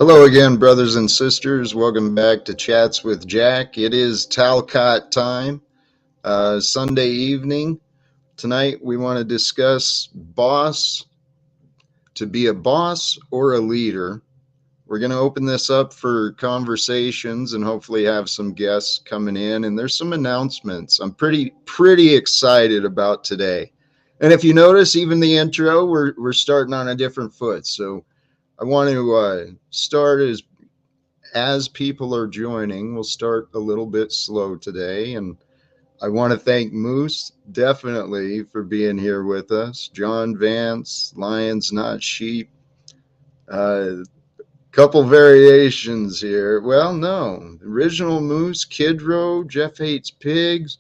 Hello again, brothers and sisters. Welcome back to Chats with Jack. It is Talcott time, Sunday evening. Tonight we want to discuss to be a boss or a leader. We're going to open this up for conversations and hopefully have some guests coming in. And there's some announcements I'm pretty excited about today. And if you notice, even the intro, we're starting on a different foot. So I want to start as people are joining. We'll start a little bit slow today, and I want to thank Moose definitely for being here with us. John Vance, Lions Not Sheep, couple variations here. Well, no, original Moose, Kidro, Jeff Hates Pigs,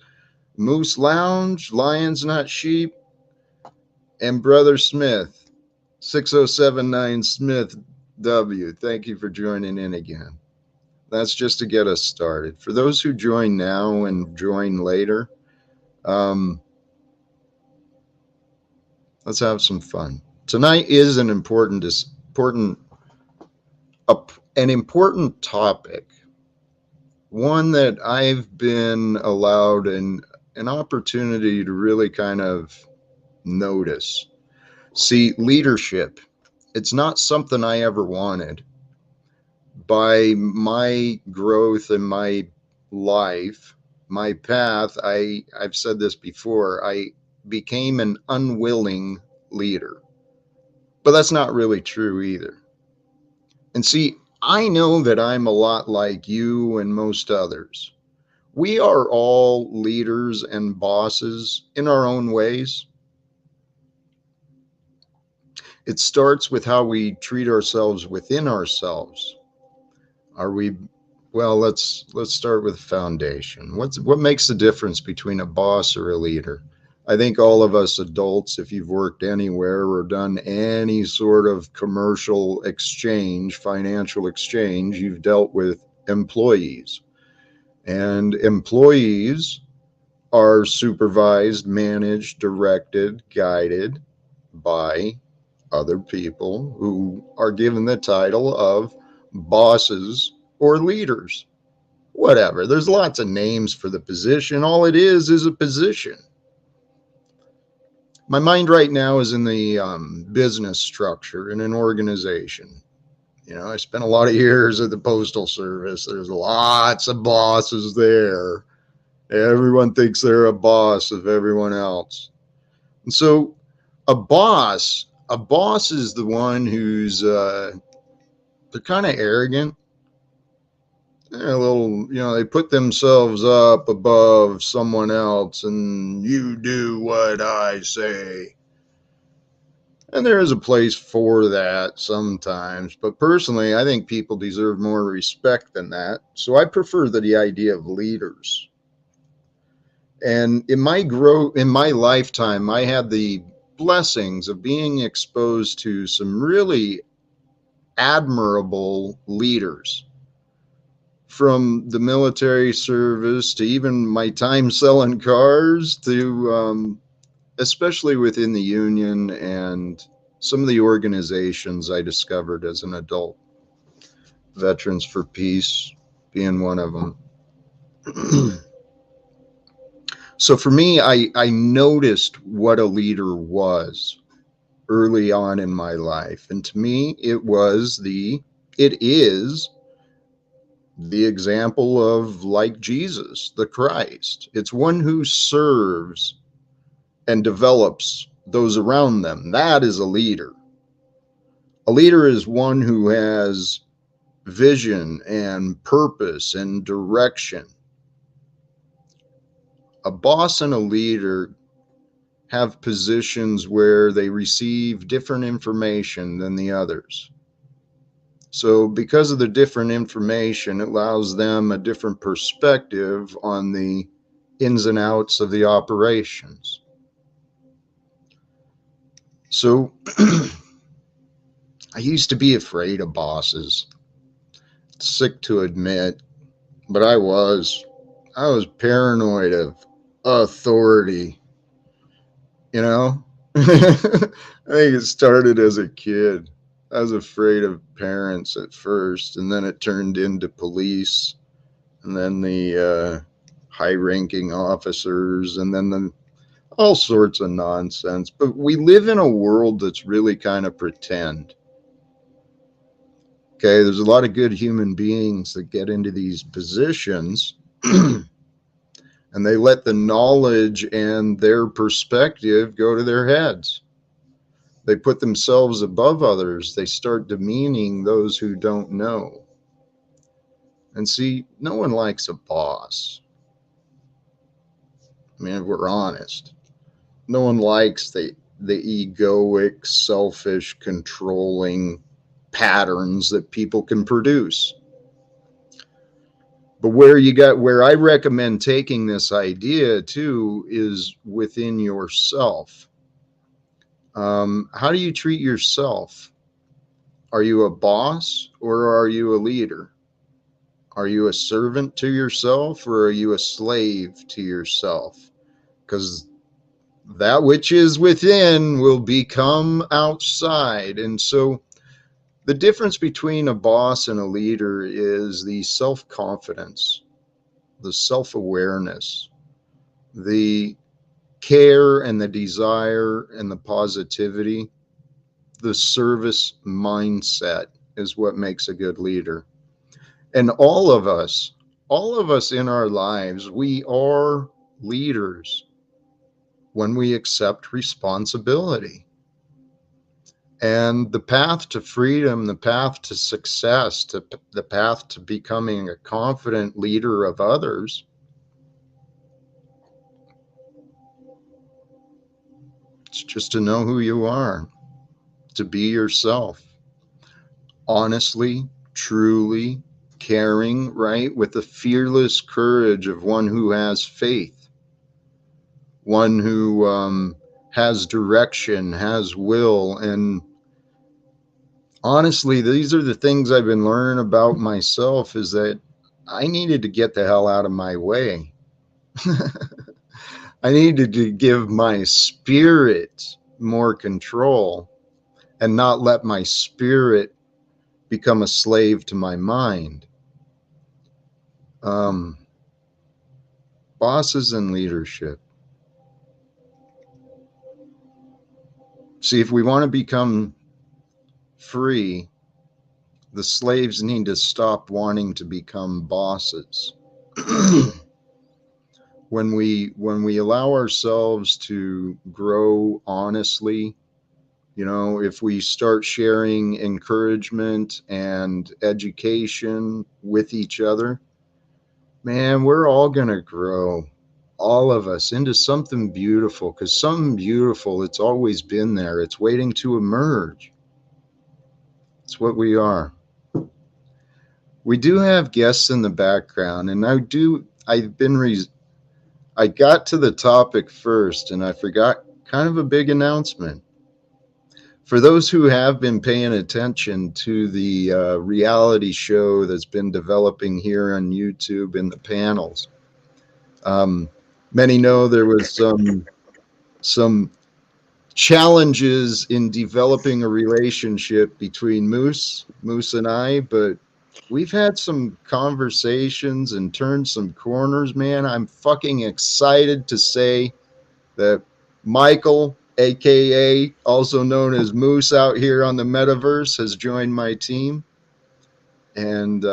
Moose Lounge, Lions Not Sheep, and Brother Smith, 6079 Smith W. Thank you for joining in again. That's just to get us started. For those who join now and join later, let's have some fun. Tonight is an important topic, one that I've been allowed an opportunity to really kind of notice. See, leadership, it's not something I ever wanted. By my growth in my life, my path, I've said this before, I became an unwilling leader. But that's not really true either. And see, I know that I'm a lot like you and most others. We are all leaders and bosses in our own ways. It starts with how we treat ourselves within ourselves. Are we, well, let's start with foundation. What makes the difference between a boss or a leader? I think all of us adults, if you've worked anywhere or done any sort of commercial exchange, financial exchange, you've dealt with employees. And employees are supervised, managed, directed, guided by other people who are given the title of bosses or leaders, whatever. There's lots of names for the position. All it is a position. My mind right now is in the business structure in an organization. You know, I spent a lot of years at the Postal Service. There's lots of bosses there. Everyone thinks they're a boss of everyone else. And so a boss is the one who's they're kind of arrogant. They're a little, they put themselves up above someone else and you do what I say. And there is a place for that sometimes. But personally, I think people deserve more respect than that. So I prefer the idea of leaders. And in my lifetime, I had the blessings of being exposed to some really admirable leaders, from the military service to even my time selling cars to especially within the union and some of the organizations I discovered as an adult, Veterans for Peace being one of them. So for me, I noticed what a leader was early on in my life. And to me, it is the example of, like Jesus, the Christ. It's one who serves and develops those around them. That is a leader. A leader is one who has vision and purpose and direction. A boss and a leader have positions where they receive different information than the others. So because of the different information, it allows them a different perspective on the ins and outs of the operations. So I used to be afraid of bosses. Sick to admit, but I was paranoid of authority. I think it started as a kid. I was afraid of parents at first, and then it turned into police, and then the high-ranking officers, and then the all sorts of nonsense. But we live in a world that's really kind of pretend. Okay, there's a lot of good human beings that get into these positions and they let the knowledge and their perspective go to their heads. They put themselves above others. They start demeaning those who don't know. And see, no one likes a boss. I mean, if we're honest, no one likes the egoic, selfish, controlling patterns that people can produce. But where I recommend taking this idea to is within yourself. How do you treat yourself? Are you a boss or are you a leader? Are you a servant to yourself or are you a slave to yourself? Because that which is within will become outside. And so the difference between a boss and a leader is the self-confidence, the self-awareness, the care and the desire and the positivity, the service mindset is what makes a good leader. And all of us in our lives, we are leaders when we accept responsibility. And the path to freedom, the path to success, the path to becoming a confident leader of others, it's just to know who you are, to be yourself, honestly, truly, caring, right? With the fearless courage of one who has faith, one who has direction, has will. And honestly, these are the things I've been learning about myself, is that I needed to get the hell out of my way. I needed to give my spirit more control and not let my spirit become a slave to my mind. Bosses and leadership. See, if we want to become free, the slaves need to stop wanting to become bosses. When we allow ourselves to grow honestly, if we start sharing encouragement and education with each other, man, we're all going to grow, all of us, into something beautiful, because something beautiful, it's always been there. It's waiting to emerge. It's what we are. We do have guests in the background, and I got to the topic first, and I forgot kind of a big announcement. For those who have been paying attention to the reality show that's been developing here on YouTube in the panels, many know there was some challenges in developing a relationship between Moose and I, but we've had some conversations and turned some corners, man. I'm fucking excited to say that Michael, aka also known as Moose out here on the metaverse, has joined my team. And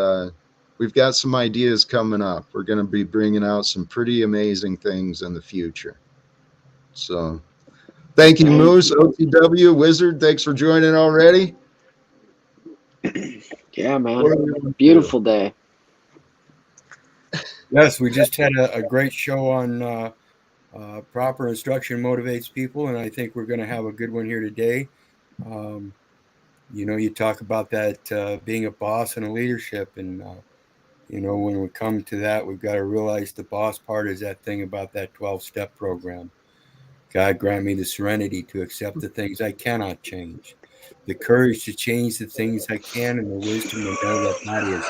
we've got some ideas coming up. We're going to be bringing out some pretty amazing things in the future. So thank you, Moose. OTW Wizard, thanks for joining already. Yeah, man. Beautiful day. Yes, we just had a great show on proper instruction motivates people, and I think we're going to have a good one here today. You talk about that being a boss and a leadership, and when we come to that, we've got to realize the boss part is that thing about that 12-step program. God grant me the serenity to accept the things I cannot change, the courage to change the things I can, and the wisdom to know that that is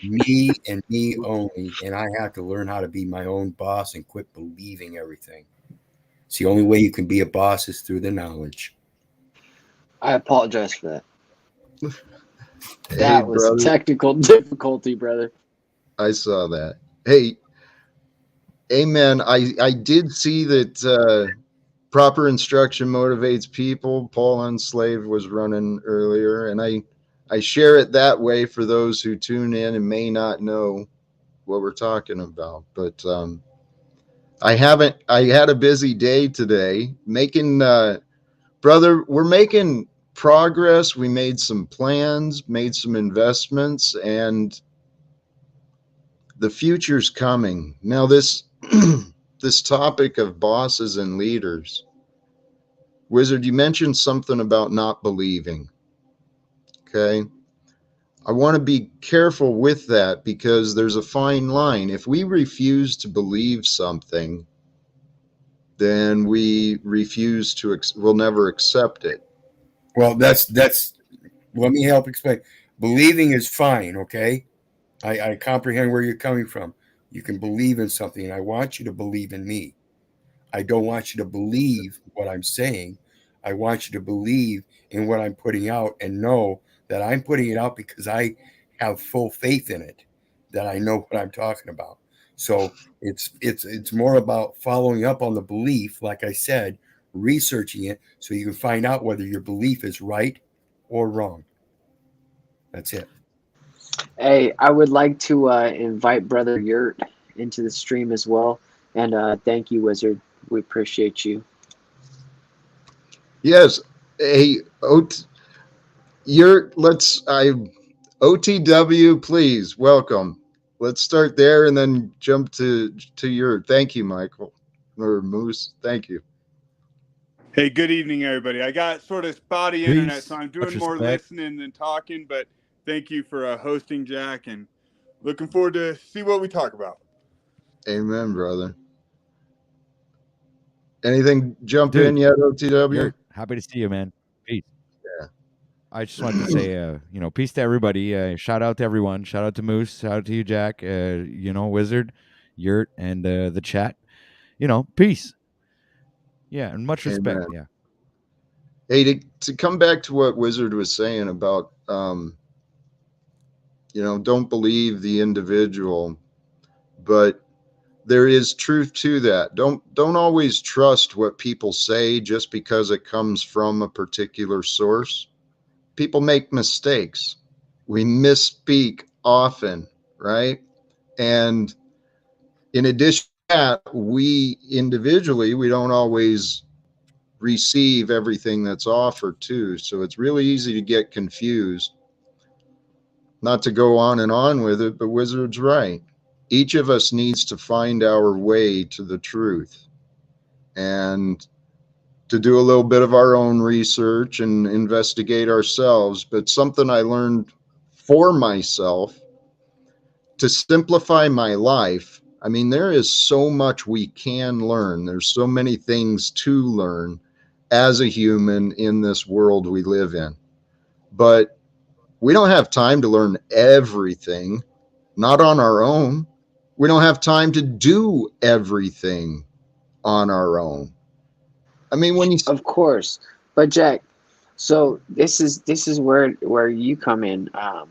me and me only. And I have to learn how to be my own boss and quit believing everything. It's the only way you can be a boss is through the knowledge. I apologize for that. Hey, That was brother, technical difficulty, brother. I saw that. Hey, amen. I did see that proper instruction motivates people. Paul Unslave was running earlier, and I share it that way for those who tune in and may not know what we're talking about. But I haven't. I had a busy day today making. Brother, we're making progress. We made some plans, made some investments, and the future's coming. Now, this this topic of bosses and leaders, Wizard, you mentioned something about not believing. Okay, I want to be careful with that because there's a fine line. If we refuse to believe something, then we refuse to. We'll never accept it. Well, that's. Let me help explain. Believing is fine, okay? I comprehend where you're coming from. You can believe in something, and I want you to believe in me. I don't want you to believe what I'm saying. I want you to believe in what I'm putting out and know that I'm putting it out because I have full faith in it, that I know what I'm talking about. So it's more about following up on the belief, like I said, researching it so you can find out whether your belief is right or wrong. That's it. Hey, I would like to invite Brother Yurt into the stream as well. And thank you, Wizard. We appreciate you. Yes. Hey, you're let's I OTW, please welcome. Let's start there and then jump to your. Thank you, Michael or Moose. Thank you. Hey, good evening, everybody. I got sort of spotty internet, so I'm doing more listening than talking. But thank you for hosting, Jack, and looking forward to see what we talk about. Amen, brother. Anything jump in yet, OTW? Happy to see you, man. Peace. Yeah. I just wanted to say, peace to everybody. Shout out to everyone. Shout out to Moose. Shout out to you, Jack. Wizard, Yurt, and the chat. Peace. Yeah, and much respect. Amen. Yeah. Hey, to come back to what Wizard was saying about, don't believe the individual, but there is truth to that. Don't always trust what people say just because it comes from a particular source. People make mistakes. We misspeak often, right? And in addition to that, we individually, we don't always receive everything that's offered too. So it's really easy to get confused. Not to go on and on with it, but Wizard's right. Each of us needs to find our way to the truth and to do a little bit of our own research and investigate ourselves. But something I learned for myself to simplify my life. I mean, there is so much we can learn. There's so many things to learn as a human in this world we live in. But we don't have time to learn everything, not on our own. We don't have time to do everything on our own. I mean, when you Of course, but Jack, so this is where you come in. A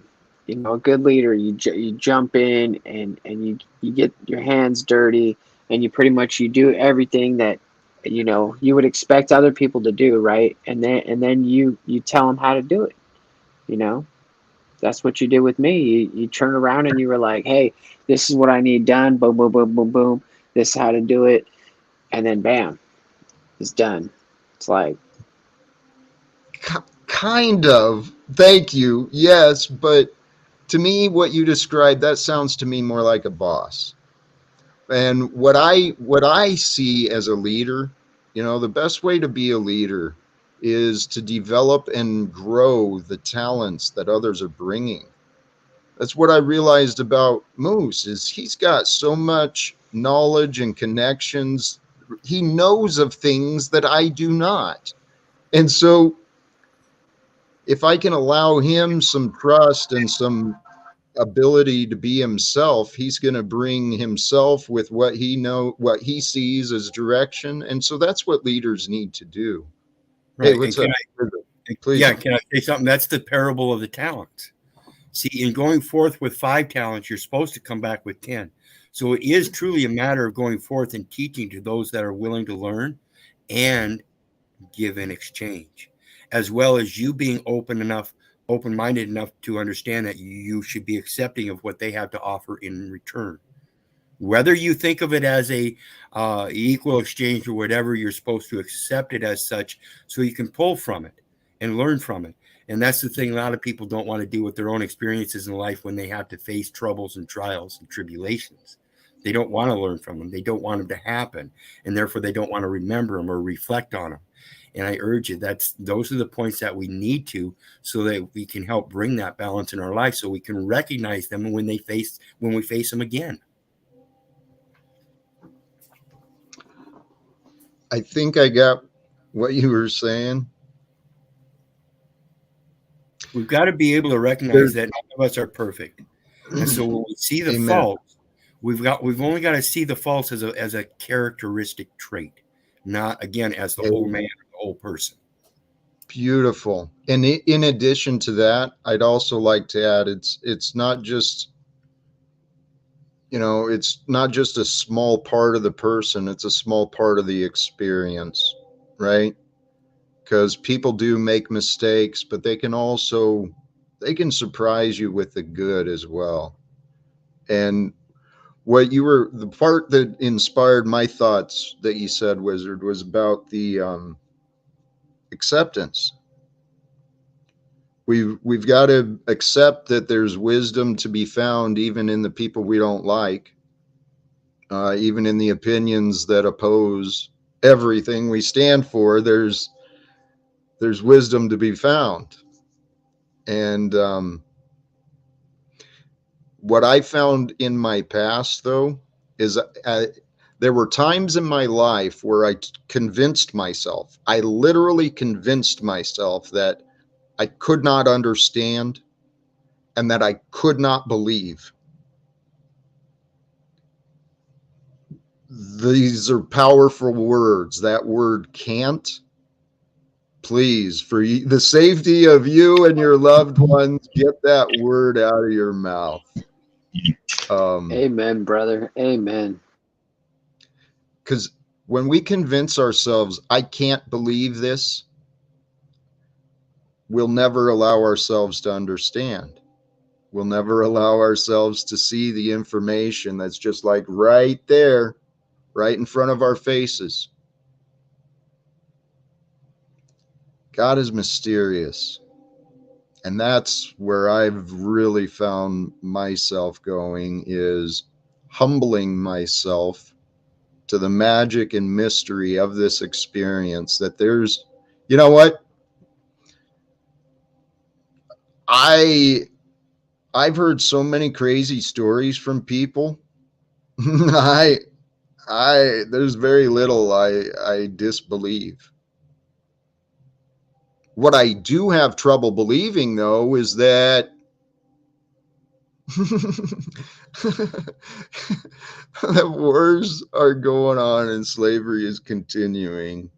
good leader, you jump in and you get your hands dirty and you do everything that you would expect other people to do, right? And then you tell them how to do it. You know, that's what you did with me. You turn around and you were like, hey, this is what I need done. Boom, boom, boom, boom, boom. This is how to do it, and then bam, it's done. It's like, kind of, thank you, yes, but to me, what you described, that sounds to me more like a boss. And what I see as a leader, the best way to be a leader is to develop and grow the talents that others are bringing. That's what I realized about Moose is he's got so much knowledge and connections. He knows of things that I do not. And so if I can allow him some trust and some ability to be himself, he's going to bring himself with what he sees as direction. And so that's what leaders need to do. Right. Hey, what's up? Please. Yeah, can I say something? That's the parable of the talents. See, in going forth with 5 talents, you're supposed to come back with 10. So it is truly a matter of going forth and teaching to those that are willing to learn and give in exchange, as well as you being open-minded enough to understand that you should be accepting of what they have to offer in return. Whether you think of it as a equal exchange or whatever, you're supposed to accept it as such so you can pull from it and learn from it. And that's the thing a lot of people don't want to do with their own experiences in life when they have to face troubles and trials and tribulations. They don't want to learn from them. They don't want them to happen. And therefore, they don't want to remember them or reflect on them. And I urge you, those are the points that we need to, so that we can help bring that balance in our life, so we can recognize them when we face them again. I think I got what you were saying. We've got to be able to recognize that none of us are perfect. And so when we see the faults, we've only got to see the faults as a characteristic trait, not again as the whole man, the whole person. Beautiful. And in addition to that, I'd also like to add, it's not just, it's not just a small part of the person, it's a small part of the experience, right? Because people do make mistakes, but they can surprise you with the good as well. And the part that inspired my thoughts that you said, Wizard, was about the acceptance. We've got to accept that there's wisdom to be found even in the people we don't like, even in the opinions that oppose everything we stand for. There's wisdom to be found. And what I found in my past, though, is there were times in my life where I literally convinced myself that I could not understand and that I could not believe. These are powerful words. That word can't. Please, for the safety of you and your loved ones, get that word out of your mouth. Amen, brother. Amen. Because when we convince ourselves, I can't believe this, we'll never allow ourselves to understand. We'll never allow ourselves to see the information that's just like right there, right in front of our faces. God is mysterious. And that's where I've really found myself going, is humbling myself to the magic and mystery of this experience. That there's, you know what? I've heard so many crazy stories from people. There's very little I disbelieve. What I do have trouble believing, though, is that that wars are going on and slavery is continuing.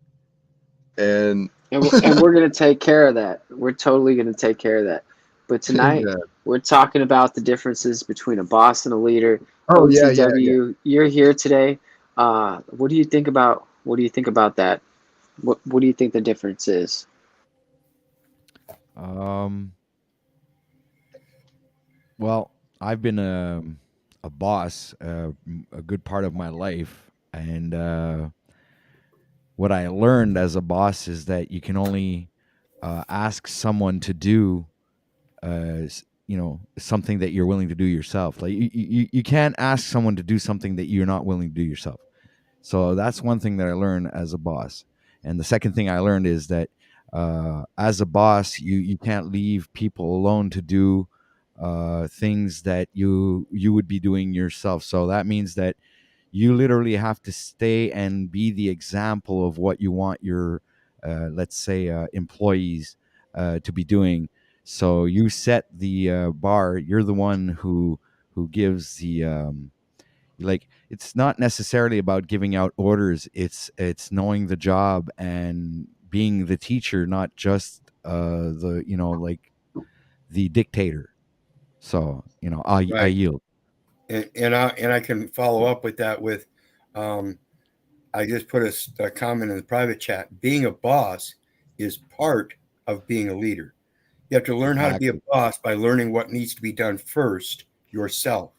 And we're going to take care of that. We're totally going to take care of that. But tonight, we're talking about the differences between a boss and a leader. Oh, OTW, yeah. You're here today. What do you think about that? What do you think the difference is? Well, I've been a boss a good part of my life, and what I learned as a boss is that you can only ask someone to do, something that you're willing to do yourself. Like you can't ask someone to do something that you're not willing to do yourself. So that's one thing that I learned as a boss. And the second thing I learned is that as a boss, you can't leave people alone to do things that you would be doing yourself. So that means that you literally have to stay and be the example of what you want your, let's say, employees to be doing. So you set the bar. You're the one who gives the like. It's not necessarily about giving out orders. It's knowing the job and being the teacher, not just the like the dictator. So I Right. yield. And I can follow up with that with, I just put a comment in the private chat. Being a boss is part of being a leader. You have to learn how to be a Exactly. boss by learning what needs to be done first yourself,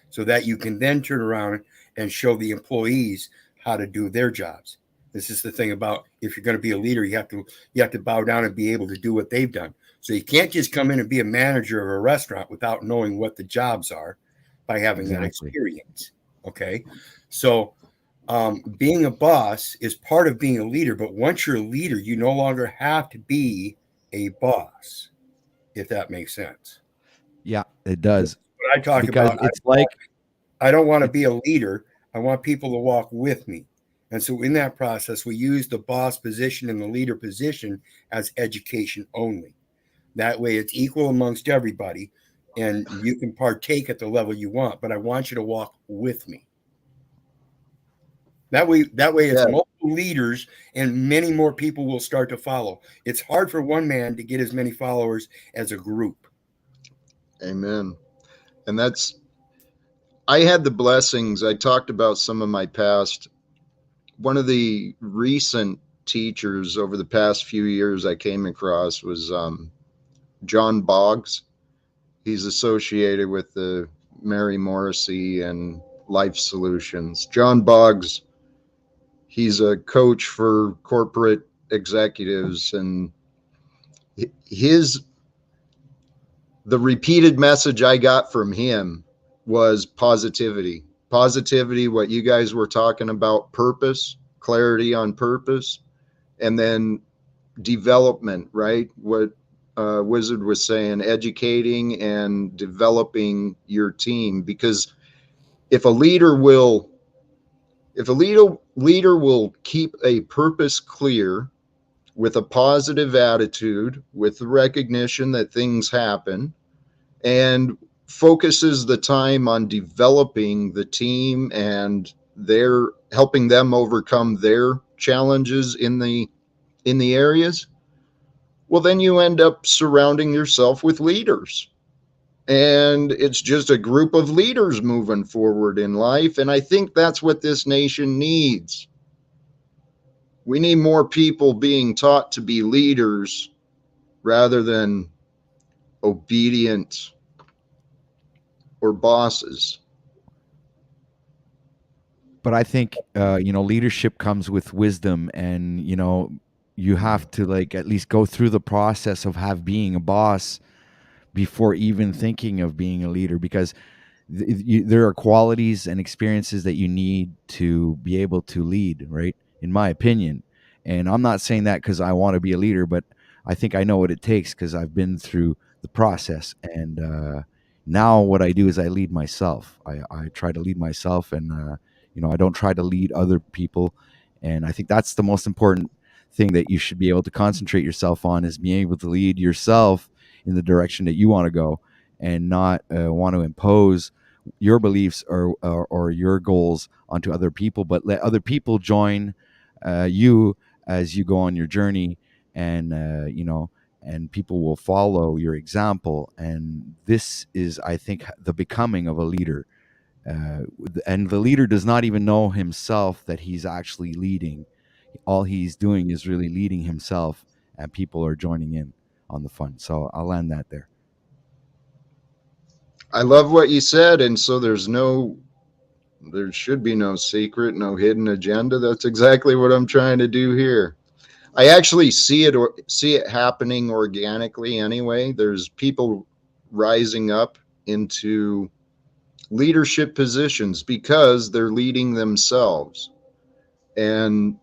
so that you can then turn around and show the employees how to do their jobs. This is the thing about, if you're going to be a leader, you have to bow down and be able to do what they've done. So you can't just come in and be a manager of a restaurant without knowing what the jobs are by having that Exactly. experience. Okay. So being a boss is part of being a leader, but once you're a leader, you no longer have to be a boss, if that makes sense. Yeah, it does. What I talk Because about, it's like I don't want to it, be a leader. I want people to walk with me. And so in that process, we use the boss position and the leader position as education only. That way it's equal amongst everybody and you can partake at the level you want, but I want you to walk with me. That way it's Yeah, multiple leaders and many more people will start to follow. It's hard for one man to get as many followers as a group. amen. And that's, I had the blessings. I talked about some of my past. One of the recent teachers over the past few years I came across was John Boggs. He's associated with the Mary Morrissey and Life Solutions. John Boggs, he's a coach for corporate executives, and his the repeated message I got from him was positivity. Positivity, what you guys were talking about, purpose, clarity on purpose, and then development, right? What Wizard was saying, educating and developing your team. Because if a leader will, if a leader will keep a purpose clear with a positive attitude, with the recognition that things happen, and focuses the time on developing the team and their helping them overcome their challenges in the areas, well, then you end up surrounding yourself with leaders. And it's just a group of leaders moving forward in life. And I think that's what this nation needs. We need more people being taught to be leaders rather than obedient or bosses. but I think leadership comes with wisdom, and you have to like at least go through the process of being a boss before even thinking of being a leader, because there are qualities and experiences that you need to be able to lead, right? In my opinion. And I'm not saying that because I want to be a leader, but I think I know what it takes because I've been through the process. And now what I do is I lead myself. I try to lead myself, and I don't try to lead other people. And I think that's the most important thing that you should be able to concentrate yourself on, is being able to lead yourself in the direction that you want to go, and not want to impose your beliefs or your goals onto other people, but let other people join you as you go on your journey, and and people will follow your example. And this is, I think, the becoming of a leader. And the leader does not even know himself that he's actually leading. All he's doing is really leading himself, and people are joining in on the fun. So I'll land that there. I love what you said. And so there should be no secret, no hidden agenda. That's exactly what I'm trying to do here. I actually see it happening organically anyway. There's people rising up into leadership positions because they're leading themselves. And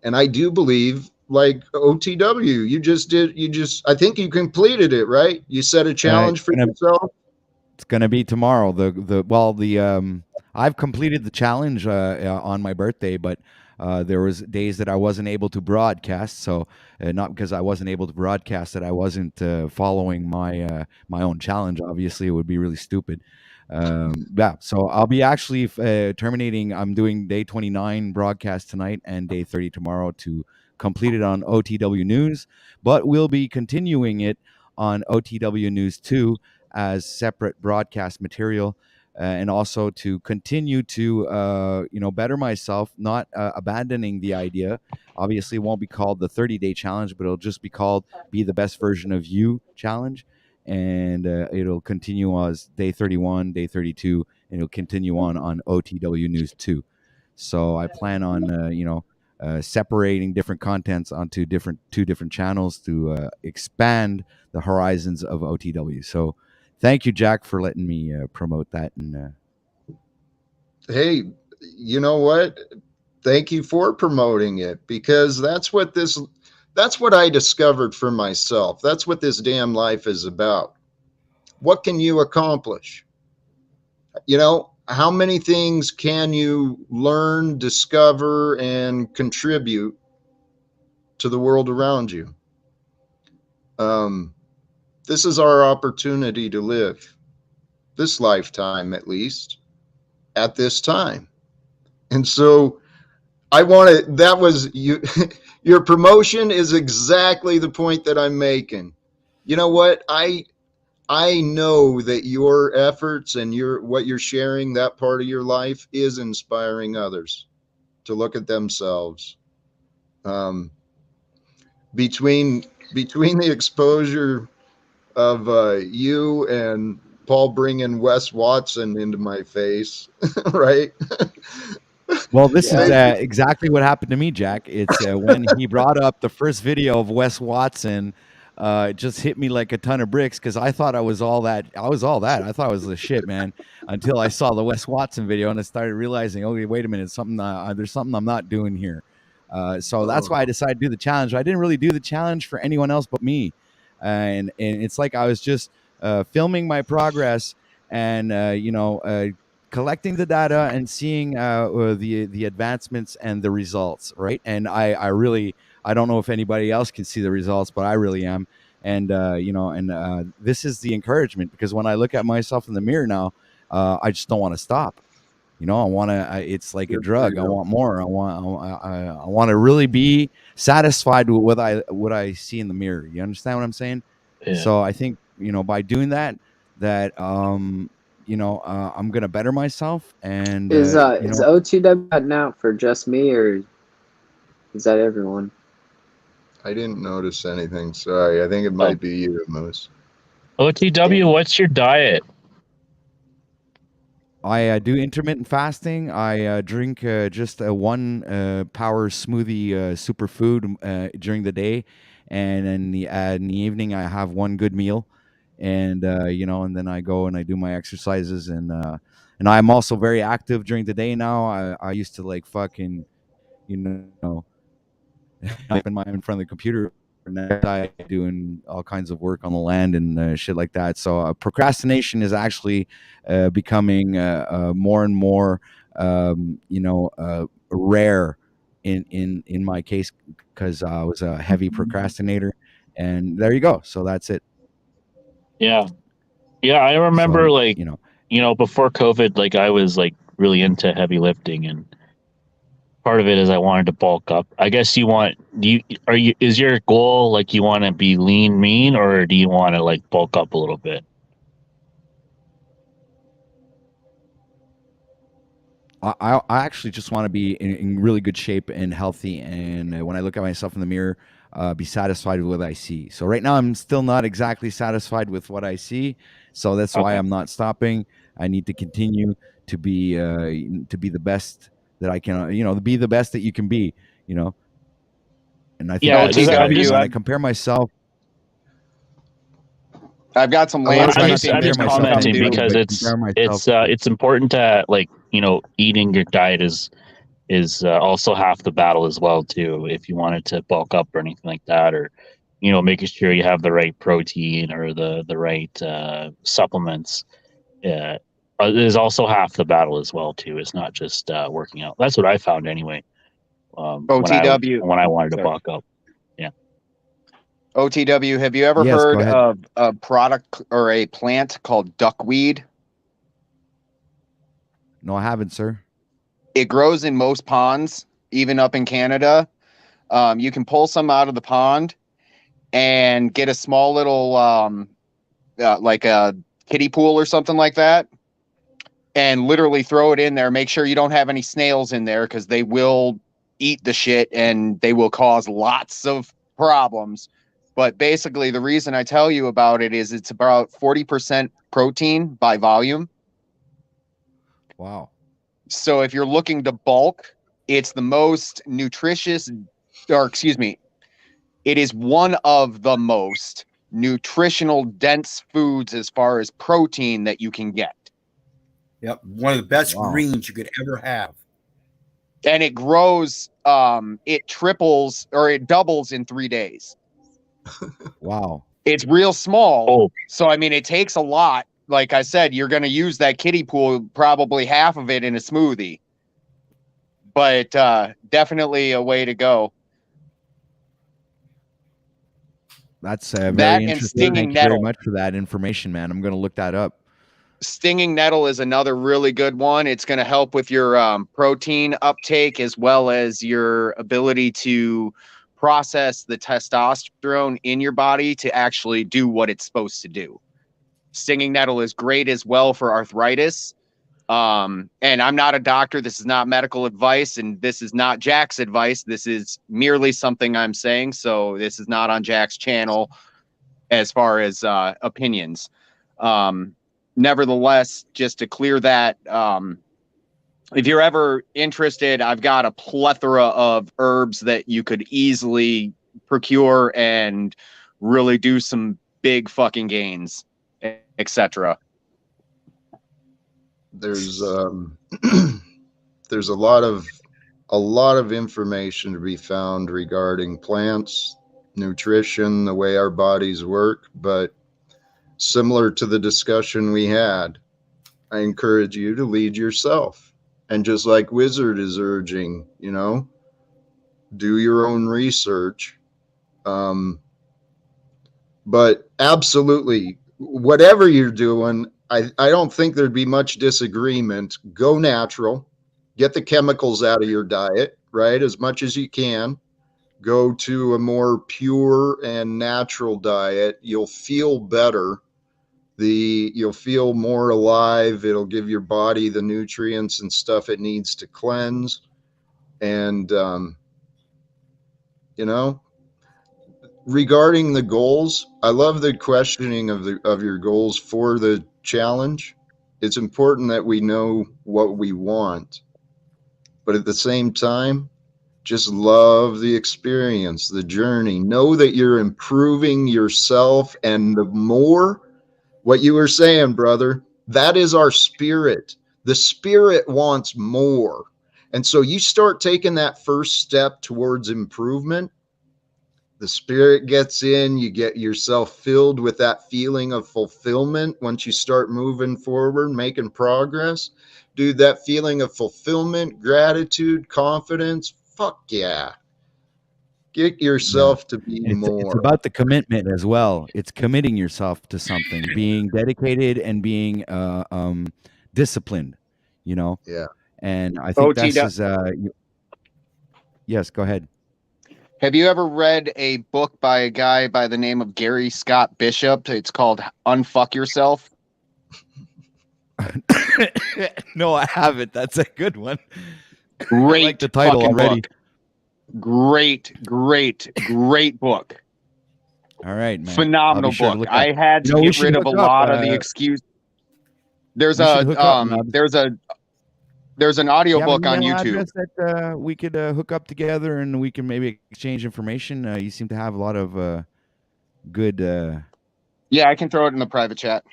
I do believe, like OTW, I think you completed it, right? You set a challenge It's for gonna yourself. It's gonna be tomorrow. The I've completed the challenge on my birthday, but there was days that I wasn't able to broadcast. So not because I wasn't able to broadcast, that I wasn't following my own challenge. Obviously, it would be really stupid. Yeah, so I'll be actually terminating. I'm doing day 29 broadcast tonight and day 30 tomorrow to completed on OTW News, but we'll be continuing it on OTW News 2 as separate broadcast material. And also to continue to better myself, not abandoning the idea. Obviously, it won't be called the 30-day challenge, but it'll just be called Be the Best Version of You challenge. And it'll continue as day 31, day 32, and it'll continue on OTW News 2. So I plan on separating different contents onto two different channels to expand the horizons of OTW. So thank you, Jack, for letting me promote that. And Hey, you know what? Thank you for promoting it, because that's what I discovered for myself. That's what this damn life is about. What can you accomplish? How many things can you learn, discover, and contribute to the world around you? This is our opportunity to live this lifetime, at least at this time. And so that was you. Your promotion is exactly the point that I'm making. You know what? I know that your efforts and what you're sharing, that part of your life, is inspiring others to look at themselves. Between the exposure of you and Paul bringing Wes Watson into my face, right? Well, this is exactly what happened to me, Jack. It's when he brought up the first video of Wes Watson. It just hit me like a ton of bricks, because I thought I was all that. I thought I was the shit, man, until I saw the Wes Watson video and I started realizing, okay, wait a minute, there's something I'm not doing here. So that's why I decided to do the challenge. I didn't really do the challenge for anyone else but me, and it's like I was just filming my progress and collecting the data and seeing the advancements and the results, right? And I really, I don't know if anybody else can see the results, but I really am. And this is the encouragement, because when I look at myself in the mirror now, I just don't want to stop. I want to. It's like a drug. I want more. I want to really be satisfied with what I see in the mirror. You understand what I'm saying? Yeah. So I think by doing that I'm gonna better myself. And is OTW now for just me, or is that everyone? I didn't notice anything. Sorry, I think it might be you, Moose. OTW, what's your diet? I do intermittent fasting. I drink just one power smoothie superfood during the day, and in the evening I have one good meal, and and then I go and I do my exercises, and I'm also very active during the day now. I used to like fucking up in front of the computer doing all kinds of work on the land and shit like that. So procrastination is actually becoming more and more rare in my case, because I was a heavy procrastinator. And there you go. So that's it. Yeah I remember before COVID, like I was like really into heavy lifting, and part of it is I wanted to bulk up. I guess is your goal like you want to be lean, mean, or do you want to like bulk up a little bit? I actually just want to be in really good shape and healthy. And when I look at myself in the mirror, be satisfied with what I see. So right now I'm still not exactly satisfied with what I see. So that's why I'm not stopping. I need to continue to be the best that I can, be the best that you can be, And I think when I compare myself, I've got some I'm just commenting because it's important to eating your diet is also half the battle as well too. If you wanted to bulk up or anything like that, or making sure you have the right protein or the right supplements, is also half the battle as well too. It's not just working out. That's what I found anyway. OTW when I wanted to bulk up. OTW, have you ever heard of a product or a plant called duckweed? No, I haven't, sir. It grows in most ponds, even up in Canada. You can pull some out of the pond and get a small little, like a kiddie pool or something like that, and literally throw it in there. Make sure you don't have any snails in there because they will eat the shit and they will cause lots of problems. But basically, the reason I tell you about it is it's about 40% protein by volume. Wow. So if you're looking to bulk, it's the most nutritious, or excuse me, it is one of the most nutritional dense foods as far as protein that you can get. Yep. One of the best greens you could ever have. And it grows, it triples or it doubles in 3 days. Wow. It's real small. So, I mean, it takes a lot. Like I said, you're going to use that kiddie pool, probably half of it in a smoothie. But definitely a way to go. That's very that interesting. And Thank you very much for that information, man. I'm going to look that up. Stinging nettle is another really good one. It's going to help with your protein uptake as well as your ability to process the testosterone in your body to actually do what it's supposed to do. Stinging nettle is great as well for arthritis. And I'm not a doctor. This is not medical advice, and this is not Jack's advice. This is merely something I'm saying. So this is not on Jack's channel as far as opinions. Nevertheless, just to clear that, if you're ever interested, I've got a plethora of herbs that you could easily procure and really do some big fucking gains, etc. There's there's a lot of information to be found regarding plants, nutrition, the way our bodies work, but similar to the discussion we had, I encourage you to lead yourself. And just like Wizard is urging, do your own research. But absolutely, whatever you're doing, I don't think there'd be much disagreement. Go natural, get the chemicals out of your diet, right? As much as you can. Go to a more pure and natural diet. You'll feel better. You'll feel more alive. It'll give your body the nutrients and stuff it needs to cleanse. And, regarding the goals, I love the questioning of your goals for the challenge. It's important that we know what we want, but at the same time, just love the experience, the journey. Know that you're improving yourself, and the more, what you were saying, brother, that is our spirit. The spirit wants more. And so you start taking that first step towards improvement, the spirit gets in, you get yourself filled with that feeling of fulfillment. Once you start moving forward, making progress, dude, that feeling of fulfillment, gratitude, confidence, fuck yeah. Get yourself to be more. It's about the commitment as well. It's committing yourself to something, being dedicated and being disciplined, Yeah. And I think that's yes, go ahead. Have you ever read a book by a guy by the name of Gary Scott Bishop? It's called Unfuck Yourself. No, I haven't. That's a good one. Great. I like the title already. Book. Great book. All right, man. Phenomenal book. I had to get rid of a lot of the excuse. There's an audiobook on YouTube that we could hook up together and we can maybe exchange information. You seem to have a lot of good. Yeah, I can throw it in the private chat.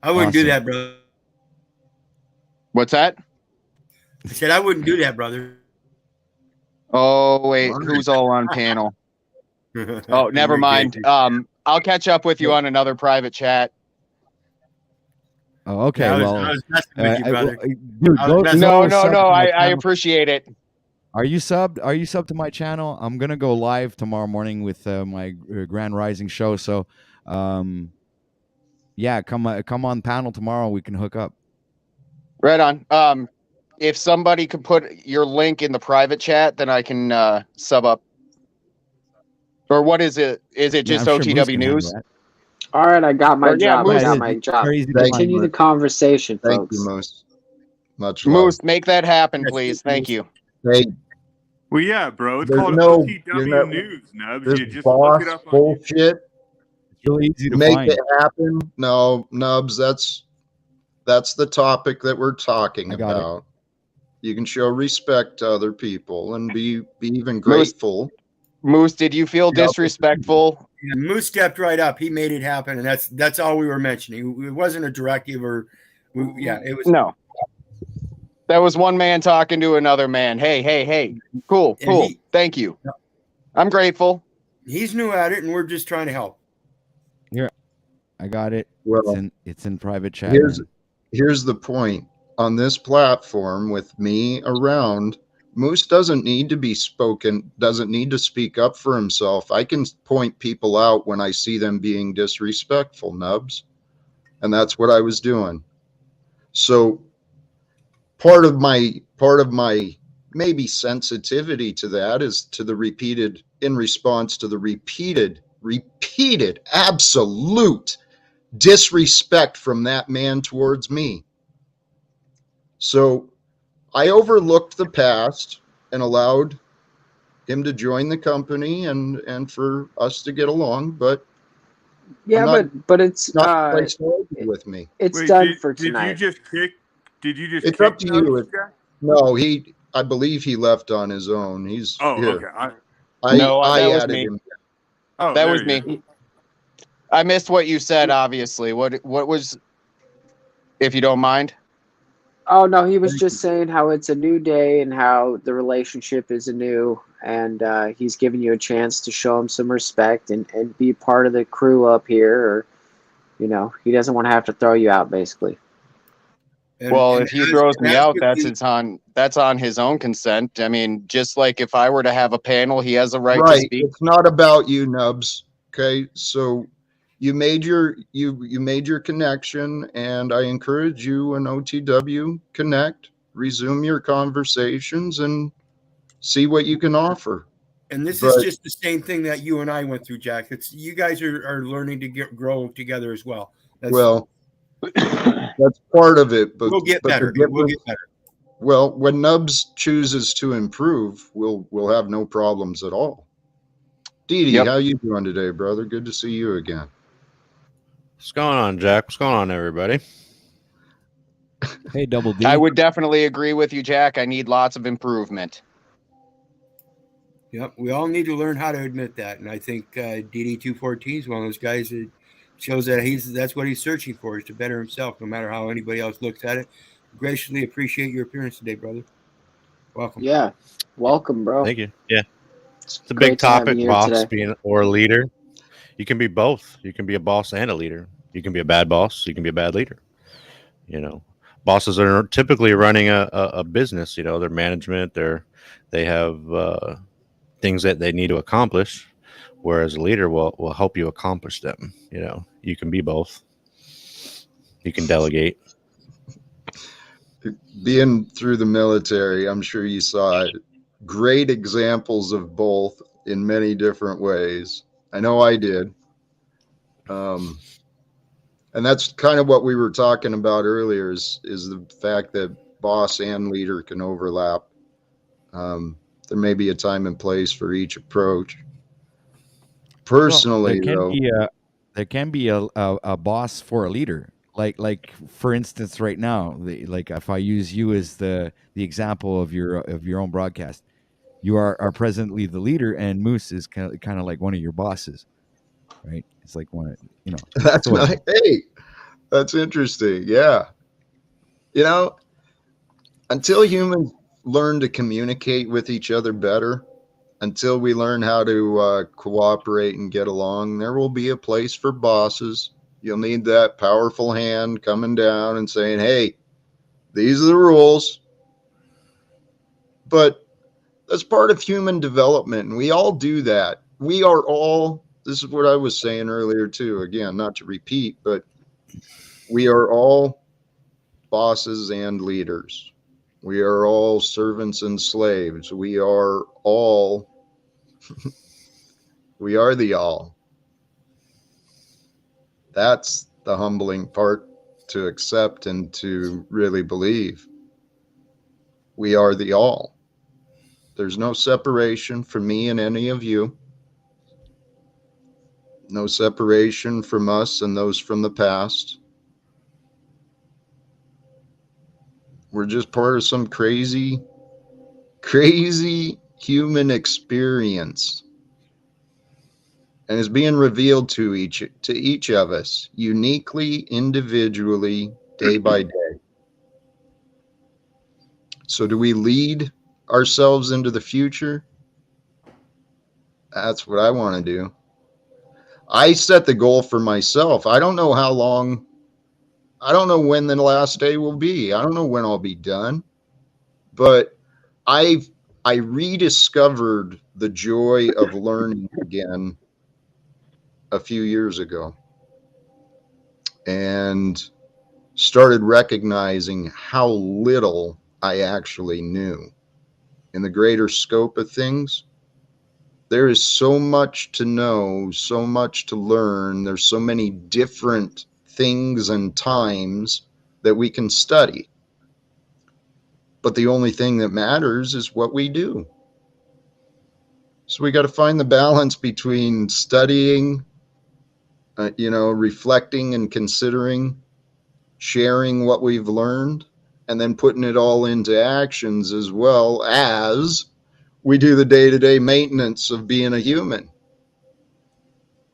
I wouldn't do that, brother. What's that? I said I wouldn't do that, brother. Oh wait, who's all on panel? Oh, never mind. I'll catch up with you on another private chat. Oh, okay. I was messing with you, brother. I appreciate it. Are you subbed to my channel? I'm gonna go live tomorrow morning with my Grand Rising show. So, yeah, come on panel tomorrow. We can hook up. Right on. if somebody could put your link in the private chat, then I can sub up. Or what is it? Is it just OTW News? All right, I got my job. Moose, I got my job. Continue the conversation, folks. Thank you, Moose. Much love. Moose, make that happen, please. Thank you. Hey, well, yeah, bro. It's there's called no- OTW you're not- News, Nubs. this You just boss look it up on bullshit. It's really easy to Make find. it happen. No, Nubs, that's the topic that we're talking I got it. about. You can show respect to other people and be even grateful. Moose, did you feel disrespectful? Yeah, Moose stepped right up. He made it happen, and that's all we were mentioning. It wasn't a directive, or it was no. That was one man talking to another man. Hey. Cool. Thank you. I'm grateful. He's new at it, and we're just trying to help. Here, I got it. Well, it's in private chat. Here's the point. On this platform, with me around, Moose doesn't need to speak up for himself. I can point people out when I see them being disrespectful, Nubs. And that's what I was doing. So part of my maybe sensitivity to that is to the repeated absolute disrespect from that man towards me. So I overlooked the past and allowed him to join the company and for us to get along, but but it's not with me. It's done for tonight. Did you just it's kick up to you. No, I believe he left on his own. He's here. Okay. I was added me. him. Oh, that was me. I missed what you said, obviously. What was, if you don't mind? Oh, no, he was just saying how it's a new day and how the relationship is anew, and he's giving you a chance to show him some respect and be part of the crew up here, or, he doesn't want to have to throw you out, basically. Well, if he throws me out, that's on his own consent. I mean, just like if I were to have a panel, he has a right to speak. It's not about you, Nubs. Okay, so you made your connection, and I encourage you and OTW connect, resume your conversations, and see what you can offer. And this is just the same thing that you and I went through, Jack. It's you guys are learning to grow together as well. That's part of it, but we'll get better. We'll get better. Well, when Nubs chooses to improve, we'll have no problems at all. Didi, how you doing today, brother? Good to see you again. What's going on, Jack? What's going on, everybody? Hey, Double D. I would definitely agree with you, Jack. I need lots of improvement. Yep, we all need to learn how to admit that, and I think DD214 is one of those guys that shows that that's what he's searching for, is to better himself, no matter how anybody else looks at it. Graciously appreciate your appearance today, brother. Welcome. Yeah, welcome, bro. Thank you. Yeah, it's a big topic, boss being or a leader. You can be both. You can be a boss and a leader. You can be a bad boss. You can be a bad leader. Bosses are typically running a business. Their management. They have things that they need to accomplish, whereas a leader will help you accomplish them. You can be both. You can delegate. Being through the military, I'm sure you saw great examples of both in many different ways. I know I did. And that's kind of what we were talking about earlier is the fact that boss and leader can overlap. There may be a time and place for each approach. Personally, there can be a boss for a leader. Like for instance, right now, like if I use you as the example of your own broadcast, you are presently the leader, and Moose is kind of like one of your bosses, right? It's like That's nice. Hey, that's interesting. Yeah, until humans learn to communicate with each other better, until we learn how to cooperate and get along, there will be a place for bosses. You'll need that powerful hand coming down and saying, hey, these are the rules. But that's part of human development, and we all do that. We are all, this is what I was saying earlier too, again, not to repeat, but we are all bosses and leaders. We are all servants and slaves. We are all, we are the all. That's the humbling part to accept and to really believe. We are the all. There's no separation from me and any of you. No separation from us and those from the past. We're just part of some crazy human experience, and is being revealed to each of us uniquely, individually, day by day. So do we lead ourselves into the future? That's what I want to do. I set the goal for myself. I don't know how long, I don't know when the last day will be. I don't know when I'll be done, but I rediscovered the joy of learning again a few years ago, and started recognizing how little I actually knew in the greater scope of things. There is so much to know, so much to learn. There's so many different things and times that we can study. But the only thing that matters is what we do. So we got to find the balance between studying, reflecting and considering, sharing what we've learned, and then putting it all into actions, as well as we do the day-to-day maintenance of being a human.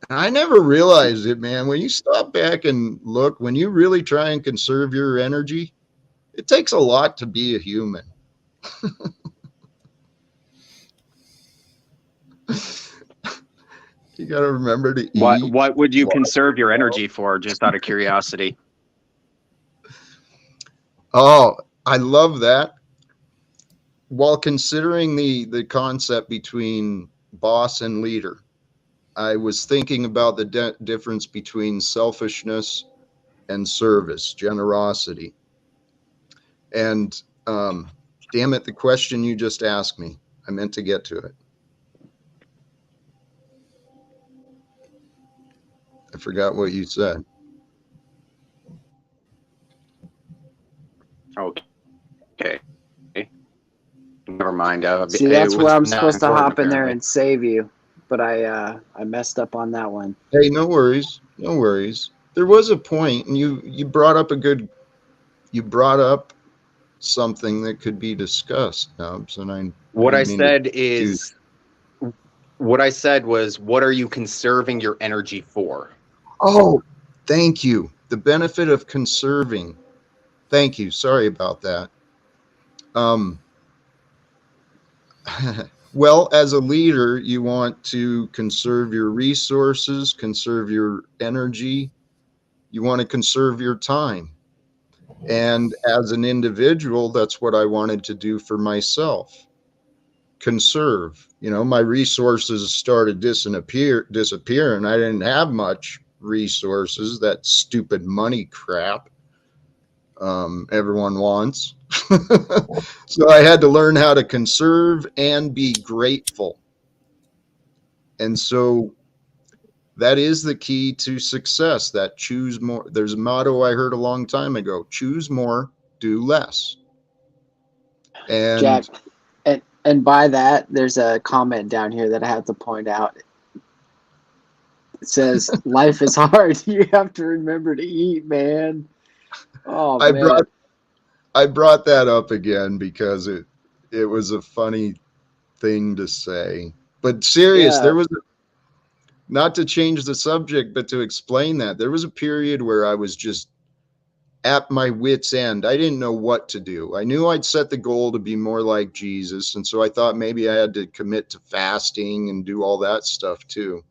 And I never realized it, man. When you stop back and look, when you really try and conserve your energy, it takes a lot to be a human. You got to remember to eat. What would you conserve your energy for, just out of curiosity? Oh, I love that. While considering the concept between boss and leader, I was thinking about the difference between selfishness and service, generosity. And damn it, the question you just asked me, I meant to get to it. I forgot what you said. Okay. Never mind. See, that's where I'm supposed to hop in there and save you, but I messed up on that one. Hey, no worries, no worries. There was a point, and you brought up something that could be discussed, Nubs, and what I said was, what are you conserving your energy for? Oh, thank you. The benefit of conserving. Thank you. Sorry about that. Well, as a leader, you want to conserve your resources, conserve your energy. You want to conserve your time. And as an individual, that's what I wanted to do for myself. Conserve. My resources started disappearing. I didn't have much resources, that stupid money crap everyone wants. So I had to learn how to conserve and be grateful. And so that is the key to success, that choose more. There's a motto I heard a long time ago: choose more, do less. And Jack, and by that, there's a comment down here that I have to point out. It says, life is hard. You have to remember to eat, man. Oh, man. I brought that up again because it was a funny thing to say. But serious, there was not to change the subject, but to explain that there was a period where I was just at my wit's end. I didn't know what to do. I knew I'd set the goal to be more like Jesus, and so I thought maybe I had to commit to fasting and do all that stuff too.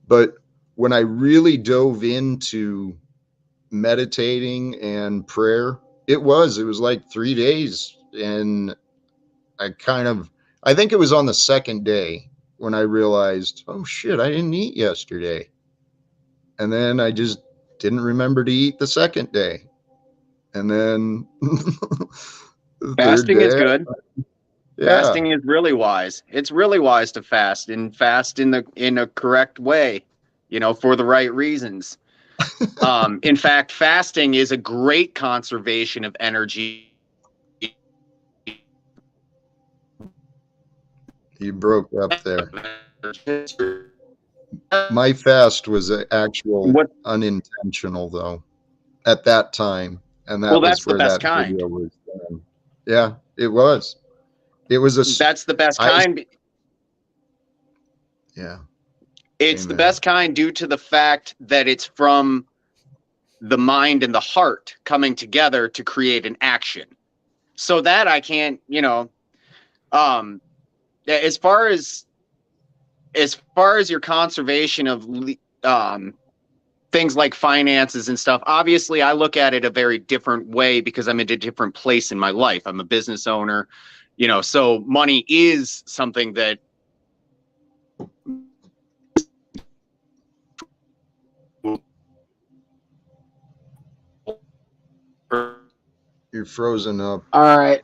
But when I really dove into meditating and prayer, it was like 3 days, and I think it was on the second day when I realized, oh shit, I didn't eat yesterday. And then I just didn't remember to eat the second day. And then Fasting is good. Yeah. Fasting is really wise. It's really wise to fast and fast in a correct way, for the right reasons. In fact, fasting is a great conservation of energy. You broke up there. My fast was unintentional though at that time, and that was where that video was done. Yeah, it was. It was that's the best kind. Yeah. It's the best kind due to the fact that it's from the mind and the heart coming together to create an action. So that I can't, as far as your conservation of things like finances and stuff, obviously I look at it a very different way because I'm in a different place in my life. I'm a business owner, so money is something that you're frozen up. All right.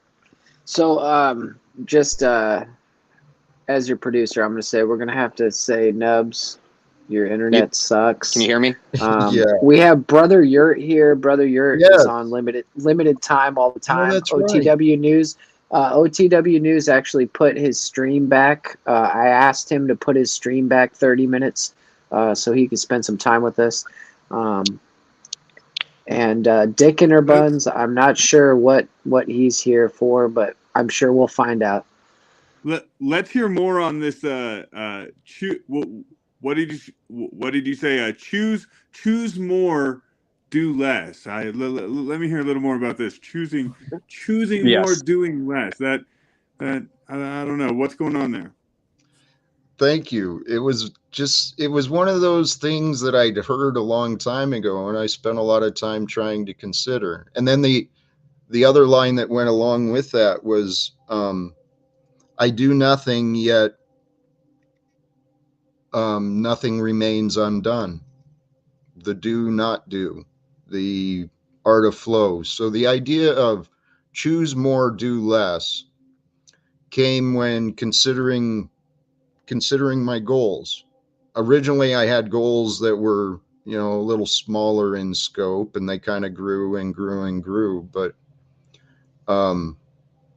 So just as your producer, I'm going to say we're going to have to say, Nubs, your internet sucks. Can you hear me? Yeah. We have Brother Yurt here. Brother Yurt is on limited time all the time. that's OTW right. News. OTW News actually put his stream back. I asked him to put his stream back 30 minutes so he could spend some time with us. And Dick Buns, I'm not sure what he's here for, but I'm sure we'll find out. Let's hear more on this. What did you say? Choose more, do less. Let me hear a little more about this. Choosing Yes. more, doing less. That I don't know what's going on there. Thank you. It was one of those things that I'd heard a long time ago, and I spent a lot of time trying to consider. And then the other line that went along with that was, I do nothing, yet nothing remains undone. The do not do, the art of flow. So the idea of choose more, do less came when considering my goals. Originally, I had goals that were, a little smaller in scope, and they kind of grew and grew and grew. But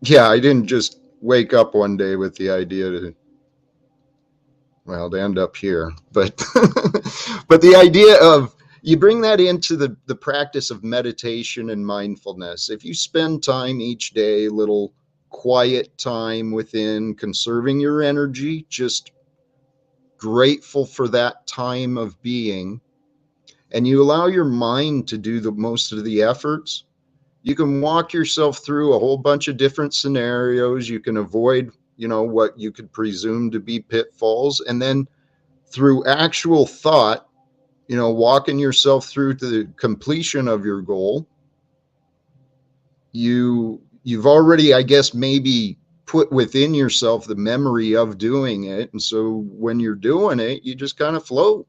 yeah, I didn't just wake up one day with the idea to end up here. But but the idea of, you bring that into the practice of meditation and mindfulness. If you spend time each day, little quiet time within, conserving your energy, just grateful for that time of being, and you allow your mind to do the most of the efforts, you can walk yourself through a whole bunch of different scenarios. You can avoid, what you could presume to be pitfalls. And then through actual thought, walking yourself through to the completion of your goal, you've already, I guess, maybe put within yourself the memory of doing it. And so when you're doing it, you just kind of float.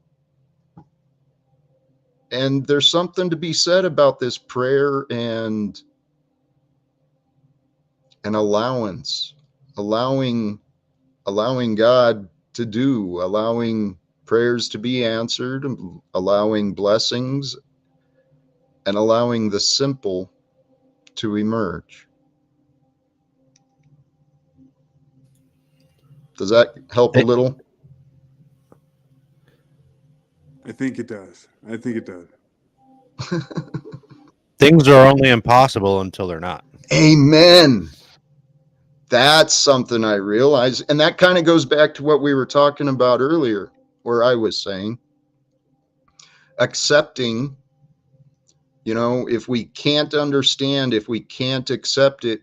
And there's something to be said about this prayer and allowing God to do, allowing prayers to be answered, allowing blessings, and allowing the simple to emerge. Does that help a little? I think it does. Things are only impossible until they're not. Amen. That's something I realize. And that kind of goes back to what we were talking about earlier, where I was saying, accepting, if we can't understand, if we can't accept it,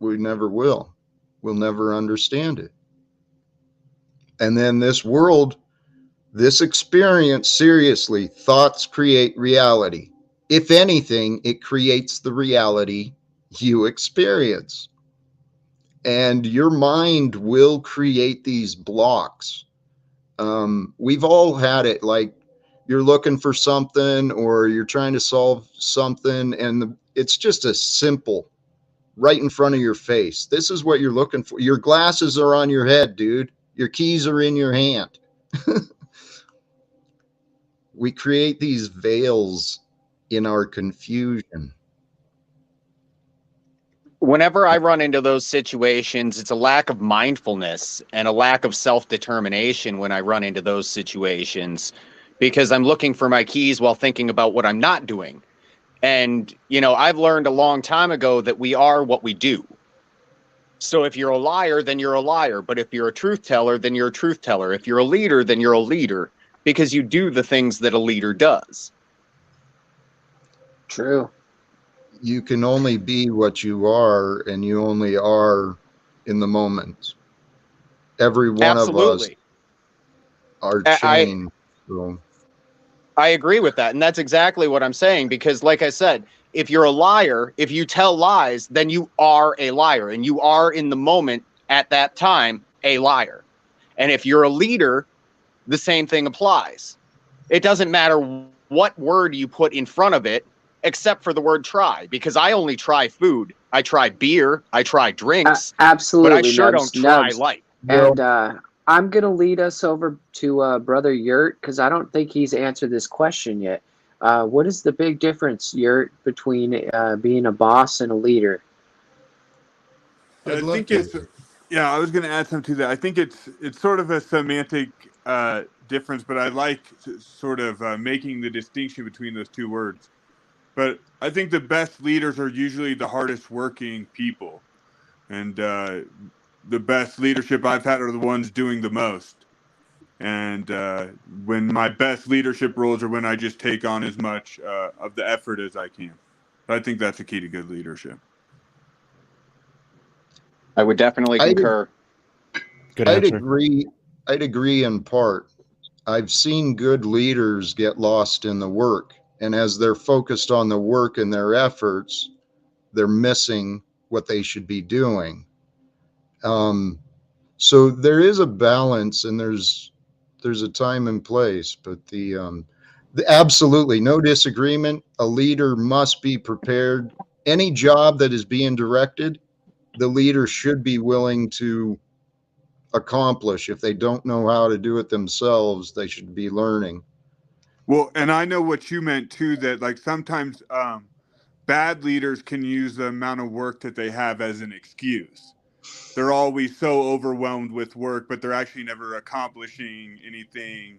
we never will. We'll never understand it. And then this world, this experience, seriously, thoughts create reality. If anything, it creates the reality you experience. And your mind will create these blocks. We've all had it, like you're looking for something or you're trying to solve something, and it's just a simple right in front of your face. This is what you're looking for. Your glasses are on your head, dude. Your keys are in your hand. We create these veils in our confusion. Whenever I run into those situations, it's a lack of mindfulness and a lack of self-determination when I run into those situations, because I'm looking for my keys while thinking about what I'm not doing. And, you know, I've learned a long time ago that we are what we do. So if you're a liar, then you're a liar. But if you're a truth teller, then you're a truth teller. If you're a leader, then you're a leader, because you do the things that a leader does. True. You can only be what you are, and you only are in the moment. Every one Absolutely. of us are changed. I agree with that. And that's exactly what I'm saying, because like I said, if you're a liar, if you tell lies, then you are a liar, and you are in the moment at that time a liar. And if you're a leader, the same thing applies. It doesn't matter what word you put in front of it, except for the word try, because I only try food. I try beer. I try drinks. Absolutely. But I sure don't try life. And I'm going to lead us over to Brother Yurt, because I don't think he's answered this question yet. What is the big difference, Yurt, between being a boss and a leader? I think it's, I was going to add something to that. I think it's sort of a semantic difference, but I like sort of making the distinction between those two words. But I think the best leaders are usually the hardest working people. And the best leadership I've had are the ones doing the most. And when my best leadership roles are when I just take on as much of the effort as I can. I think that's the key to good leadership. I would definitely concur. I'd agree in part. I've seen good leaders get lost in the work, and as they're focused on the work and their efforts, they're missing what they should be doing. So there is a balance, and there's a time and place, but the absolutely no disagreement. A leader must be prepared. Any job that is being directed, the leader should be willing to accomplish. If they don't know how to do it themselves, they should be learning. Well, and I know what you meant too, that like sometimes bad leaders can use the amount of work that they have as an excuse. They're always so overwhelmed with work, but they're actually never accomplishing anything,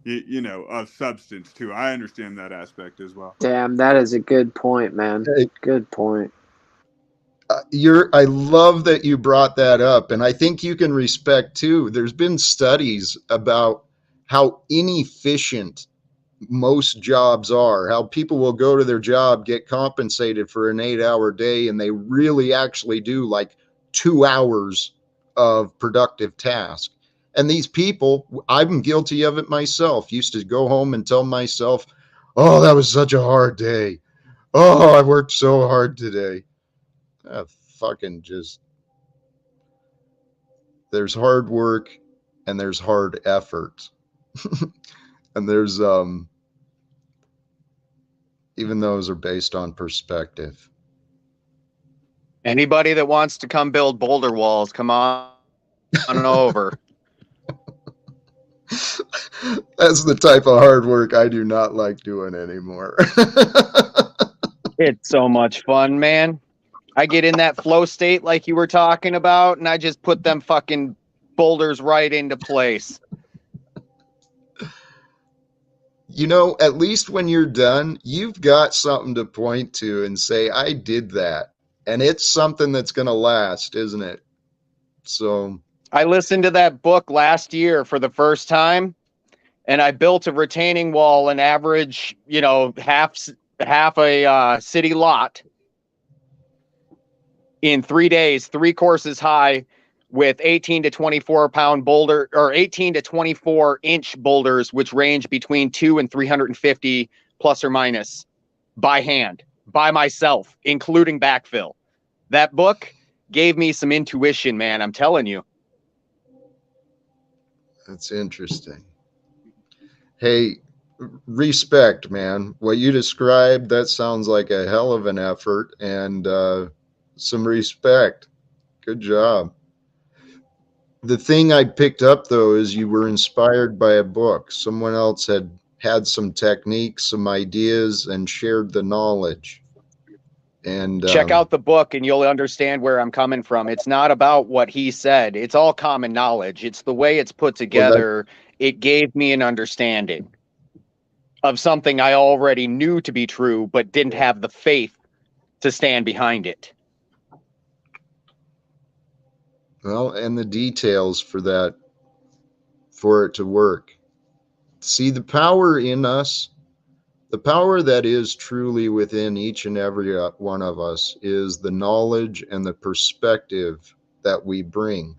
you know, of substance too. I understand that aspect as well. Damn, that is a good point, man. Good point. I love that you brought that up, and I think you can respect too. There's been studies about how inefficient most jobs are, how people will go to their job, get compensated for an 8-hour day, and they really actually do like 2 hours of productive task. And these people, I'm guilty of it myself, used to go home and tell myself, oh, that was such a hard day. Oh, I worked so hard today. Fucking just, there's hard work and there's hard effort. And there's even those are based on perspective. Anybody that wants to come build boulder walls, come on over. That's the type of hard work I do not like doing anymore. It's so much fun, man. I get in that flow state like you were talking about, and I just put them fucking boulders right into place. You know, at least when you're done, you've got something to point to and say, I did that. And it's something that's going to last, isn't it? So I listened to that book last year for the first time, and I built a retaining wall, an average, you know, half a city lot in 3 days, 3 courses high, with 18 to 24 pound boulder, or 18 to 24 inch boulders, which range between 2 and 350 plus or minus, by hand, by myself, including backfill. That book gave me some intuition, man. I'm telling you. That's interesting. Hey, respect, man. What you described, that sounds like a hell of an effort. And some respect. Good job. The thing I picked up though is you were inspired by a book. Someone else had some techniques, some ideas, and shared the knowledge. And check out the book and you'll understand where I'm coming from. It's not about what he said. It's all common knowledge. It's the way it's put together. It gave me an understanding of something I already knew to be true, but didn't have the faith to stand behind it. Well, and the details for that, for it to work. See, the power in us, the power that is truly within each and every one of us is the knowledge and the perspective that we bring.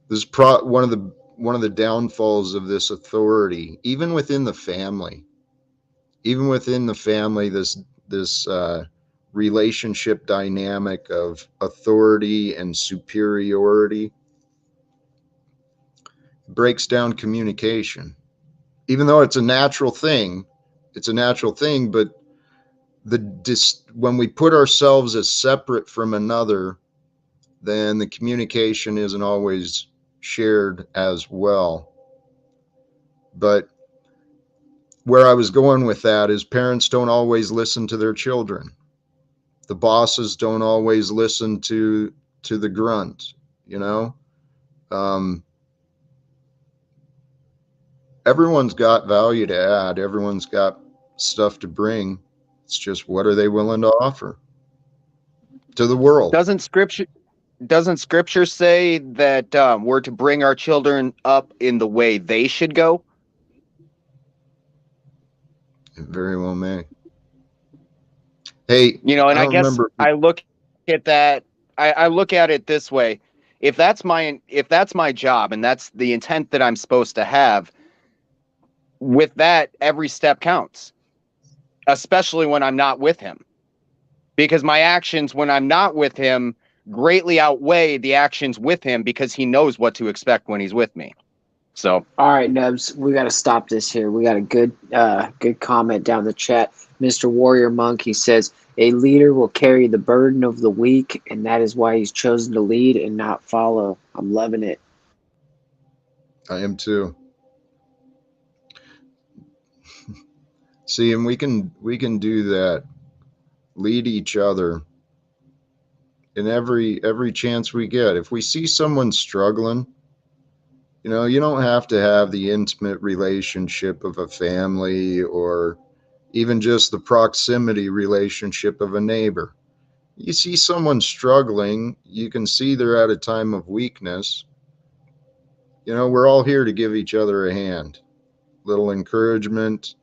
This is one of the downfalls of this authority, even within the family. Even within the family, this relationship dynamic of authority and superiority breaks down communication. Even though it's a natural thing, but when we put ourselves as separate from another, then the communication isn't always shared as well. But where I was going with that is parents don't always listen to their children. The bosses don't always listen to the grunt, you know? Everyone's got value to add. Everyone's got stuff to bring. It's just, what are they willing to offer to the world? Doesn't scripture say that we're to bring our children up in the way they should go? It very well may. Hey, and I guess remember. I look at that. I look at it this way: if that's my job and that's the intent that I'm supposed to have, with that, every step counts, especially when I'm not with him, because my actions when I'm not with him greatly outweigh the actions with him, because he knows what to expect when he's with me. So, all right, Nubs, we got to stop this here. We got a good comment down the chat. Mr. Warrior Monk, he says, a leader will carry the burden of the weak, and that is why he's chosen to lead and not follow. I'm loving it. I am too. See, and we can do that. Lead each other in every chance we get. If we see someone struggling, you don't have to have the intimate relationship of a family or even just the proximity relationship of a neighbor. You see someone struggling, you can see they're at a time of weakness. We're all here to give each other a hand. Little encouragement.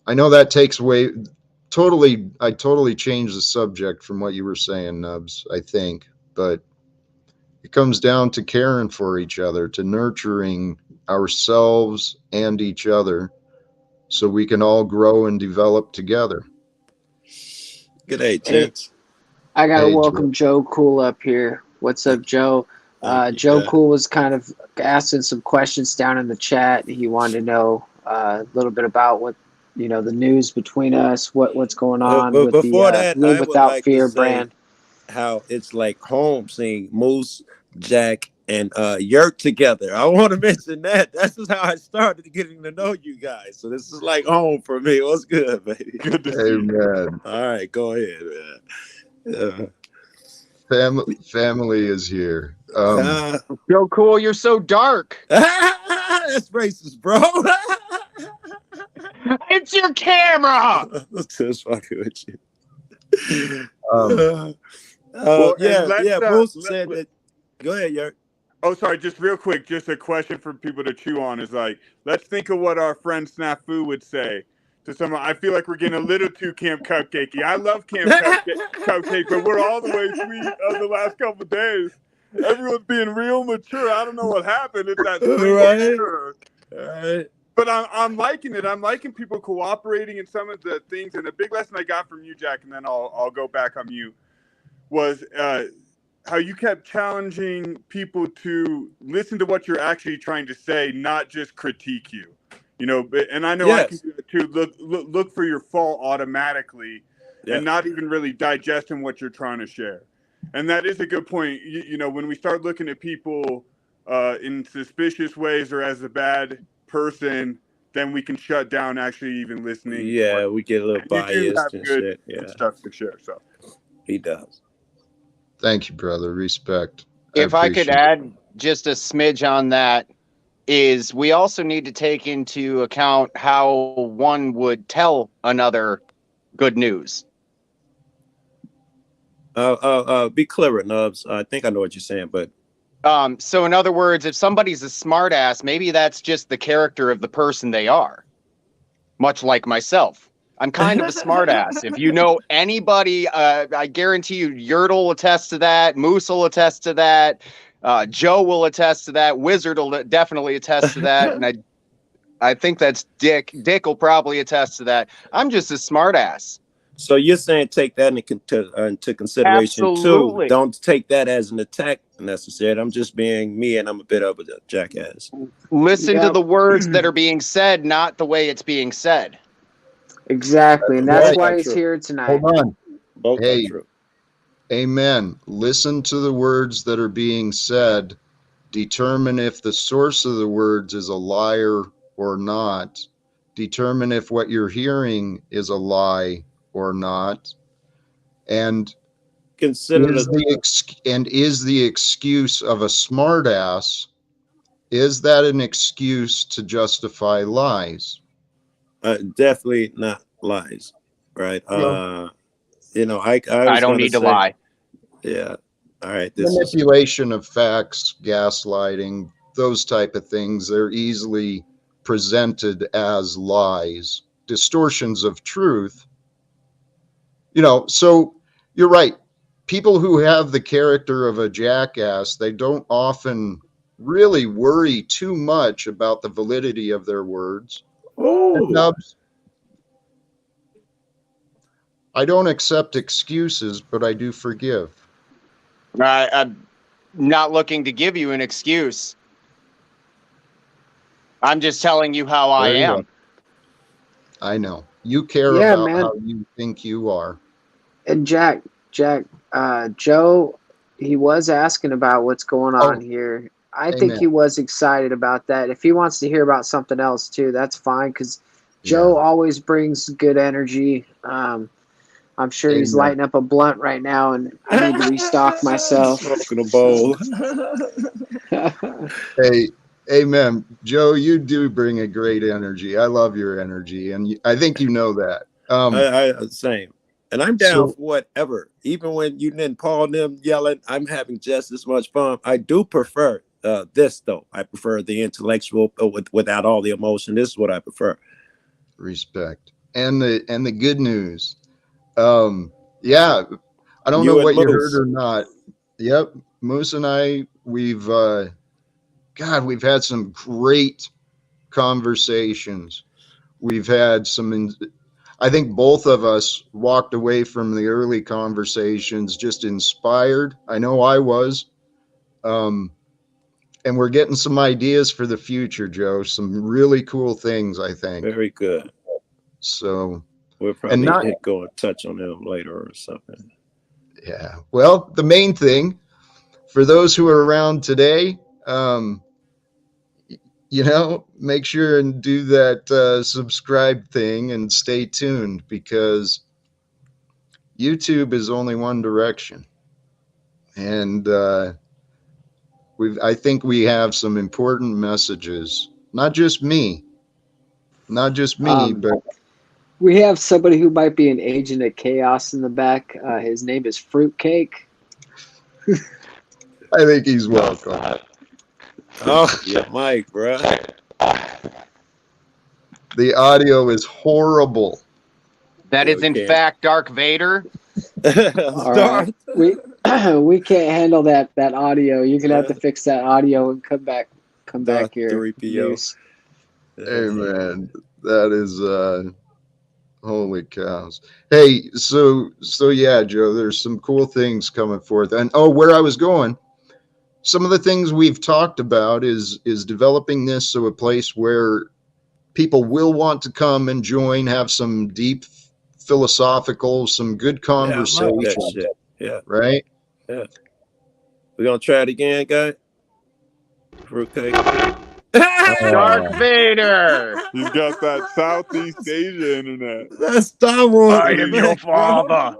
I know that takes away I totally changed the subject from what you were saying, Nubs, I think, but it comes down to caring for each other, to nurturing ourselves and each other so we can all grow and develop together. Good day, gents. I got to welcome Joe Cool up here. What's up, Joe? Joe Cool was kind of asking some questions down in the chat. He wanted to know a little bit about what, the news between us, what's going on with before the that, Live Without Fear brand. How it's like home seeing Moose, Jack, and Yurt together. I want to mention that. That's just how I started getting to know you guys. So this is like home for me. What's good, baby? Good to see you, man. All right, go ahead, man. Family is here. Joe Cool, you're so dark. That's racist, bro. It's your camera. Just fucking with you. Bruce said that. Go ahead, Yerk. Oh, sorry. Just real quick, just a question for people to chew on is like, let's think of what our friend Snafu would say to someone. I feel like we're getting a little too Camp Cupcakey. I love Camp Cupcake, but we're all the way sweet of the last couple of days. Everyone's being real mature. I don't know what happened. It's that right. But I'm liking it. I'm liking people cooperating in some of the things. And the big lesson I got from you, Jack, and then I'll go back on you, was how you kept challenging people to listen to what you're actually trying to say, not just critique you. And I know I can do it too. Look for your fault automatically. and not even really digesting what you're trying to share. And that is a good point. You know, when we start looking at people in suspicious ways or as a bad person, then we can shut down actually even listening. Yeah, we get a little biased and good shit. stuff to share. So he does. Thank you, brother. Respect. If I could add just a smidge on that, is we also need to take into account how one would tell another good news. Be clearer, Nubs. I think I know what you're saying, but so in other words, if somebody's a smartass, maybe that's just the character of the person they are. Much like myself, I'm kind of a smartass. If you know anybody, I guarantee you, Yurt will attest to that. Moose will attest to that. Joe will attest to that. Wizard will definitely attest to that, and I think that's Dick. Dick will probably attest to that. I'm just a smartass. So you're saying take that into consideration. Absolutely. Too. Don't take that as an attack necessarily. I'm just being me, and I'm a bit of a jackass. Listen to the words that are being said, not the way it's being said. Exactly, and that's why he's here tonight. Hold on. Both are true. Amen. Listen to the words that are being said. Determine if the source of the words is a liar or not. Determine if what you're hearing is a lie or not. And consider is the excuse of a smartass, is that an excuse to justify lies? Definitely not lies, right? No. You know, I don't need to lie. Yeah. All right. Manipulation of facts, gaslighting, those type of things, they're easily presented as lies, distortions of truth. You know, so you're right. People who have the character of a jackass, they don't often really worry too much about the validity of their words. Nubs, I don't accept excuses, but I do forgive. I'm not looking to give you an excuse. I'm just telling you how I am. I know. You care about how you think you are. And Jack, Joe, he was asking about what's going on here. I think he was excited about that. If he wants to hear about something else too, that's fine, because Joe always brings good energy. I'm sure he's lighting up a blunt right now, and I need to restock myself. Smoking a bowl. Hey, amen. Joe, you do bring a great energy. I love your energy, and I think you know that. Same. And I'm down for whatever. Even when you and Paul and them yelling, I'm having just as much fun. I do prefer this, though. I prefer the intellectual without all the emotion. This is what I prefer. Respect. And the good news. Yeah, I don't know what you heard or not. Yep, Moose and I, we've had some great conversations. We've had some, I think both of us walked away from the early conversations just inspired. I know I was. And we're getting some ideas for the future, Joe. Some really cool things, I think. Very good. So we'll probably go and touch on them later or something. Yeah. Well, the main thing for those who are around today, you know, make sure and do that subscribe thing and stay tuned, because YouTube is only one direction. And I think we have some important messages, not just me, but we have somebody who might be an agent of chaos in the back. His name is Fruitcake. I think he's welcome. Oh, yeah, Mike, bro. The audio is horrible. That is, in fact, Dark Vader. All right. We can't handle that audio. You're gonna have to fix that audio and come back here. 3PO. Hey man, that is holy cows. Hey, so yeah, Joe, there's some cool things coming forth. And where I was going, some of the things we've talked about is developing this a place where people will want to come and join, have some deep philosophical, some good conversation. Yeah, I like that shit. Yeah. Right? Yeah. We're going to try it again, guys. Fruitcake. Darth Vader. He's got that Southeast Asia internet. That's Star Wars. I am your father.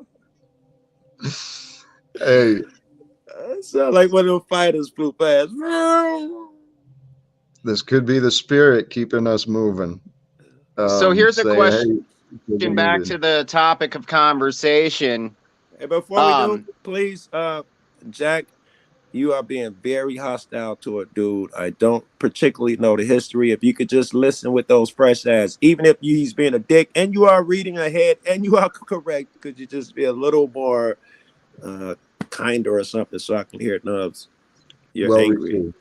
Hey. Sound like one of them fighters flew past. This could be the spirit keeping us moving. So here's a question hey, back to the topic of conversation. Hey, before we do, please, Jack, you are being very hostile to a dude. I don't particularly know the history. If you could just listen with those fresh eyes, even if he's being a dick and you are reading ahead and you are correct, could you just be a little more kinder or something so I can hear it, Nubs? You're angry.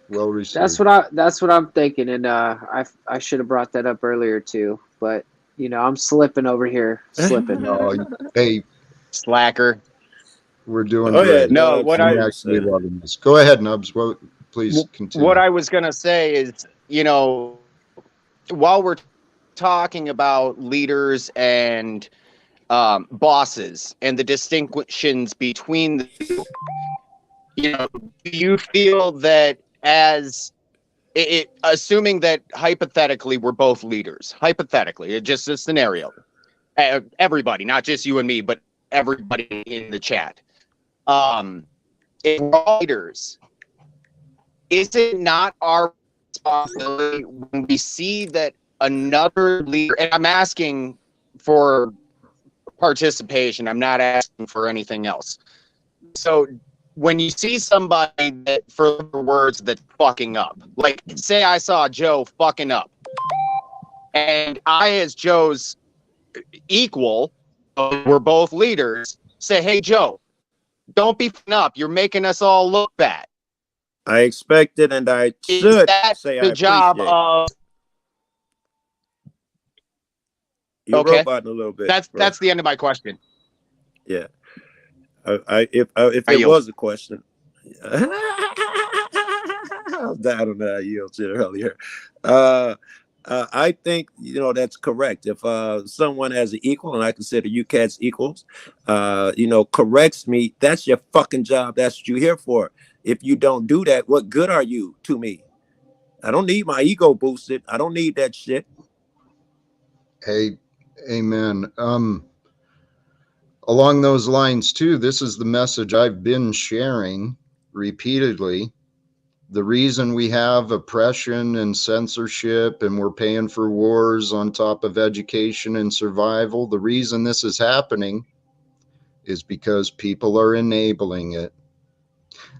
Well received. That's what I'm thinking, and I should have brought that up earlier too, but I'm slipping over here, slipping. Hey, slacker. We're doing great. Yeah, no, what I actually loving this. Go ahead, Nubs. Please continue. What I was gonna say is, while we're talking about leaders and bosses and the distinctions between the two, do you feel that assuming that hypothetically we're both leaders, hypothetically, just a scenario, everybody, not just you and me, but everybody in the chat, if we're all leaders, is it not our responsibility when we see that another leader, and I'm asking for participation, I'm not asking for anything else. So when you see somebody that, for words, that's fucking up, like say I saw Joe fucking up, and I, as Joe's equal, we're both leaders, say, hey, Joe, don't be fucking up. You're making us all look bad. I expected, and I should say the I job appreciate of. You're Okay, roboting a little bit. That's the end of my question. Yeah, if it was a question, I don't know. You said earlier. I think that's correct. If someone has an equal, and I consider you cats equals, corrects me, that's your fucking job. That's what you're here for. If you don't do that, what good are you to me? I don't need my ego boosted. I don't need that shit. Hey, amen. Along those lines too, this is the message I've been sharing repeatedly. The reason we have oppression and censorship and we're paying for wars on top of education and survival, the reason this is happening is because people are enabling it.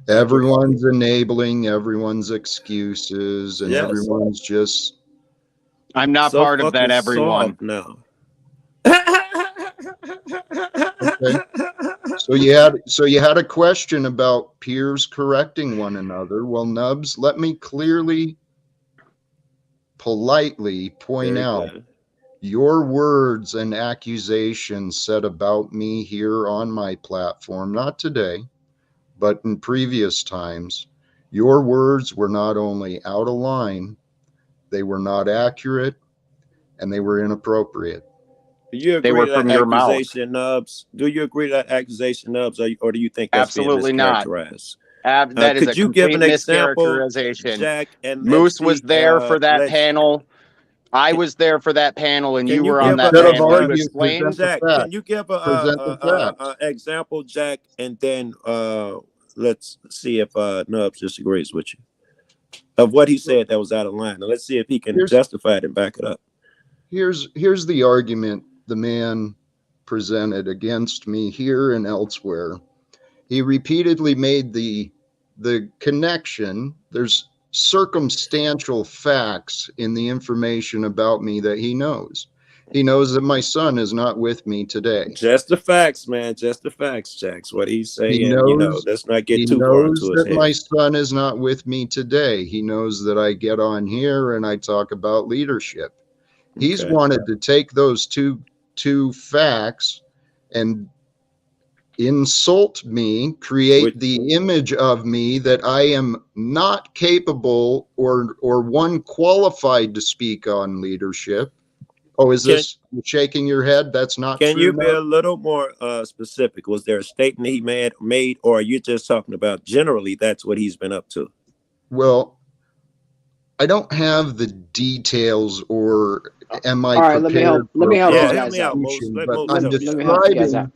Everyone's enabling everyone's excuses, and everyone's just. I'm not part of that, everyone. No. Okay. So you had a question about peers correcting one another. Well, Nubs, let me clearly, politely point out your words and accusations said about me here on my platform, not today, but in previous times. Your words were not only out of line, they were not accurate, and they were inappropriate. Do you agree with that accusation, Nubs? Do you agree with that accusation, Nubs, or do you think that's absolutely being mischaracterized? Not? That is could you give an example, Jack? And Moose was there for that panel. I was there for that panel, and you were on that panel. Jack, can you give an example, Jack, and then let's see if Nubs disagrees with you of what he said that was out of line. Now, let's see if he can justify it and back it up. Here's the argument the man presented against me here and elsewhere. He repeatedly made the connection. There's circumstantial facts in the information about me that he knows. He knows that my son is not with me today. Just the facts, man. Just the facts, Jax. What he's saying, let's not get too far into his head. My son is not with me today. He knows that I get on here and I talk about leadership. He's wanted to take those two facts and insult me, create the image of me that I am not capable or one qualified to speak on leadership. Oh, is this shaking your head? That's not true. Can you be a little more specific? Was there a statement he made, or are you just talking about generally that's what he's been up to? Well, I don't have the details, or am I prepared? Let me help you guys out. But I'm let me help you guys out.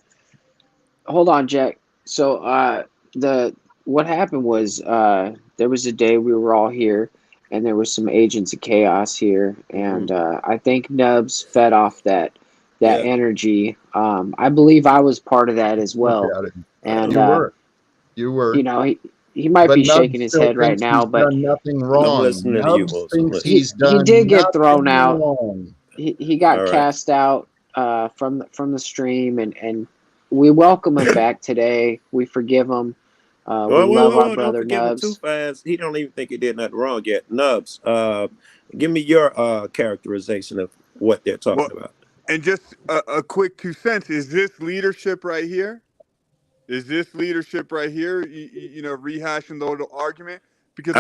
Hold on, Jack. So what happened was there was a day we were all here, and there was some agents of chaos here, and I think Nubs fed off that energy. I believe I was part of that as well. And you were. You know, he might be shaking his head right now, but done nothing wrong. I'm listening to you, Moses. He did get thrown out. He got cast out from the stream, and we welcome him back today. We forgive him. We love our brother Nubs. Too fast. He don't even think he did nothing wrong yet. Nubs, give me your characterization of what they're talking about. And just a quick 2 cents. Is this leadership right here? Is this leadership right here? You know, rehashing the old argument? Because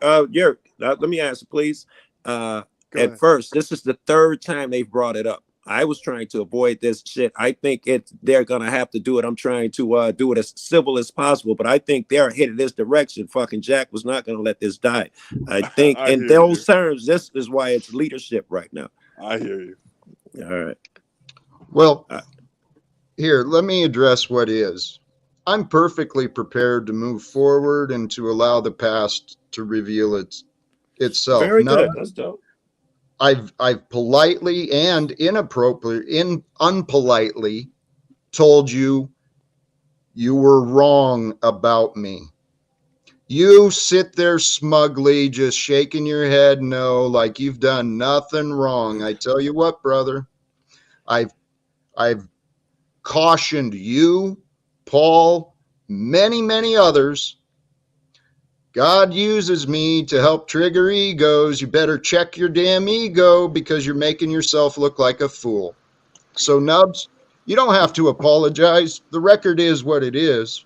let me answer, please. At first, this is the third time they've brought it up. I was trying to avoid this shit. I think they're gonna have to do it. I'm trying to do it as civil as possible, but I think they're headed this direction. Fucking Jack was not gonna let this die. I think in those terms, this is why it's leadership right now. I hear you. All right. Well, here, let me address what is. I'm perfectly prepared to move forward and to allow the past to reveal itself. Very good. That's dope. I've politely and unpolitely told you were wrong about me. You sit there smugly just shaking your head no, like you've done nothing wrong. I tell you what, brother, I've cautioned you, Paul, many others. God uses me to help trigger egos. You better check your damn ego because you're making yourself look like a fool. So, Nubs, you don't have to apologize. The record is what it is.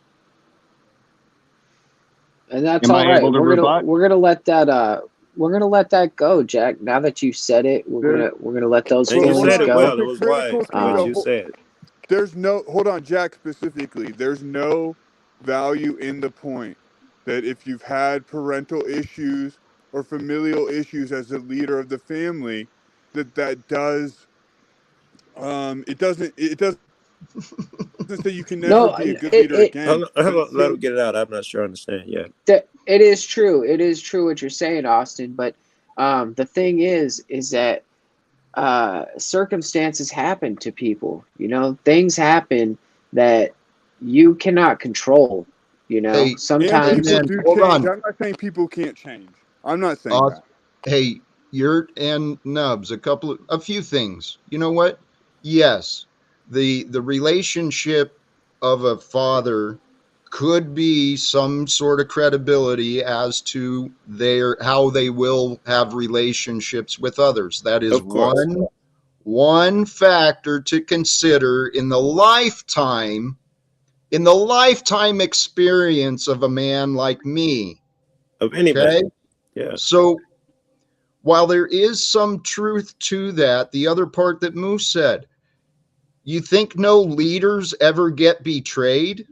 And that's all right. We're gonna let that go, Jack. Now that you said it, we're gonna let those feelings go. Well, it was wise. You said. There's no hold on, Jack specifically. There's no value in the point that if you've had parental issues or familial issues as a leader of the family, that does it doesn't say you can never be a good leader again. Let him get it out. I'm not sure I understand. Yeah. It is true. It is true what you're saying, Austin. But the thing is that circumstances happen to people. You know, things happen that you cannot contrul. You know, sometimes people do change. I'm not saying people can't change. I'm not saying that. Hey, Yurt and Nubs, a few things. You know what? Yes, the relationship of a father could be some sort of credibility as to how they will have relationships with others. That is one factor to consider in the lifetime experience of a man like me. Of anybody. Okay? Yeah. So while there is some truth to that, the other part that Moose said, you think no leaders ever get betrayed?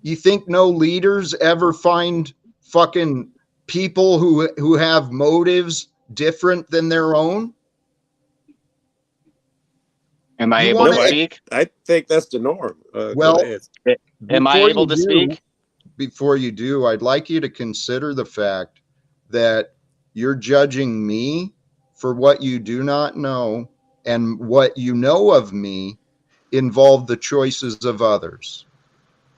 You think no leaders ever find fucking people who have motives different than their own? Am I able to speak? I think that's the norm. Am I able to speak? Before you do, I'd like you to consider the fact that you're judging me for what you do not know, and what you know of me involve the choices of others.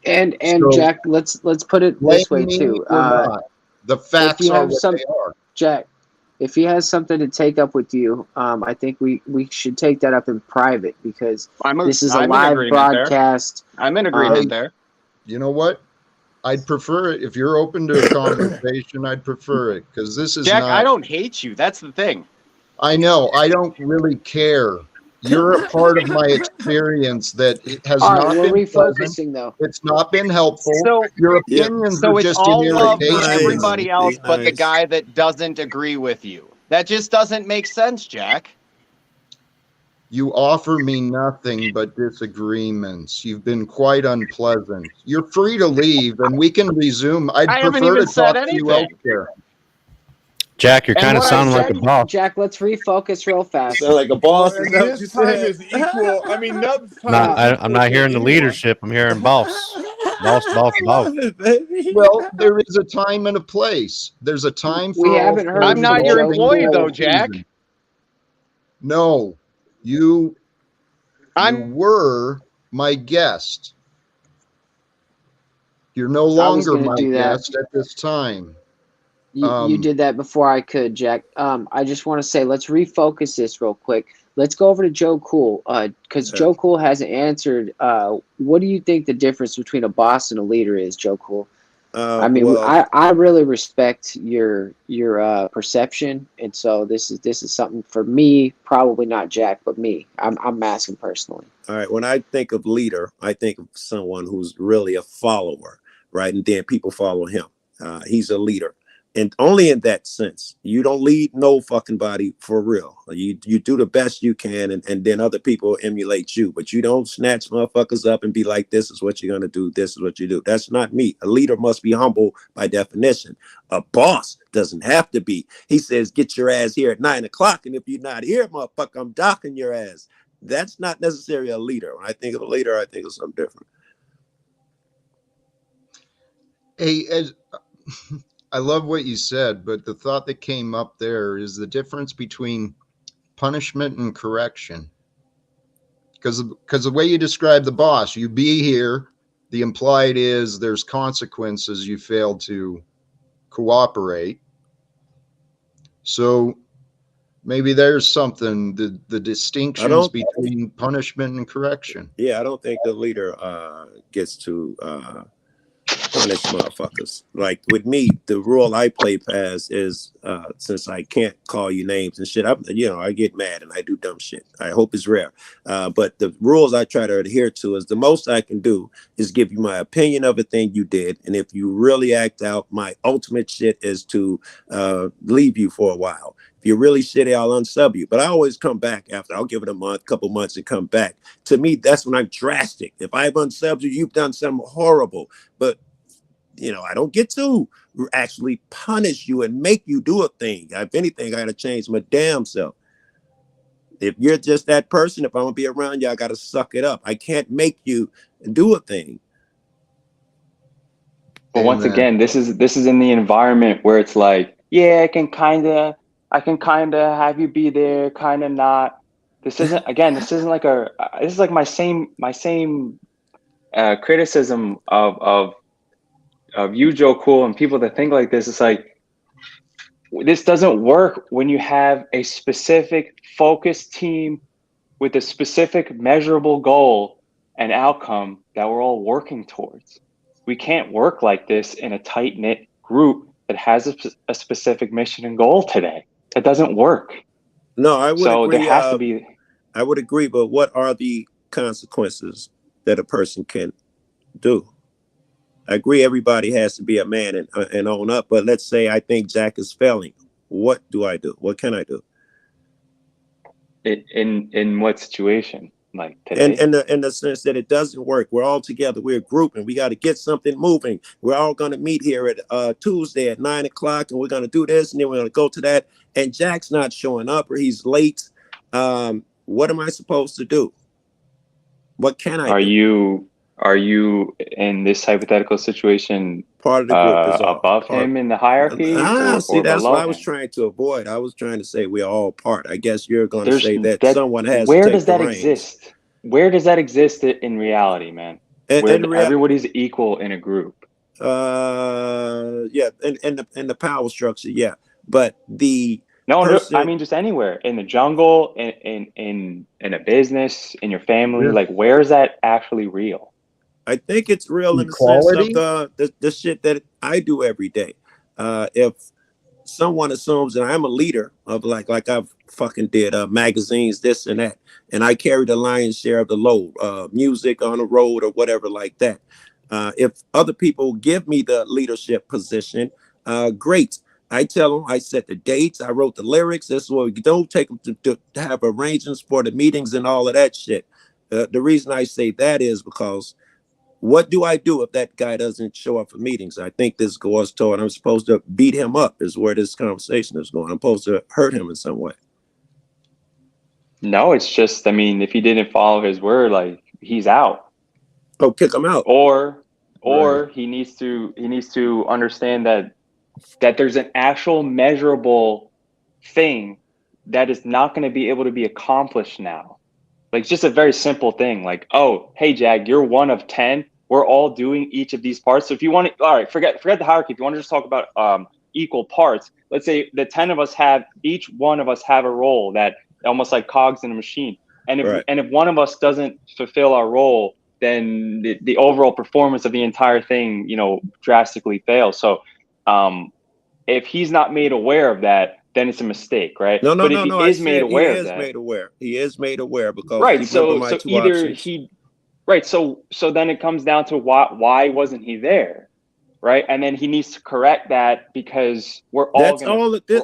And so, Jack, let's put it this way too. The facts are what they are. Jack, if he has something to take up with you, I think we should take that up in private, because this is a live broadcast. I'm in agreement there. You know what? I'd prefer it if you're open to a conversation. I'd prefer it, because this is Jack. I don't hate you. That's the thing. I know. I don't really care. You're a part of my experience that it has not been refocusing, though. It's not been helpful. So your opinions are just all love for everybody else, but the guy that doesn't agree with you. That just doesn't make sense, Jack. You offer me nothing but disagreements. You've been quite unpleasant. You're free to leave, and we can resume. I'd I haven't prefer even to said talk to you anything. elsewhere. Jack, you're And kind of what I sounding like said, a boss. Jack, let's refocus real fast. Sound like a boss. Is that what you His time said? is equal. I mean, Nub's time Not, is equal I'm not to hearing the anyone. leadership. I'm hearing boss, boss, boss, I boss. love it, baby. Well, there is a time and a place. There's a time We for all haven't heard things I'm from not and your all Joe things employee for though, a Cool. Jack. season. No, you I'm were my guest. You're no I was longer gonna my do that. guest at this time. You did that before I could, Jack. I just want to say, let's refocus this real quick. Let's go over to Joe Cool, because Joe Cool hasn't answered. What do you think the difference between a boss and a leader is, Joe Cool? I mean, Well, I really respect your perception, and so this is something for me, probably not Jack, but me. I'm asking personally. all right. When I think of leader, I think of someone who's really a follower, right? And then people follow him. He's a leader. And only in that sense. You don't lead no fucking body for real. You do the best you can, and then other people emulate you. But you don't snatch motherfuckers up and be like, this is what you're gonna do, this is what you do. That's not me. A leader must be humble by definition. A boss doesn't have to be. He says, get your ass here at 9 o'clock, and if you're not here, motherfucker, I'm docking your ass. That's not necessarily a leader. When I think of a leader, I think of something different. Hey, I love what you said, but the thought that came up there is the difference between punishment and correction. Because the way you describe the boss, you be here, the implied is there's consequences you failed to cooperate. So maybe there's something, the distinctions between punishment and correction. Yeah, I don't think the leader gets to punish motherfuckers. Like with me, the rule I play past is since I can't call you names and shit, I get mad and I do dumb shit. I hope it's rare. But the rules I try to adhere to is the most I can do is give you my opinion of a thing you did. And if you really act out, my ultimate shit is to leave you for a while. If you're really shitty, I'll unsub you. But I always come back after. I'll give it a month, couple months, and come back. To me, that's when I'm drastic. If I've unsubbed you, you've done something horrible. But I don't get to actually punish you and make you do a thing. If anything, I gotta change my damn self. If you're just that person, if I'm gonna be around you, I gotta suck it up. I can't make you do a thing. But once again, this is in the environment where it's like, yeah, I can kind of have you be there, kind of not. This isn't like my same criticism of you, Joe Cool, and people that think like this. It's like, this doesn't work when you have a specific focused team with a specific measurable goal and outcome that we're all working towards. We can't work like this in a tight-knit group that has a specific mission and goal today. That doesn't work. No, I would agree. There has to be. I would agree, but what are the consequences that a person can do? I agree everybody has to be a man and own up, but let's say I think Jack is failing. What do I do? What can I do? In what situation? Like today? In the sense that it doesn't work. We're all together. We're a group, and we got to get something moving. We're all going to meet here at Tuesday at 9 o'clock, and we're going to do this, and then we're going to go to that. And Jack's not showing up, or he's late. What am I supposed to do? What can I do? Are you in this hypothetical situation part of the group is above him in the hierarchy? See, that's what I was him? trying to avoid. I was trying to say we're all part. I guess you're going to say that someone has where to take does that the reins. exist? Where does that exist in reality, man? Where everybody's equal in a group. Yeah, in the power structure, yeah. But I mean just anywhere. In the jungle, in a business, in your family, like where is that actually real? I think it's real in the sense of the shit that I do every day. If someone assumes that I'm a leader of like I've fucking did magazines, this and that, and I carry the lion's share of the load, music on the road or whatever like that. If other people give me the leadership position, great. I tell them, I set the dates, I wrote the lyrics. This is what we don't take them to have arrangements for the meetings and all of that shit. The reason I say that is because what do I do if that guy doesn't show up for meetings? I think this goes toward I'm supposed to beat him up is where this conversation is going. I'm supposed to hurt him in some way. No, it's just, I mean, if he didn't follow his word, like, he's out. Oh, kick him out. Or Right. he needs to understand that there's an actual measurable thing that is not going to be able to be accomplished now. Like, just a very simple thing, like, oh, hey, Jag, you're one of 10. We're all doing each of these parts. So if you want to, all right, forget the hierarchy. If you want to just talk about equal parts, let's say the 10 of us each one of us have a role that almost like cogs in a machine. And if one of us doesn't fulfill our role, then the overall performance of the entire thing, drastically fails. So if he's not made aware of that, then it's a mistake, right? No. But if he is made aware of that, he is made aware because right. So either options. So then it comes down to why wasn't he there, right? And then he needs to correct that because we're all. That's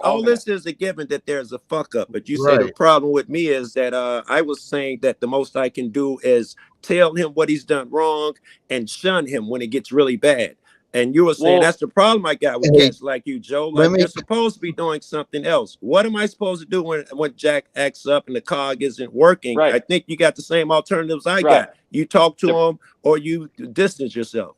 all. This is a given that there's a fuck up. But you Right. say the problem with me is that I was saying that the most I can do is tell him what he's done wrong and shun him when it gets really bad. And you were saying that's the problem I got with cats like you, Joe. Like you're supposed to be doing something else. What am I supposed to do when Jack acts up and the cog isn't working? Right. I think you got the same alternatives I got. You talk to him or you distance yourself.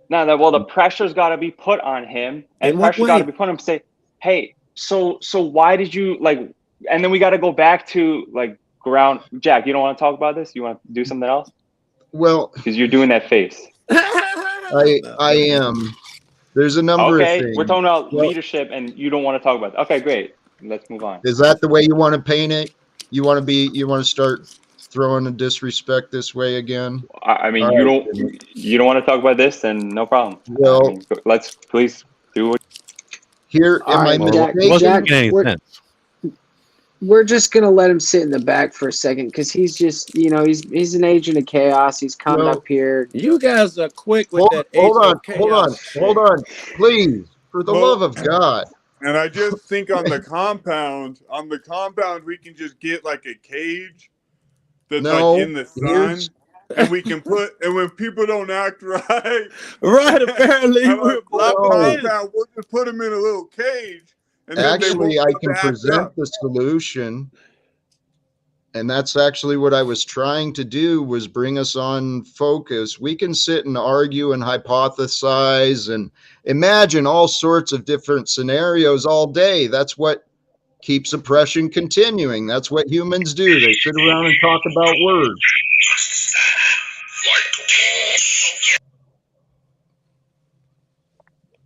No, the pressure's got to be put on him, and pressure's got to be put on him. Say, hey, so why did you like? And then we got to go back to like ground. Jack, you don't want to talk about this? You want to do something else? Well, because you're doing that face. I am. There's a number of things. We're talking about leadership, and you don't want to talk about it. Okay, great. Let's move on. Is that the way you want to paint it? You want to start throwing a disrespect this way again? I mean, you don't want to talk about this, then no problem. Well, let's please do what. Here, am I Jack, we're just gonna let him sit in the back for a second because he's just, he's an agent of chaos. He's coming up here. You guys are quick with that. Hold on, please, for the love of God. And I just think on the compound, we can just get like a cage that's like in the sun, and we can and when people don't act right, apparently we'll just put them in a little cage. And actually, I can present the solution, and that's actually what I was trying to do, was bring us on focus. We can sit and argue and hypothesize and imagine all sorts of different scenarios all day. That's what keeps oppression continuing. That's what humans do. They sit around and talk about words.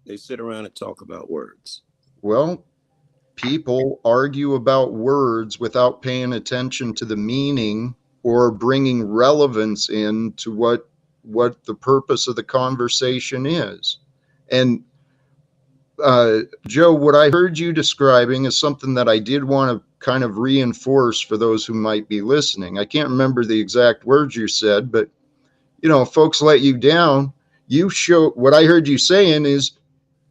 They sit around and talk about words. Well, people argue about words without paying attention to the meaning or bringing relevance into what the purpose of the conversation is. And Joe, what I heard you describing is something that I did want to kind of reinforce for those who might be listening. I can't remember the exact words you said, but folks let you down. What I heard you saying is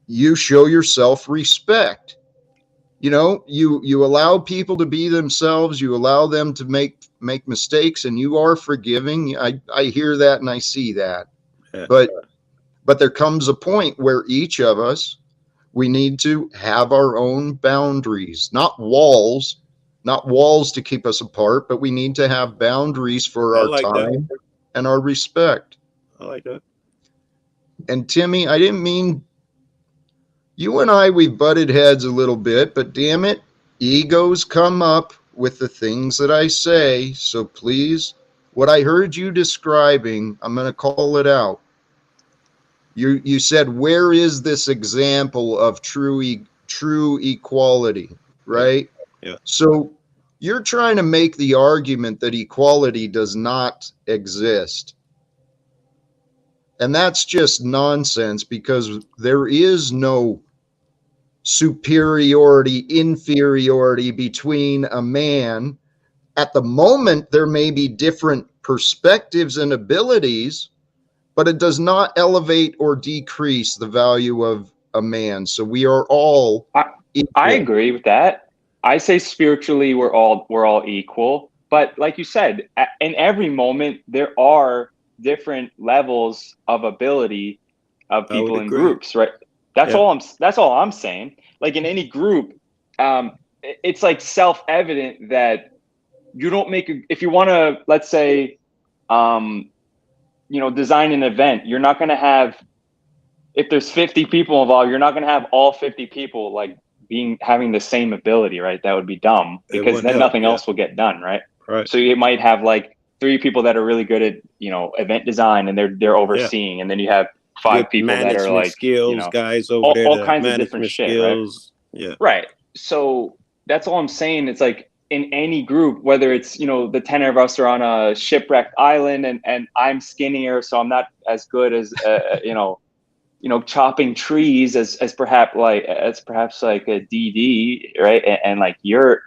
you show yourself respect. You allow people to be themselves. You allow them to make mistakes, and you are forgiving. I hear that and I see that. Yeah. But there comes a point where each of us, we need to have our own boundaries, not walls to keep us apart, but we need to have boundaries for our time and our respect. I like that. And Timmy, I didn't mean. You and I, we butted heads a little bit, but damn it, egos come up with the things that I say. So please, what I heard you describing, I'm going to call it out. You said, where is this example of true equality, right? Yeah. So you're trying to make the argument that equality does not exist. And that's just nonsense, because there is no superiority, inferiority between a man. At the moment, there may be different perspectives and abilities, but it does not elevate or decrease the value of a man. So we are all equal. I agree with that. I say spiritually we're all equal, but like you said, in every moment there are different levels of ability of people in groups, right? That's all I'm saying. Like in any group, it's like self-evident that you don't make if you want to, let's say, design an event, you're not going to have, if there's 50 people involved, you're not going to have all 50 people like having the same ability, right? That would be dumb, because then nothing else will get done, right? So you might have like 3 people that are really good at event design, and they're overseeing, and then you have 5 people that are like skills, guys over there, all kinds of different skills, shit, right? So that's all I'm saying. It's like in any group, whether it's the 10 of us are on a shipwrecked island, and I'm skinnier, so I'm not as good as chopping trees as perhaps like a DD, right? And like you're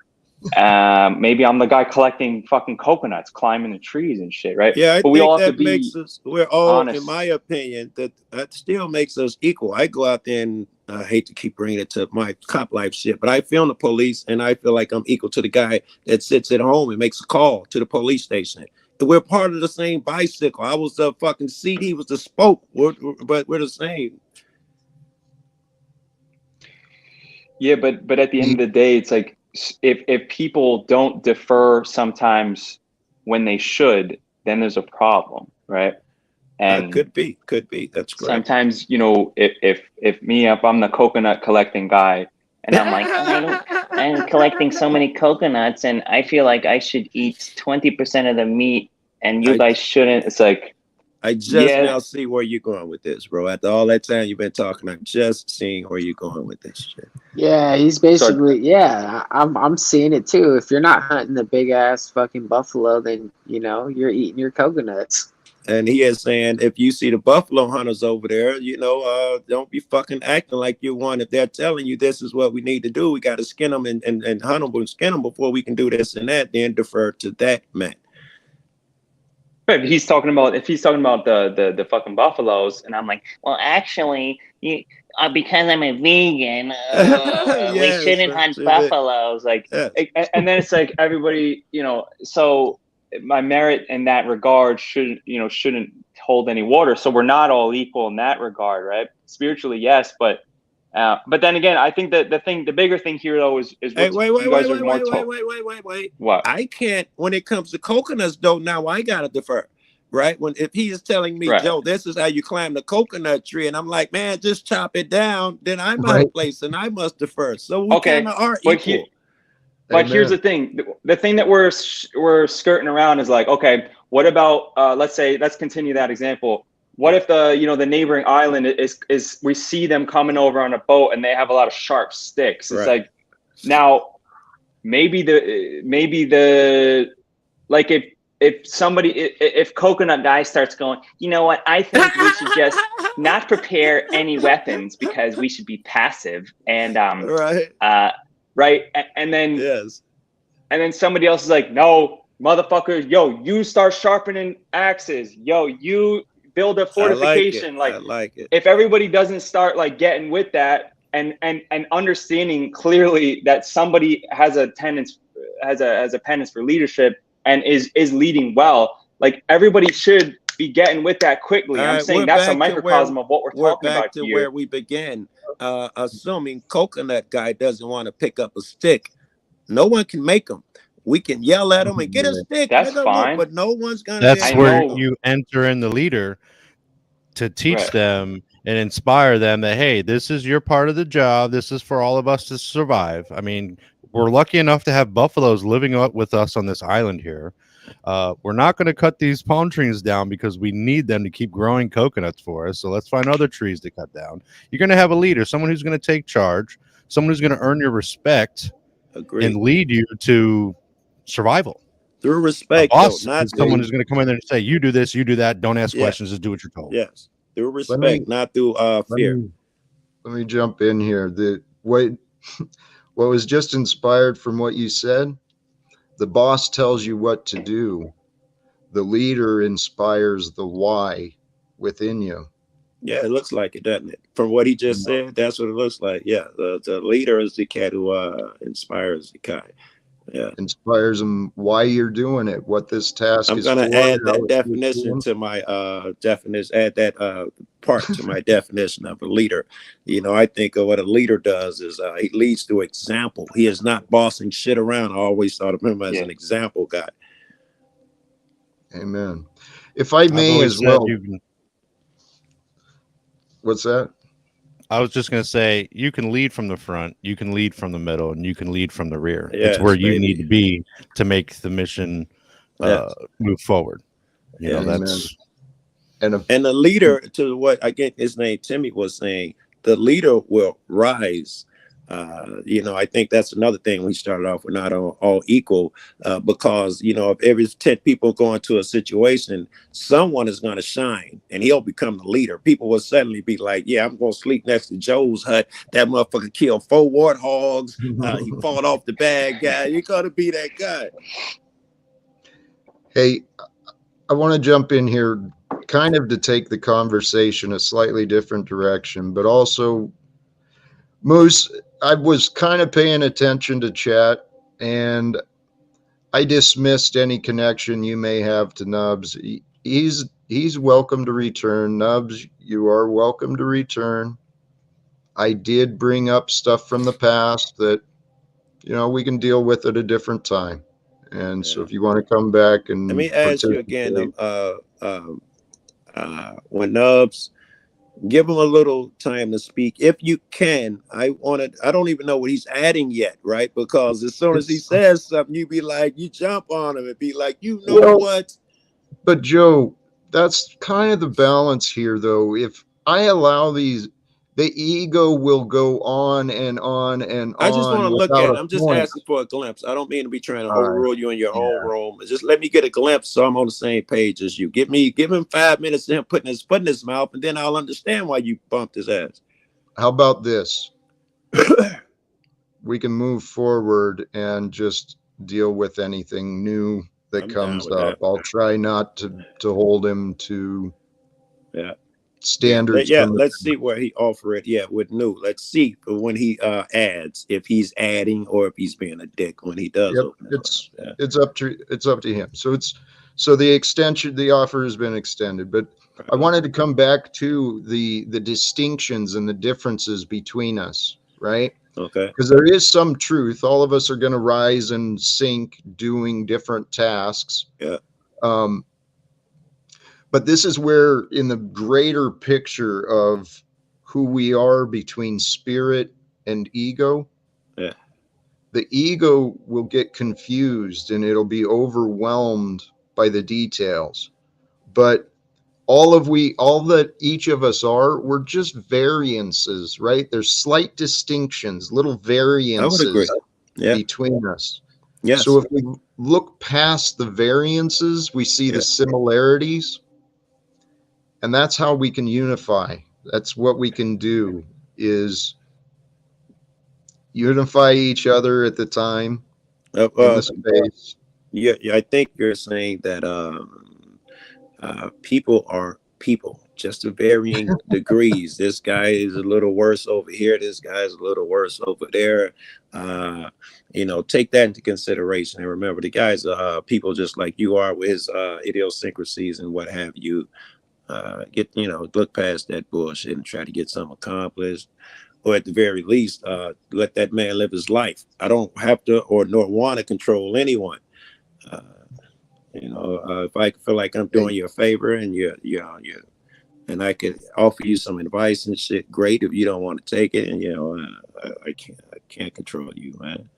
maybe I'm the guy collecting fucking coconuts, climbing the trees and shit, right? Yeah, but we all have to be we're all honest. In my opinion, that still makes us equal. I go out there and I hate to keep bringing it to my cop life shit, but I feel the police, and I feel like I'm equal to the guy that sits at home and makes a call to the police station. We're part of the same bicycle. I was the fucking seat, he was the spoke, but we're the same. Yeah, but at the end of the day, it's like if people don't defer sometimes when they should, then there's a problem, right? And could be. That's correct. Sometimes, if I'm the coconut collecting guy, and I'm like, I'm collecting so many coconuts, and I feel like I should eat 20% of the meat, and you guys shouldn't. It's like, I just now see where you're going with this, bro. After all that time you've been talking, I'm just seeing where you're going with this shit. Yeah, he's basically I'm seeing it too. If you're not hunting the big ass fucking buffalo, then you're eating your coconuts. And he is saying, if you see the buffalo hunters over there, don't be fucking acting like you want. If they're telling you this is what we need to do, we got to skin them and hunt them and skin them before we can do this and that, then defer to that man. Right, if he's talking about the fucking buffaloes, and I'm like, well, actually, because I'm a vegan, we shouldn't hunt buffaloes. Like, and then it's like everybody, so my merit in that regard shouldn't hold any water. So we're not all equal in that regard, right? Spiritually, yes, but then again, I think that the bigger thing here though is wait. What? I can't, when it comes to coconuts though, now I gotta defer. Right? If he is telling me, Joe, this is how you climb the coconut tree, and I'm like, man, just chop it down, then I'm out of place and I must defer. So we kind of are equal. But here's the thing. The thing that we're skirting around is like, okay, what about let's continue that example. What if the neighboring island is we see them coming over on a boat and they have a lot of sharp sticks. It's like, now maybe if coconut guy starts going, you know what, I think we should just not prepare any weapons because we should be passive and right, and then somebody else is like, no, motherfucker, yo, you start sharpening axes, yo, you build a fortification. I like it. If everybody doesn't start like getting with that and understanding clearly that somebody has a penchant for leadership and is leading well, like everybody should be getting with that quickly. I'm saying that's a microcosm of what we're talking about here. Where we began, assuming coconut guy doesn't want to pick up a stick. No one can make him. We can yell at him and get a stick. That's fine. But no one's gonna. That's where you enter in the leader to teach them and inspire them that, hey, this is your part of the job. This is for all of us to survive. I mean, we're lucky enough to have buffaloes living with us on this island here. We're not going to cut these palm trees down because we need them to keep growing coconuts for us. So let's find other trees to cut down. You're going to have a leader, someone who's going to take charge, someone who's going to earn your respect. Agreed. And lead you to survival. Through respect, boss is someone who's going to come in there and say, you do this, you do that, don't ask questions, just do what you're told. Yes, through respect, not through fear. Let me jump in here. What was just inspired from what you said, the boss tells you what to do. The leader inspires the why within you. Yeah, it looks like it, doesn't it? From what he just said, that's what it looks like. Yeah, the leader is the cat who inspires the guy. Yeah, inspires them why you're doing it, what this task I'm is gonna for. add that definition to my definition. Add that part to my definition of a leader. You know, I think of what a leader does is he leads through example. He is not bossing shit around. I always thought of him as an example guy. Amen. If I may as well. What's that? I was just going to say, you can lead from the front, you can lead from the middle, and you can lead from the rear. Yes, it's where you need to be to make the mission move forward. You know, that's and the leader, to what I get his name, Timmy was saying, the leader will rise. You know, I think that's another thing we started off. We're not all equal because, you know, if every 10 people go into a situation, someone is going to shine and he'll become the leader. People will suddenly be like, yeah, I'm going to sleep next to Joe's hut. That motherfucker killed 4 warthogs. He fought off the bad guy. You're going to be that guy. Hey, I want to jump in here kind of to take the conversation a slightly different direction, but also, Moose, I was kind of paying attention to chat, and I dismissed any connection you may have to Nubs. He's welcome to return. Nubs, you are welcome to return. I did bring up stuff from the past that, you know, we can deal with at a different time. And so if you want to come back and let me ask you again, when Nubs, give him a little time to speak if you can. I don't even know what he's adding yet, right? Because as soon as he says something, you be like, you jump on him and be like, you know what? But Joe, that's kind of the balance here, though. If I allow these, the ego will go on and on and on. I just want to look at it. I'm just asking for a glimpse. I don't mean to be trying to overrule you in your own room. Just let me get a glimpse so I'm on the same page as you. Give him 5 minutes of him putting his foot in his mouth, and then I'll understand why you bumped his ass. How about this? We can move forward and just deal with anything new that comes up. I'll try not to hold him to standards. Let's see where he offer it. Yeah, with new. Let's see when he adds, if he's adding or if he's being a dick when he does. It's up to him. So the extension, the offer has been extended, but I wanted to come back to the distinctions and the differences between us, right? Okay. Because there is some truth. All of us are going to rise and sink doing different tasks. Yeah. But this is where, in the greater picture of who we are between spirit and ego, the ego will get confused and it'll be overwhelmed by the details. But all that each of us are, we're just variances, right? There's slight distinctions, little variances between us. Yes. So if we look past the variances, we see the similarities. And that's how we can unify. That's what we can do, is unify each other at the time in the space. Yeah, I think you're saying that people are people, just to varying degrees. This guy is a little worse over here. This guy is a little worse over there. You know, take that into consideration. And remember, the guy's people just like you are, with his idiosyncrasies and what have you. Look past that bullshit and try to get something accomplished, or at the very least, let that man live his life. I don't have to or nor want to control anyone. If I feel like I'm doing you a favor and and I could offer you some advice and shit, great. If you don't want to take it, and I can't control you, man.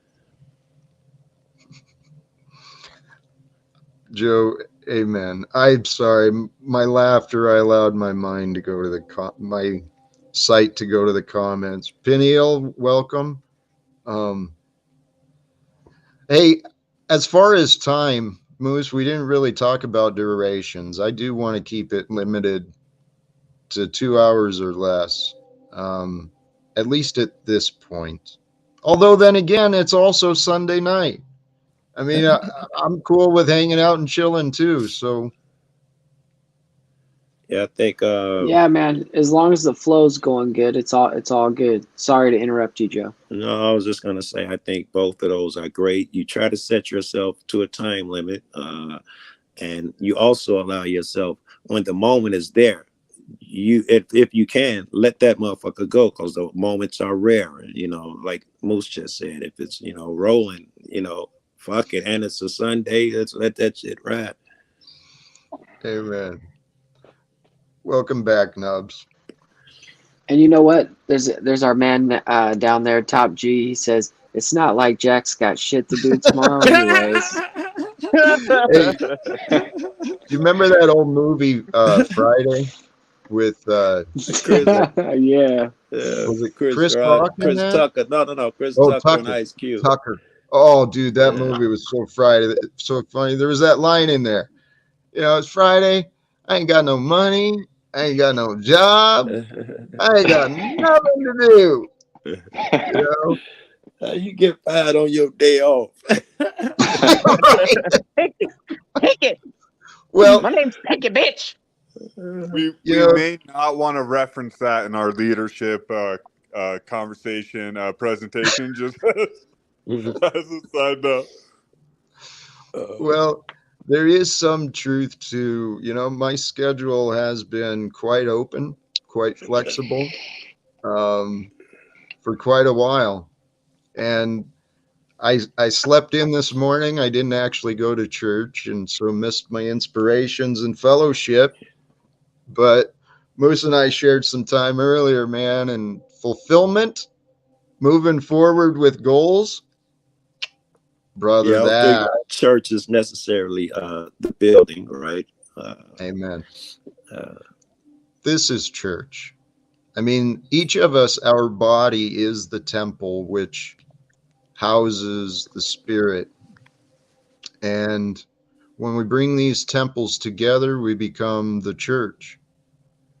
Joe, amen. I'm sorry, my laughter, I allowed my mind to go to my sight to go to the comments. Peniel, welcome. Hey, as far as time, Moose, we didn't really talk about durations. I do want to keep it limited to 2 hours or less, at least at this point. Although then again, it's also Sunday night. I mean, I'm cool with hanging out and chilling too. So, Yeah, I think. Yeah, man. As long as the flow's going good, it's all good. Sorry to interrupt you, Joe. No, I was just gonna say I think both of those are great. You try to set yourself to a time limit, and you also allow yourself when the moment is there. You, if you can, let that motherfucker go because the moments are rare. And like Moose just said, if it's rolling, fuck it, and it's a Sunday, let's let that shit ride. Amen. Welcome back, Nubs. And you know what? There's our man down there, Top G. He says it's not like Jack's got shit to do tomorrow, anyways. Hey, do you remember that old movie Friday with Chris, yeah. was it Chris Rock in Chris that? Tucker. No, Chris Oh, Tucker and Ice Cube. Tucker. Oh, dude, that Yeah. movie was so Friday, so funny. There was that line in there. It's Friday. I ain't got no money. I ain't got no job. I ain't got nothing to do. You get fired on your day off. Take it. Well, my name's Take It, bitch. We may not want to reference that in our leadership conversation presentation, just as a side note. Well, there is some truth to, my schedule has been quite open, quite flexible for quite a while. And I slept in this morning. I didn't actually go to church and so missed my inspirations and fellowship. But Moose and I shared some time earlier, man, and fulfillment, moving forward with goals. Brother, I don't think church is necessarily the building, right? Amen. This is church. I mean, each of us, our body is the temple which houses the spirit. And when we bring these temples together, we become the church.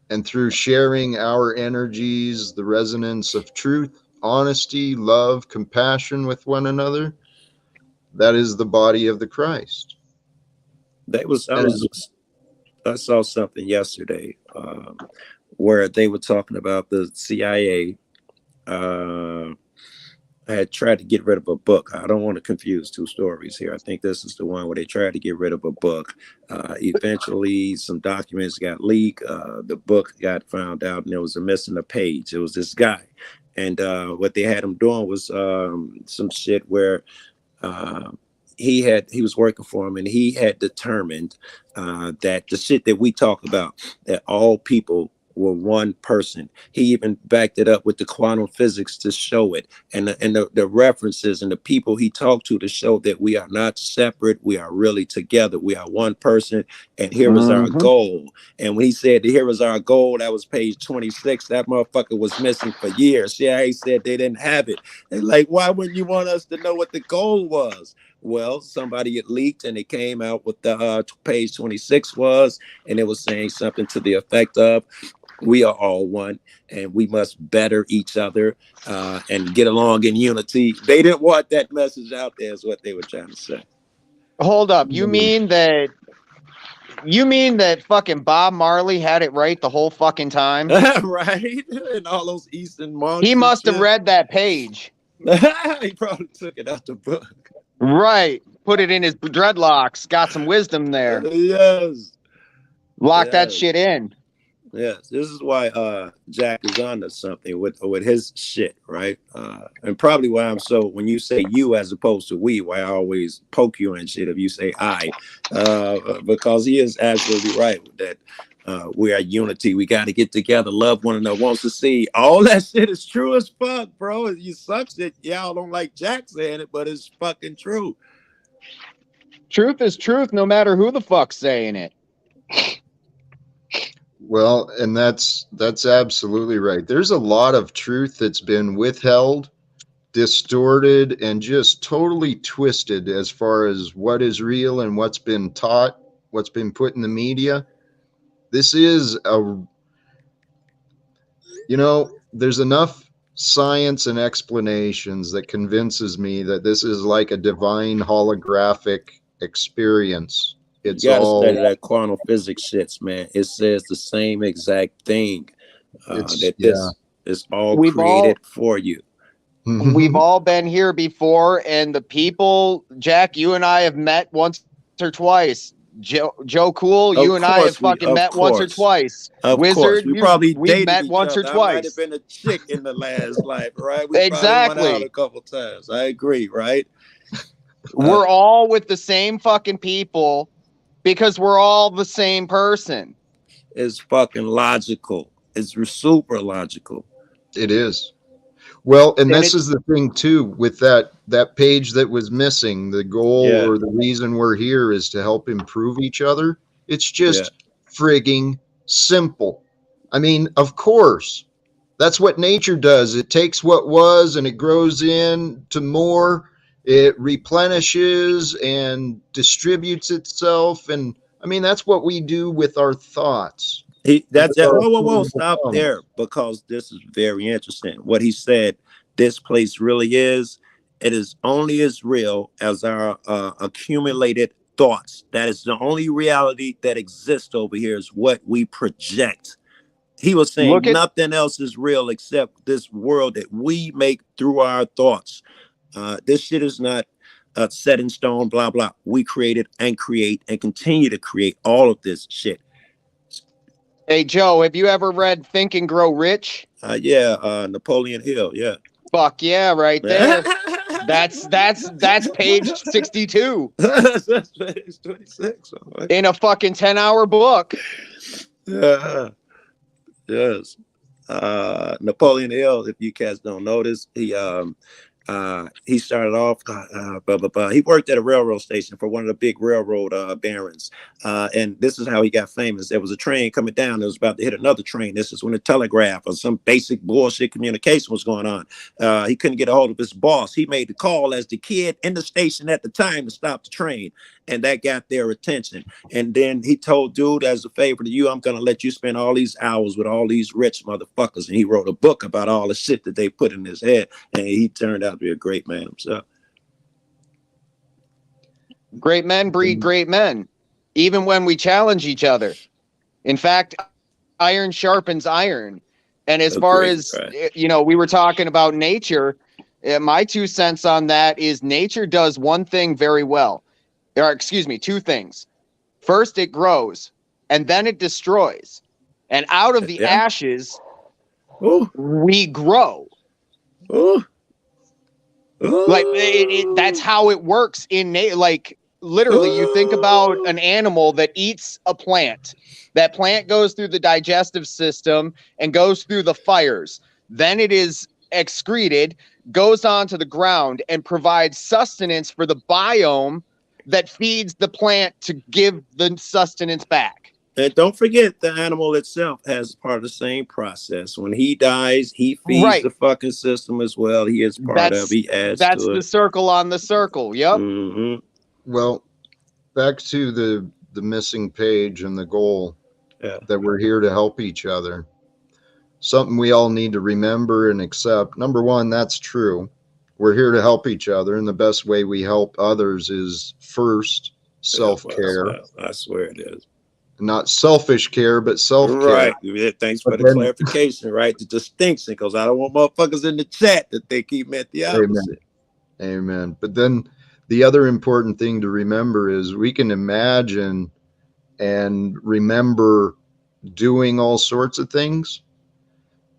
And through sharing our energies, the resonance of truth, honesty, love, compassion with one another, that is the body of the Christ. I saw something yesterday where they were talking about the CIA. I had tried to get rid of a book. I don't want to confuse two stories here. I think this is the one where they tried to get rid of a book. Eventually, some documents got leaked. The book got found out, and there was missing a page. It was this guy, and what they had him doing was some shit where he was working for him, and he had determined that the shit that we talk about, that all people were one person. He even backed it up with the quantum physics to show it, and the references and the people he talked to show that we are not separate. We are really together. We are one person, and here is our goal. And when he said, here is our goal, that was page 26. That motherfucker was missing for years. CIA said they didn't have it. They're like, why wouldn't you want us to know what the goal was? Well, somebody had leaked, and it came out what the page 26 was, and it was saying something to the effect of, we are all one, and we must better each other and get along in unity. They didn't want that message out there, is what they were trying to say. Hold up. You mean that fucking Bob Marley had it right the whole fucking time? Right? And all those Eastern monks. He must have read that page. He probably took it out the book. Right. Put it in his dreadlocks. Got some wisdom there. Yes. Lock that shit in. Yes, this is why Jack is onto something with his shit, right? And probably why I'm so, when you say you as opposed to we, why I always poke you and shit if you say I, because he is absolutely right with that. We are unity. We got to get together, love one another, wants to see. All that shit is true as fuck, bro. You sucks that y'all don't like Jack saying it, but it's fucking true. Truth is truth, no matter who the fuck's saying it. Well, and that's absolutely right. There's a lot of truth that's been withheld, distorted, and just totally twisted as far as what is real and what's been taught, what's been put in the media. This is there's enough science and explanations that convinces me that this is like a divine holographic experience It's You got to all study that quantum physics shits, man. It says the same exact thing. That this is all created for you. We've all been here before, and the people, Jack, you and I have met once or twice. Joe Cool, you and I have fucking met once or twice. Of Wizard, course, we probably we've dated met each once other. or I might have twice. been a chick in the last life, right? We Exactly. probably went out a couple times. I agree, right? We're all with the same fucking people because we're all the same person. It's fucking logical. It's super logical. It is. Well, and this is the thing too with that page that was missing. The goal or the reason we're here is to help improve each other. It's just frigging simple. I mean, of course, that's what nature does. It takes what was and it grows into more. It replenishes and distributes itself. And I mean, that's what we do with our thoughts. Whoa, stop there, because this is very interesting. What he said, this place really is, it is only as real as our accumulated thoughts. That is the only reality that exists over here, is what we project. He was saying nothing else is real except this world that we make through our thoughts. This shit is not set in stone, blah, blah. We created and create and continue to create all of this shit. Hey, Joe, have you ever read Think and Grow Rich? Napoleon Hill, yeah. Fuck yeah, right there. That's page 62. That's page 26. In a fucking 10-hour book. Yeah. Yes. Napoleon Hill, if you cats don't notice, he started off he worked at a railroad station for one of the big railroad barons, and this is how he got famous. There was a train coming down that was about to hit another train. This is when the telegraph or some basic bullshit communication was going on. He couldn't get a hold of his boss. He made the call as the kid in the station at the time to stop the train, and that got their attention. And then he told dude, as a favor to you, I'm gonna let you spend all these hours with all these rich motherfuckers. And he wrote a book about all the shit that they put in his head, and he turned out to be a great man himself. Great men breed great men, even when we challenge each other. In fact, iron sharpens iron. And as far as, you know, we were talking about nature, my 2 cents on that is nature does one thing very well. Or excuse me, 2 things. First, it grows, and then it destroys. And out of the ashes, we grow. Like that's how it works in nature. Like literally, you think about an animal that eats a plant. That plant goes through the digestive system and goes through the fires. Then it is excreted, goes onto the ground, and provides sustenance for the biome that feeds the plant to give the sustenance back. And don't forget, the animal itself has part of the same process. When he dies, he feeds the fucking system as well. He is part of. He adds. That's the circle on the circle. Yep. Mm-hmm. Well, back to the missing page and the goal that we're here to help each other. Something we all need to remember and accept. Number one, that's true. We're here to help each other, and the best way we help others is first self-care. I swear it is. Not selfish care, but self-care. Right. Yeah, thanks for the clarification, right? The distinction, because I don't want motherfuckers in the chat that they keep meant the opposite. Amen. But then the other important thing to remember is we can imagine and remember doing all sorts of things.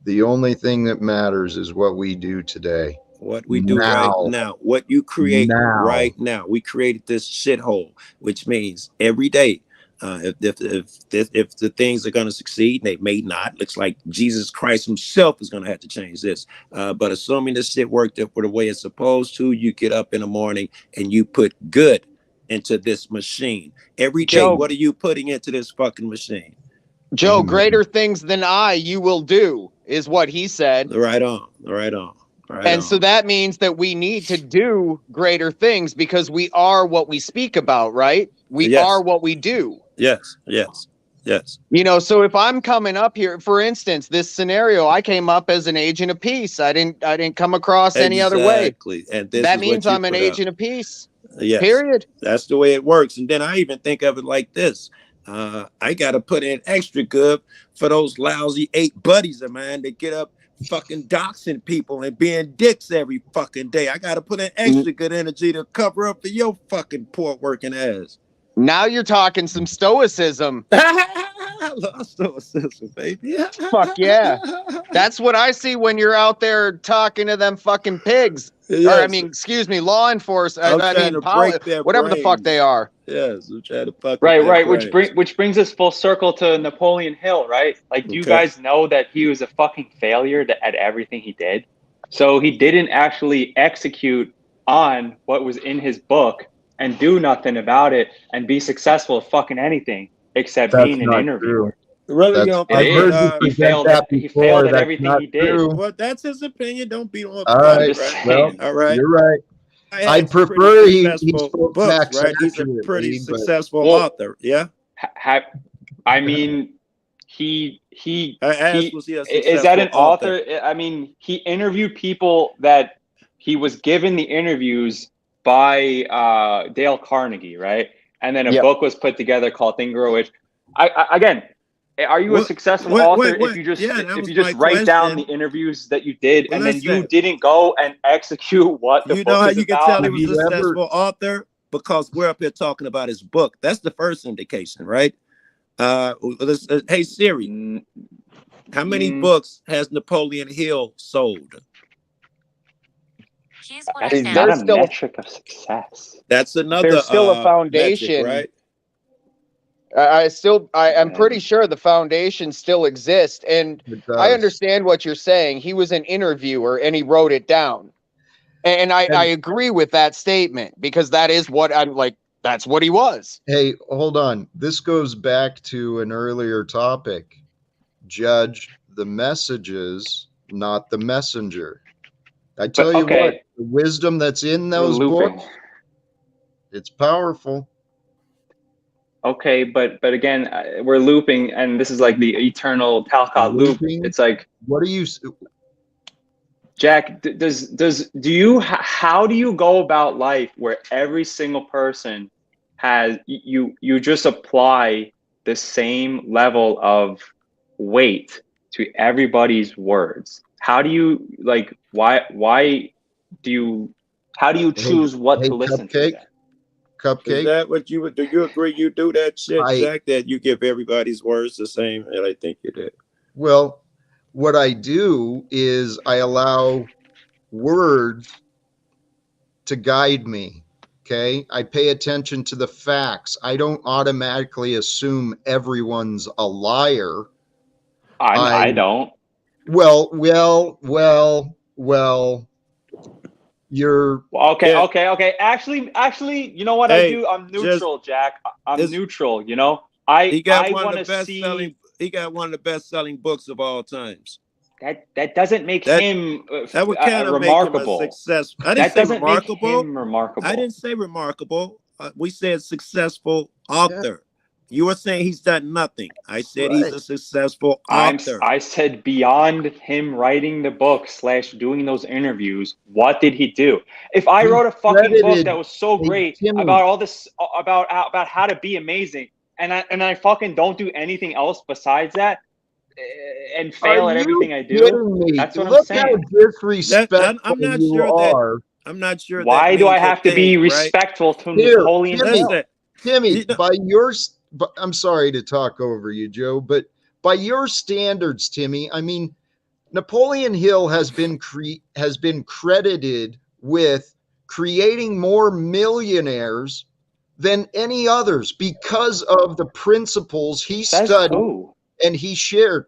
The only thing that matters is what we do today. What we do right now, what you create right now. We created this shithole, which means every day, if the things are going to succeed, they may not. Looks like Jesus Christ himself is going to have to change this. But assuming this shit worked up the way it's supposed to, you get up in the morning and you put good into this machine. Every day, what are you putting into this fucking machine? Joe, greater things than I you will do, is what he said. Right on. So that means that we need to do greater things because we are what we speak about, right? We are what we do. Yes. You know, so if I'm coming up here, for instance, this scenario, I came up as an agent of peace. I didn't come across any other way. And that means I'm an agent of peace. Yes. Period. That's the way it works. And then I even think of it like this. I got to put in extra good for those lousy 8 buddies of mine that get up fucking doxing people and being dicks every fucking day. I got to put in extra good energy to cover up for your fucking poor working ass. Now you're talking some stoicism. I love stoicism, baby. Fuck yeah. That's what I see when you're out there talking to them fucking pigs. Yes. Or, I mean, excuse me, law enforcement. Whatever the fuck they are. Yes, I'm trying to fuck. Right. Which brings us full circle to Napoleon Hill, right? Like, do you guys know that he was a fucking failure at everything he did? So he didn't actually execute on what was in his book and do nothing about it and be successful at fucking anything except being an interviewer. Really, he failed at everything he did. Well, that's his opinion. Don't beat on. All right. Well, all right. You're right. I prefer he's books, right? He's a pretty successful author. Yeah. I mean, he is that an author? I mean, he interviewed people that he was given the interviews by Dale Carnegie, right? And then a book was put together called Think and Grow Rich. Again, are you a successful author if you just write down the interviews that you did and then you didn't go and execute what the book is about? You know how you can tell he was a successful author? Because we're up here talking about his book. That's the first indication, right? Hey Siri, how many books has Napoleon Hill sold? That's not a metric of success. That's another. There's still a foundation, metric, right? I'm pretty sure the foundation still exists, and I understand what you're saying. He was an interviewer, and he wrote it down, and I agree with that statement because that is what I'm like. That's what he was. Hey, hold on. This goes back to an earlier topic. Judge the messages, not the messenger. I tell you what, the wisdom that's in those books, it's powerful. Okay, but again, we're looping, and this is like the eternal Talcott loop. It's like, what are you, Jack? How do you go about life where every single person has you just apply the same level of weight to everybody's words? How do you how do you choose what to listen to? Cupcake. Is that what you would do? You agree you do that shit, Jack, that you give everybody's words the same? And I think you did. Well, what I do is I allow words to guide me. Okay. I pay attention to the facts. I don't automatically assume everyone's a liar. I don't. Well, you're okay. Actually, you know what I do? I'm neutral, Jack. I'm neutral. You know, he got one of the best-selling books of all times. That doesn't make him remarkable. Make him a success. I didn't say remarkable. I didn't say remarkable. We said successful author. Yeah. You were saying he's done nothing. I said he's a successful author. I said beyond him writing the book / doing those interviews, what did he do? If I wrote a fucking book that was so great about all this, about how to be amazing, and I fucking don't do anything else besides that, and fail at everything I do, that's what I'm saying. Look how disrespectful I'm not sure. Why do I have to be respectful to Napoleon Hill? Timmy, I'm sorry to talk over you, Joe, but by your standards, Timmy, I mean, Napoleon Hill has been credited with creating more millionaires than any others because of the principles he studied and he shared.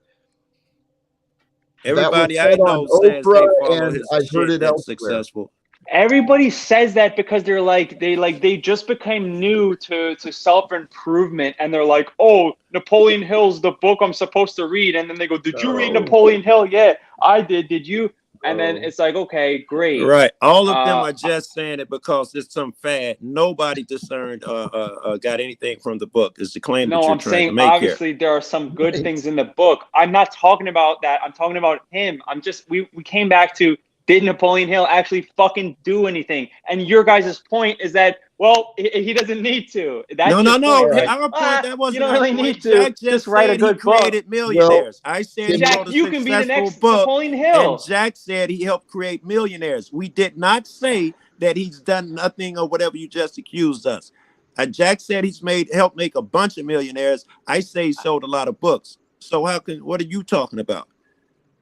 Everybody I know says Oprah, they follow his I've heard it elsewhere. Successful. Everybody says that because they just became new to self-improvement, and they're like, oh, Napoleon Hill's the book I'm supposed to read, and then they go, did you read Napoleon Hill? Yeah, I did. Did you? And then it's like, okay, great. Right. All of them are just saying it because it's some fad. Nobody discerned got anything from the book. Is the claim that you're trying to make here. Obviously there are some good things in the book. I'm not talking about that. I'm talking about him. We came back to, did Napoleon Hill actually fucking do anything? And your guys' point is that Well, he doesn't need to. That's No. Point. Our point, that wasn't you don't our really point. need to. Jack Just write a said good he created book. millionaires. I said he Jack, wrote a you can be the successful next book, Napoleon and Hill. Jack said he helped create millionaires. We did not say that he's done nothing or whatever you just accused us. Jack said he's helped make a bunch of millionaires. I say he sold a lot of books. So what are you talking about?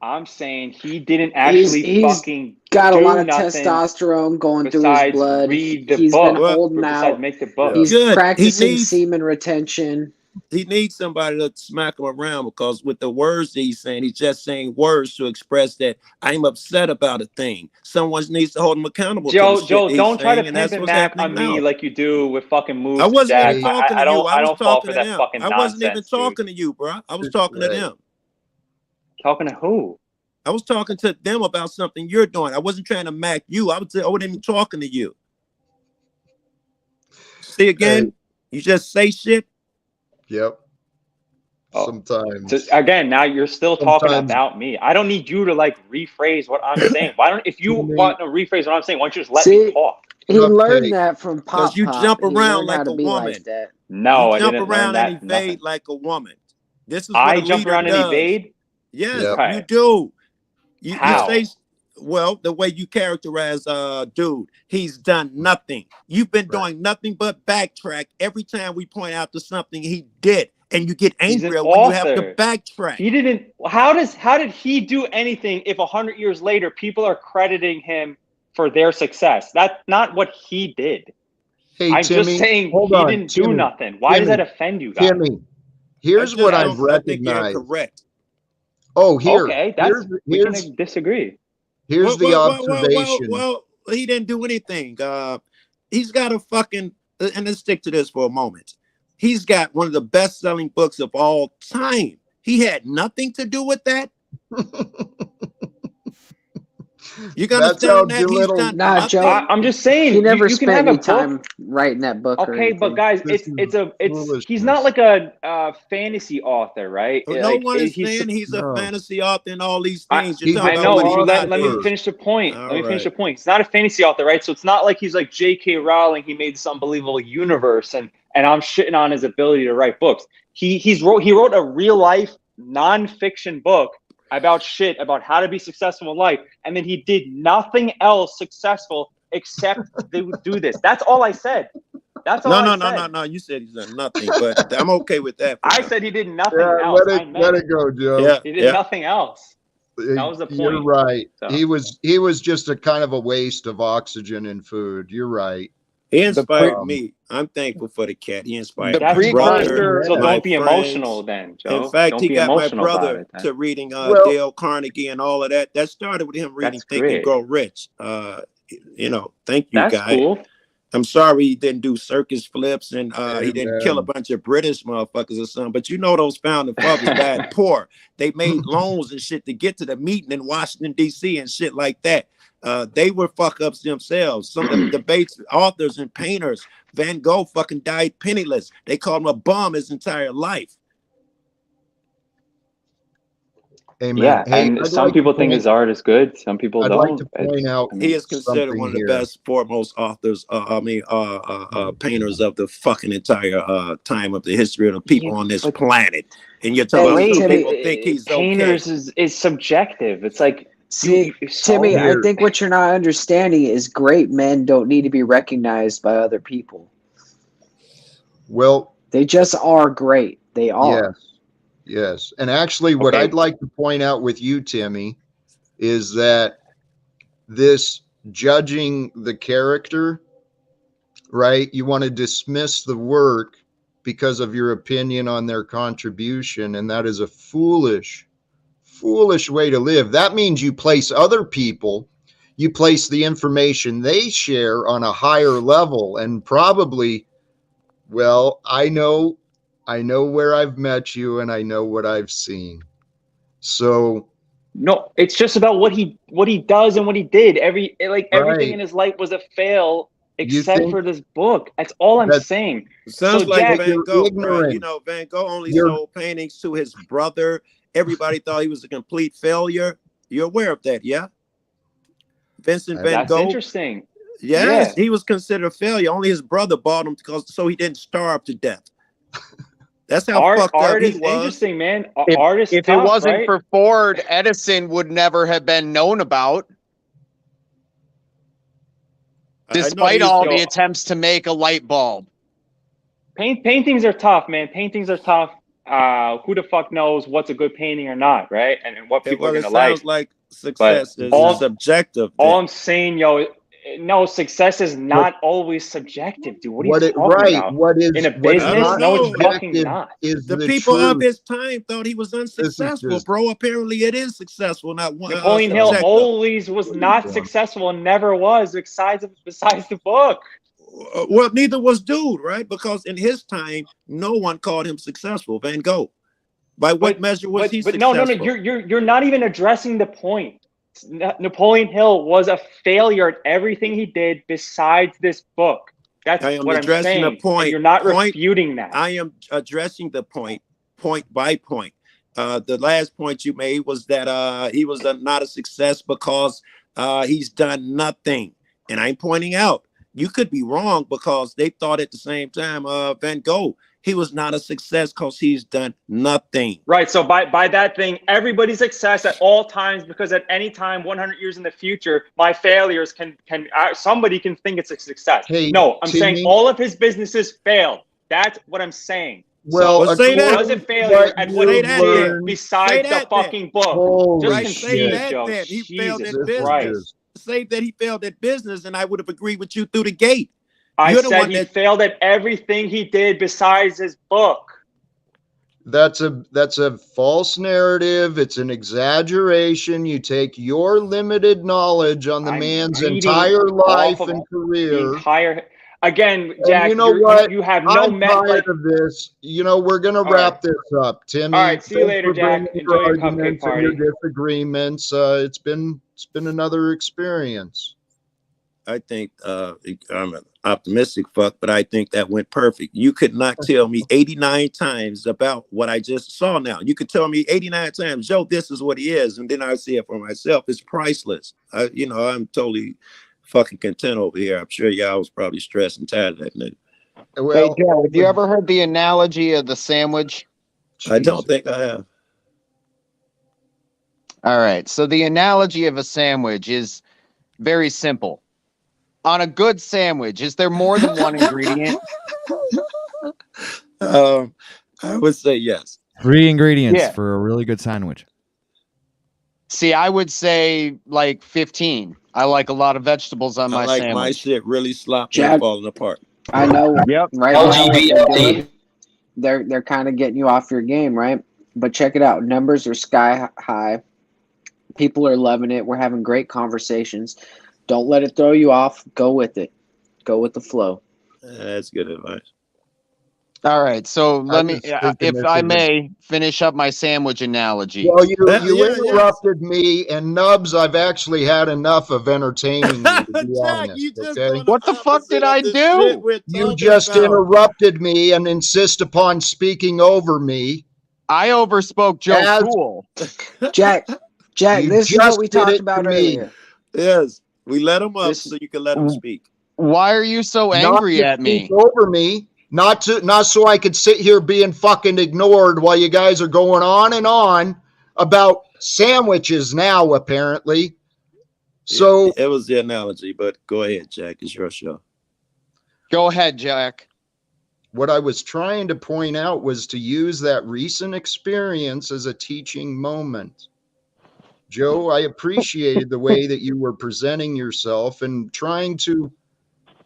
I'm saying he didn't actually he's fucking got a lot of nothing testosterone going through his blood. Read the He's book. been holding Besides out. make the book. He's Good. practicing semen retention. He needs somebody to smack him around, because with the words that he's saying, he's just saying words to express that I'm upset about a thing. Someone needs to hold him accountable. Joe, don't try to saying, pimp and Mac on me like you do with fucking Moose. I wasn't Jack. even talking to you. I was fall talking for to that them. fucking I wasn't even nonsense, talking to you, bro. I was talking to them. Talking to who? I was talking to them about something you're doing. I wasn't trying to Mac you. I wasn't even talking to you. See again? You just say shit. Yep. Sometimes. So again, now you're still talking about me. I don't need you to like rephrase what I'm saying. Why don't if you want to rephrase what I'm saying, why don't you just let me talk? He learned that from Pop. Because you jump around like a woman. Like that. No, you jump I didn't around learn and that. evade like a woman. This is I what a jump leader around does. and evade. Yes, Okay. you do. You How? say, well, the way you characterize dude, he's done nothing. You've been doing nothing but backtrack every time we point out to something he did, and you get angrier when you have to backtrack. He didn't. How did he do anything if 100 years later people are crediting him for their success? That's not what he did. Hey, I'm Timmy, just saying hold he on, didn't Timmy, do nothing. Why does that offend you guys? Timmy, here's what I've recognized. I think you're correct. Oh, here. Okay, we can disagree. Here's the observation. Well, he didn't do anything. He's got a fucking, and let's stick to this for a moment. He's got one of the best-selling books of all time. He had nothing to do with that. You gonna understand that he's done nothing? Joe. I'm just saying he never you spent can have any a time book. writing that book. Okay, but guys, he's not like a fantasy author, right? No one is saying he's a fantasy author and all these things. I know. Let me finish the point. Let me finish the point. He's not a fantasy author, right? So it's not like he's like J.K. Rowling. He made this unbelievable universe, and I'm shitting on his ability to write books. He wrote a real life nonfiction book about how to be successful in life, and then he did nothing else successful except do this. That's all I said. That's all I said. No. You said he's done nothing, but I'm okay with that. I said he did nothing else. Let it go, Joe. Yeah, he did nothing else. That was the point. You're right. So. He was just a kind of a waste of oxygen and food. You're right. He inspired me. I'm thankful for the cat. He inspired my brother. So don't be emotional then, Joe. In fact, don't he be got my emotional brother to reading Dale Carnegie and all of that. That started with him reading Think and Grow Rich. Thank you, That's guy. Cool. I'm sorry he didn't do circus flips and he didn't kill a bunch of British motherfuckers or something. But you know those founding fathers died poor. They made loans and shit to get to the meeting in Washington, D.C. and shit like that. They were fuck ups themselves. Some of the debates, authors and painters, Van Gogh fucking died penniless. They called him a bum his entire life. Amen. Yeah, and some people think his art is good. Some people don't. I'd like to point out he is considered one of the best, foremost authors. Painters of the fucking entire time of the history of the people on this planet. And you're talking about people think he's painters is subjective. It's like. See, Timmy, I think what you're not understanding is great men don't need to be recognized by other people. Well, they just are great. They are. Yes. And actually, what I'd like to point out with you, Timmy, is that this judging the character, right? You want to dismiss the work because of your opinion on their contribution, and that is a foolish way to live. That means you place other people, you place the information they share on a higher level, and probably, well, I know where I've met you and I know what I've seen. So no, it's just about what he does and what he did. Everything in his life was a fail except for this book. That's all I'm saying. Sounds like Van Gogh, right? You know, Van Gogh only sold paintings to his brother. Everybody thought he was a complete failure. You're aware of that, yeah? Vincent Van Gogh. That's interesting. Yes, he was considered a failure. Only his brother bought him so he didn't starve to death. That's how fucked up he is was. Interesting, man. If tough, it wasn't right? for Ford, Edison would never have been known about. Despite all the attempts to make a light bulb. Paintings are tough, man. Paintings are tough. Who the fuck knows what's a good painting or not, right? And what people are going to like. It sounds like success is subjective. All I'm saying, no, success is not always subjective, dude. What are you talking about? What is in a business? No, it's fucking not. The people of his time thought he was unsuccessful, bro. Apparently, it is successful. Not one. Napoleon Hill always was not successful and never was, besides the book. Well, neither was dude, right? Because in his time, no one called him successful. Van Gogh. By what measure was he successful? No. You're not even addressing the point. Napoleon Hill was a failure at everything he did besides this book. That's what I'm saying. The point. You're not refuting that. I am addressing the point by point. The last point you made was that he was not a success because he's done nothing. And I'm pointing out, you could be wrong because they thought at the same time, Van Gogh, he was not a success because he's done nothing. Right. So by that thing, everybody's success at all times, because at any time, 100 years in the future, my failures can somebody can think it's a success. Hey, no, I'm saying all of his businesses failed. That's what I'm saying. Well, so say that. Was a failure at what he did besides the fucking book. Just say that he failed at business. Say that he failed at business, and I would have agreed with you through the gate. I said he failed at everything he did besides his book. That's a false narrative. It's an exaggeration. You take your limited knowledge on the man's entire life and career. Again, Jack, you know what? You have no tired of this. We're going to wrap this up. Timmy, all right, see you later, Jack. Enjoy your cupcake party. Your disagreements. It's been another experience. I think I'm an optimistic fuck, but I think that went perfect. You could not tell me 89 times about what I just saw now. You could tell me 89 times, Joe, this is what he is. And then I see it for myself. It's priceless. I'm totally fucking content over here. I'm sure y'all was probably stressed and tired of that nigga. Well, hey, Joe, have you ever heard the analogy of the sandwich? I don't think I have. All right. So the analogy of a sandwich is very simple. On a good sandwich, is there more than one ingredient? I would say yes. 3 ingredients for a really good sandwich. See, I would say like 15. I like a lot of vegetables on my sandwich. My shit really sloppy and falling apart. I know. Yep. Right now, they're kind of getting you off your game, right? But check it out. Numbers are sky high. People are loving it. We're having great conversations. Don't let it throw you off. Go with it. Go with the flow. That's good advice. All right. So let me, if I may, finish up my sandwich analogy. Well, you interrupted me, and Nubs, I've actually had enough of entertaining you, to be honest. Okay? What the fuck did I do? You just interrupted me and insist upon speaking over me. I overspoke Joe Cool. Jack, this is what we talked about earlier. Yes. We let him up so you can let him speak. Why are you so angry at me? Over me, not so I could sit here being fucking ignored while you guys are going on and on about sandwiches now, apparently. So it was the analogy, but go ahead, Jack. It's your show. Go ahead, Jack. What I was trying to point out was to use that recent experience as a teaching moment. Joe, I appreciated the way that you were presenting yourself and trying to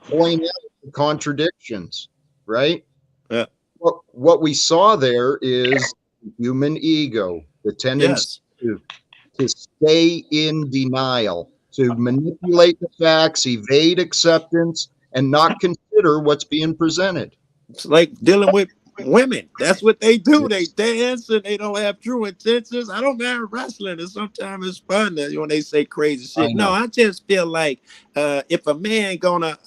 point out the contradictions, right? Yeah. What we saw there is human ego, the tendency to stay in denial, to manipulate the facts, evade acceptance, and not consider what's being presented. It's like dealing with women. That's what they do. They dance and they don't have true intentions. I don't mind wrestling, and sometimes it's fun when they say crazy shit. No, I just feel like if a man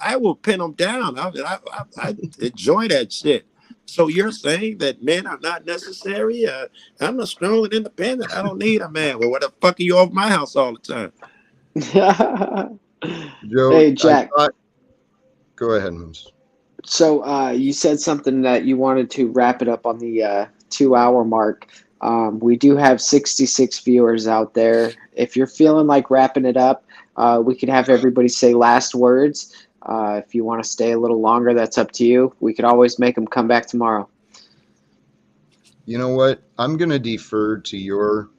I will pin him down. I enjoy that shit. So you're saying that men are not necessary? I'm a strong and independent. I don't need a man. Well, what the fuck are you over my house all the time? Joe, hey, Jack. Go ahead, Moose. So you said something that you wanted to wrap it up on the 2 hour mark. We do have 66 viewers out there. If you're feeling like wrapping it up, we could have everybody say last words. If you want to stay a little longer, that's up to you. We could always make them come back tomorrow. You know what? I'm going to defer to your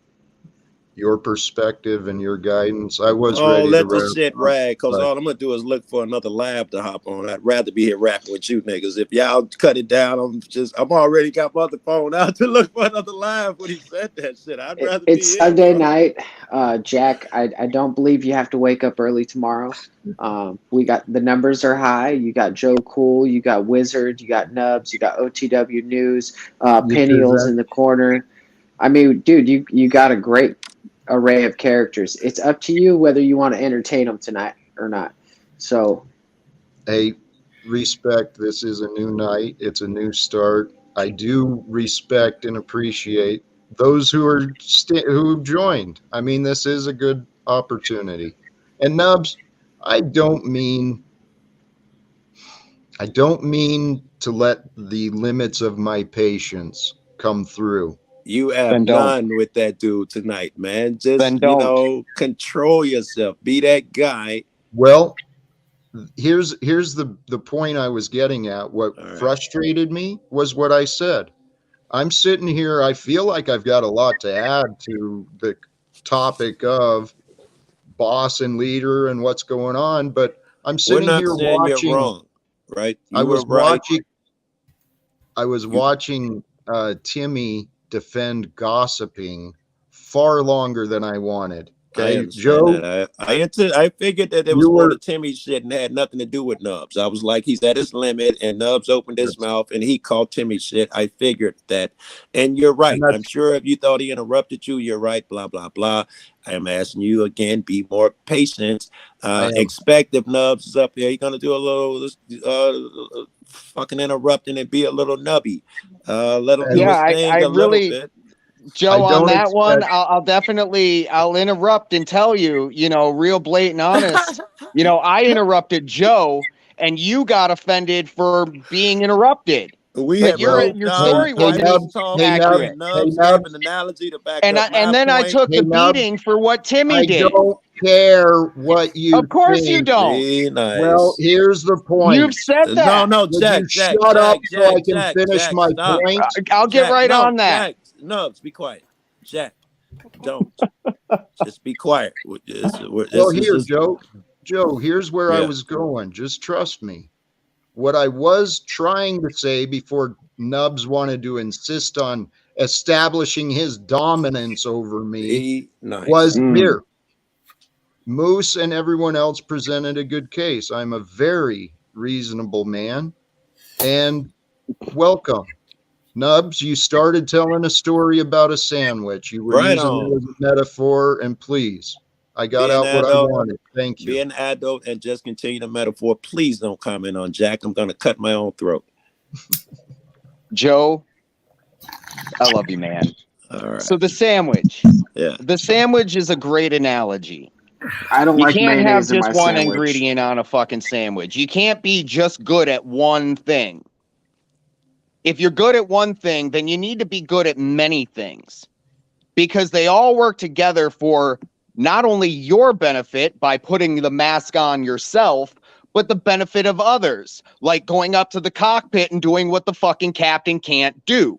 perspective and your guidance. I was ready let to this shit rag, because but all I'm gonna do is look for another lab to hop on. I'd rather be here rapping with you niggas. If y'all cut it down, I'm already got my other phone out to look for another live when he said that shit. I'd rather It's be Sunday here, bro. night. Jack, I don't believe you have to wake up early tomorrow. We got the numbers are high. You got Joe Cool, you got Wizard, you got Nubs, you got OTW News, Peniels in the corner. I mean, dude, you got a great array of characters. It's up to you whether you want to entertain them tonight or not. So, hey, respect. This is a new night. It's a new start. I do respect and appreciate those who are who joined. I mean, this is a good opportunity. And Nubs, I don't mean to let the limits of my patience come through. You have none with that dude tonight, man. Just, control yourself. Be that guy. Well, here's the point I was getting at. What frustrated me was what I said. I'm sitting here, I feel like I've got a lot to add to the topic of boss and leader and what's going on, but I'm sitting here watching. You're wrong, right? I was watching Timmy defend gossiping far longer than I wanted. Okay, I understand that. I figured that it was more the Timmy shit and had nothing to do with Nubs. I was like, he's at his limit, and Nubs opened his mouth and he called Timmy shit. I figured that, and you're right. I'm sure if you thought he interrupted you, you're right. Blah blah blah. I am asking you again, be more patient. Expect if Nubs is up here, he's gonna do a little fucking interrupting and be a little nubby. Let him do his thing a little bit. Joe, on that one, I'll interrupt and tell you, real blatant honest, I interrupted Joe and you got offended for being interrupted. Your story wasn't accurate. And then I took the beating for what Timmy did. I don't care what you Of course think. you don't. Nice. Well, here's the point. You've said that. No, Jack, shut up so I can finish my point. I'll get on that. Nubs, be quiet. Jack, don't. Just be quiet. Joe, here's where I was going. Just trust me. What I was trying to say before Nubs wanted to insist on establishing his dominance over me was here. Moose and everyone else presented a good case. I'm a very reasonable man, and welcome. Nubs, you started telling a story about a sandwich. You were using it as a metaphor, and please, I got out what I wanted. Thank you. Be an adult and just continue the metaphor. Please don't comment on Jack. I'm going to cut my own throat. Joe, I love you, man. All right. So the sandwich. Yeah. The sandwich is a great analogy. I don't like mayonnaise. You can't have just one sandwich. ingredient on a fucking sandwich. You can't be just good at one thing. If you're good at one thing, then you need to be good at many things, because they all work together for not only your benefit by putting the mask on yourself, but the benefit of others, like going up to the cockpit and doing what the fucking captain can't do.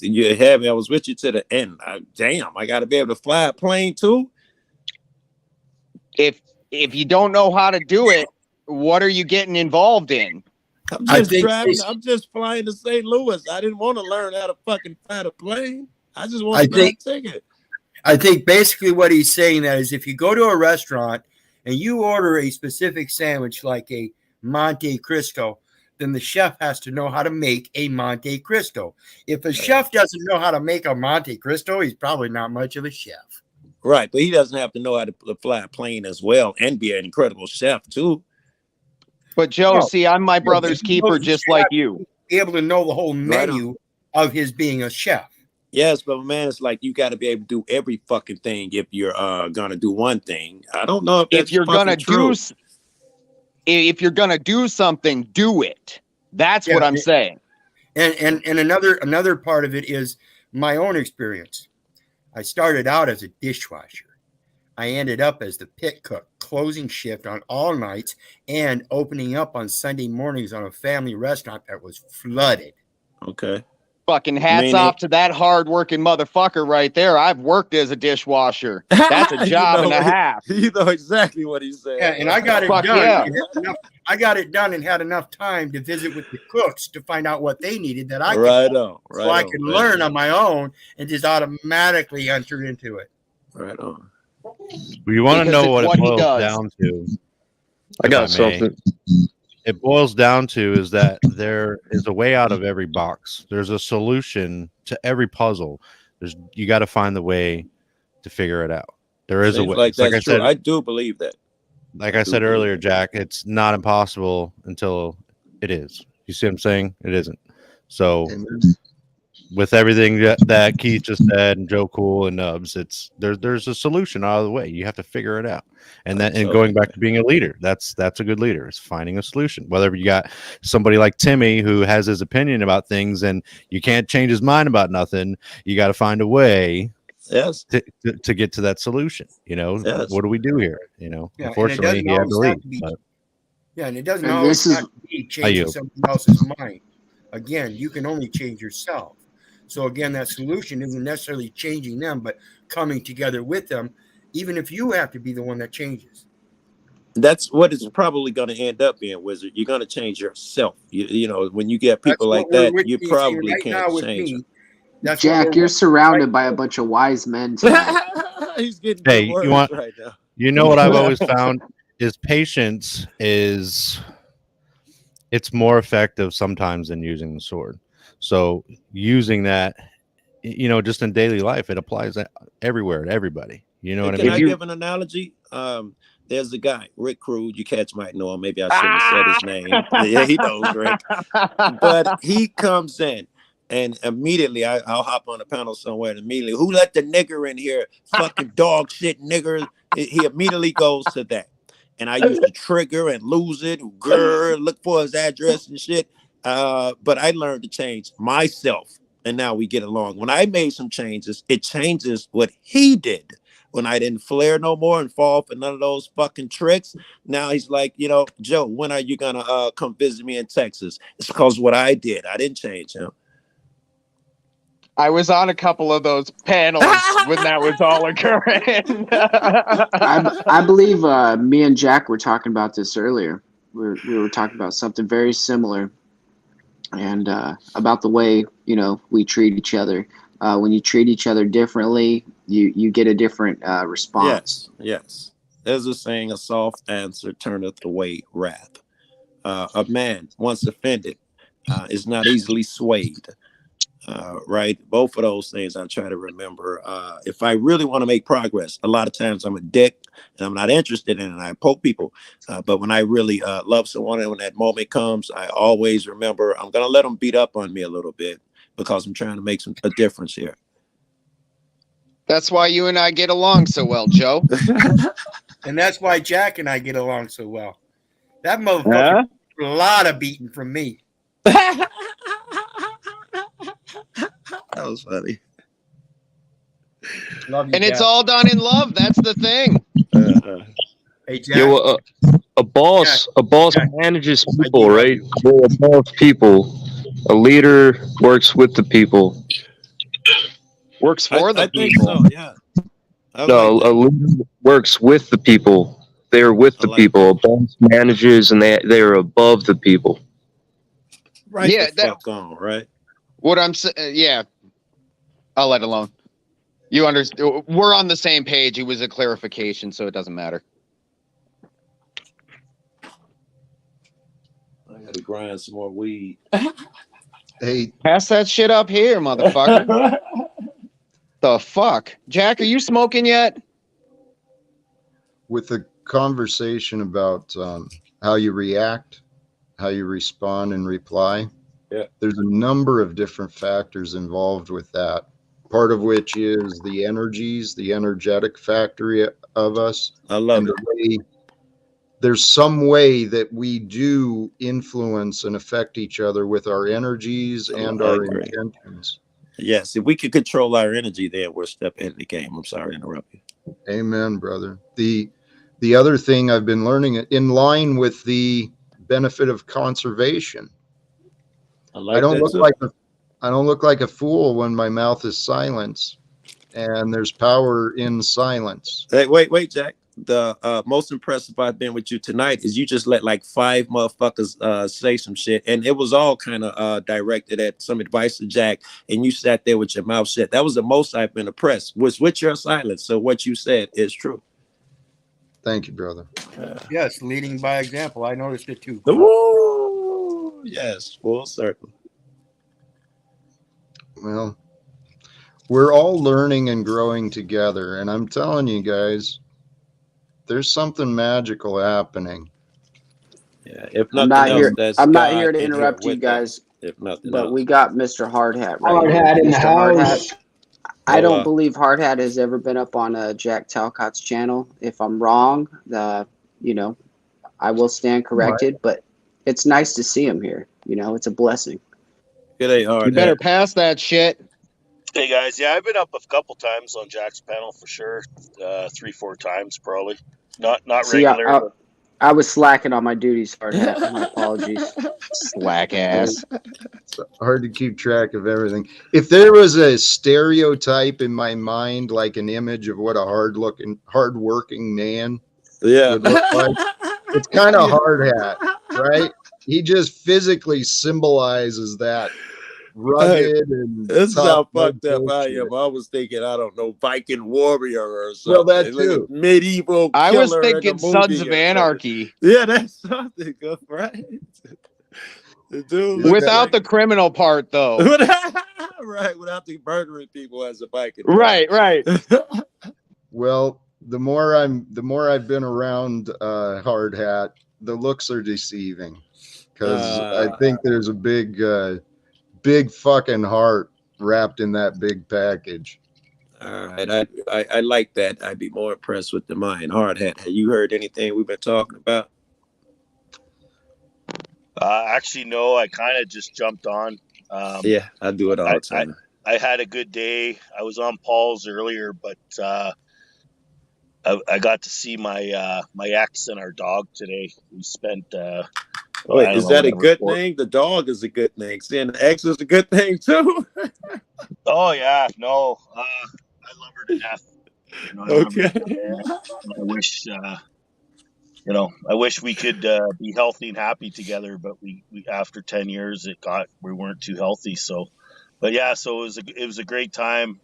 You had me. I was with you to the end. Damn, I got to be able to fly a plane too. If you don't know how to do it, what are you getting involved in? I'm just driving. I'm just flying to St. Louis. I didn't want to learn how to fucking fly a plane. I just want to buy a ticket. I think basically what he's saying that is, if you go to a restaurant and you order a specific sandwich like a Monte Cristo, then the chef has to know how to make a Monte Cristo. If a chef doesn't know how to make a Monte Cristo, he's probably not much of a chef. Right, but he doesn't have to know how to fly a plane as well and be an incredible chef too. But Joe, see, I'm my brother's keeper, just like you. Be able to know the whole menu of his being a chef. Yes, but man, it's like you got to be able to do every fucking thing if you're gonna do one thing. I don't know if that's If you're fucking gonna true. if you're gonna do something, do it. That's what I'm saying. And another part of it is my own experience. I started out as a dishwasher. I ended up as the pit cook, closing shift on all nights and opening up on Sunday mornings on a family restaurant that was flooded. Okay. Fucking hats off to that hard-working motherfucker right there. I've worked as a dishwasher. That's a job and a half. You know exactly what he's saying. Yeah, and I got it Fuck done. yeah. I got it done and had enough time to visit with the cooks to find out what they needed that I could I could learn on my own and just automatically enter into it. Right on. You want to know what it boils down to? I got something. It boils down to is that there is a way out of every box. There's a solution to every puzzle. You got to find the way to figure it out. There is a way. Like that's true. I do believe that. Like I said earlier, Jack, it's not impossible until it is. You see what I'm saying? It isn't. So with everything that Keith just said and Joe Cool and Nubs, there's a solution out of the way. You have to figure it out. And going back to being a leader, that's a good leader. It's finding a solution. Whether you got somebody like Timmy who has his opinion about things and you can't change his mind about nothing, you got to find a way to get to that solution. What do we do here? Unfortunately, he had to leave. And it doesn't always have to be changing somebody else's mind. Again, you can only change yourself. So again, that solution isn't necessarily changing them, but coming together with them, even if you have to be the one that changes. That's what it's probably going to end up being, Wizard. You're going to change yourself. You know, when you get people like that, you probably can't change them. Jack, you're surrounded by a bunch of wise men tonight. He's getting you right now. You know what I've always found is patience it's more effective sometimes than using the sword. So using that, just in daily life, it applies everywhere to everybody. You know what I mean? Can I give an analogy? There's a guy, Rick Crude. You cats might know him. Maybe I shouldn't have said his name. Yeah, he knows Rick. But he comes in, and immediately I'll hop on a panel somewhere, and immediately, who let the nigger in here? Fucking dog shit nigger. He immediately goes to that. And I used to trigger and lose it, look for his address and shit. But I learned to change myself, and now we get along. When I made some changes, it changes what he did. When I didn't flare no more and fall for none of those fucking tricks, now he's like, Joe, when are you gonna come visit me in Texas? It's because what I did. I didn't change him. I was on a couple of those panels when that was all occurring. I believe me and Jack were talking about this earlier. We were talking about something very similar, and about the way we treat each other. When you treat each other differently, you get a different response. Yes. There's a saying: a soft answer turneth away wrath. A man once offended is not easily swayed. Right, both of those things I try to remember. If I really want to make progress, a lot of times I'm a dick and I'm not interested in it. I poke people, but when I really love someone and when that moment comes, I always remember I'm gonna let them beat up on me a little bit because I'm trying to make a difference here. That's why you and I get along so well, Joe. And that's why Jack and I get along so well. That motherfucker a lot of beating from me. That was funny. Love you, and Jack. it's all done in love. That's the thing. Hey, Jack. A boss manages people, right? They're above people. A leader works with the people. Works for the people. Think so, yeah. A leader works with the people. They're with the people. A boss manages, and they are above the people. Right. Yeah. Fuck on, right. What I'm saying, yeah. I'll let it alone. You understand? We're on the same page. It was a clarification, so it doesn't matter. I gotta grind some more weed. Hey, pass that shit up here, motherfucker. The fuck, Jack? Are you smoking yet? With the conversation about how you react, how you respond and reply. Yeah. There's a number of different factors involved with that. part of which is the energies, the energetic factory of us. I love and it. The way, there's some way that we do influence and affect each other with our energies and our intentions. Yes, if we could control our energy, then we're stepping in the game. I'm sorry to interrupt you. Amen, brother. The other thing I've been learning, in line with the benefit of conservation, I don't look like a fool when my mouth is silence, and there's power in silence. Hey, wait, Jack. The most impressive I've been with you tonight is you just let like 5 motherfuckers say some shit, and it was all kind of directed at some advice to Jack, and you sat there with your mouth shut. That was the most I've been impressed, was with your silence. So what you said is true. Thank you, brother. Yes, leading by example. I noticed it too. Woo! Yes, full circle. Well, we're all learning and growing together, and I'm telling you guys, there's something magical happening. Yeah, if nothing else, I'm not here to interrupt you guys. If nothing but else, we got Mr. Hardhat right Hardhat here. in the house. I don't believe Hardhat has ever been up on Jack Talcott's channel. If I'm wrong, you know, I will stand corrected. But it's nice to see him here. You know, it's a blessing. Good day, Hardhat. You better pass that shit. Hey guys, yeah, I've been up a couple times on Jack's panel for sure, 3-4 times probably. Not See, regular. I was slacking on my duties, Hardhat. My apologies. Slack ass. It's hard to keep track of everything. If there was a stereotype in my mind, like an image of what a hard-working man would look like, it's kind of Hardhat, right? He just physically symbolizes that rugged and this tough. Is how fucked up I am. I was thinking, I don't know, Viking warrior or something. Well, that too. Like medieval. I was thinking Sons of Anarchy. Yeah, that's something good, right? The dude without the criminal part, though. Right, without the murdering people as a Viking. Right. Well, the more I've been around Hardhat, the looks are deceiving, because I think there's a big fucking heart wrapped in that big package. All right, I like that. I'd be more impressed with the mind. Hardhat, have you heard anything we've been talking about? Actually, no. I kind of just jumped on. Yeah, I do it all the time. I had a good day. I was on Paul's earlier, but I got to see my ex and our dog today. We spent. Wait, is that a good thing? The dog is a good thing. Seeing the ex is a good thing too. Oh yeah, no, I love her to death. You know, okay. I wish. I wish we could be healthy and happy together, but we after 10 years we weren't too healthy. So, but yeah, so it was a great time.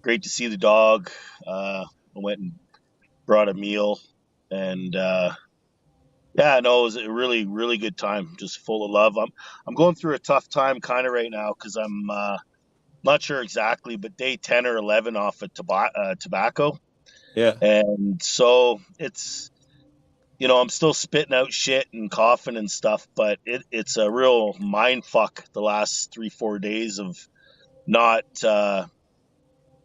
Great to see the dog. I went and brought a meal, and yeah, no, it was a really, really good time. Just full of love. I'm going through a tough time kind of right now because I'm not sure exactly, but day 10 or 11 off of tobacco. Yeah, and so it's. I'm still spitting out shit and coughing and stuff, but it's a real mind fuck the last 3-4 days of not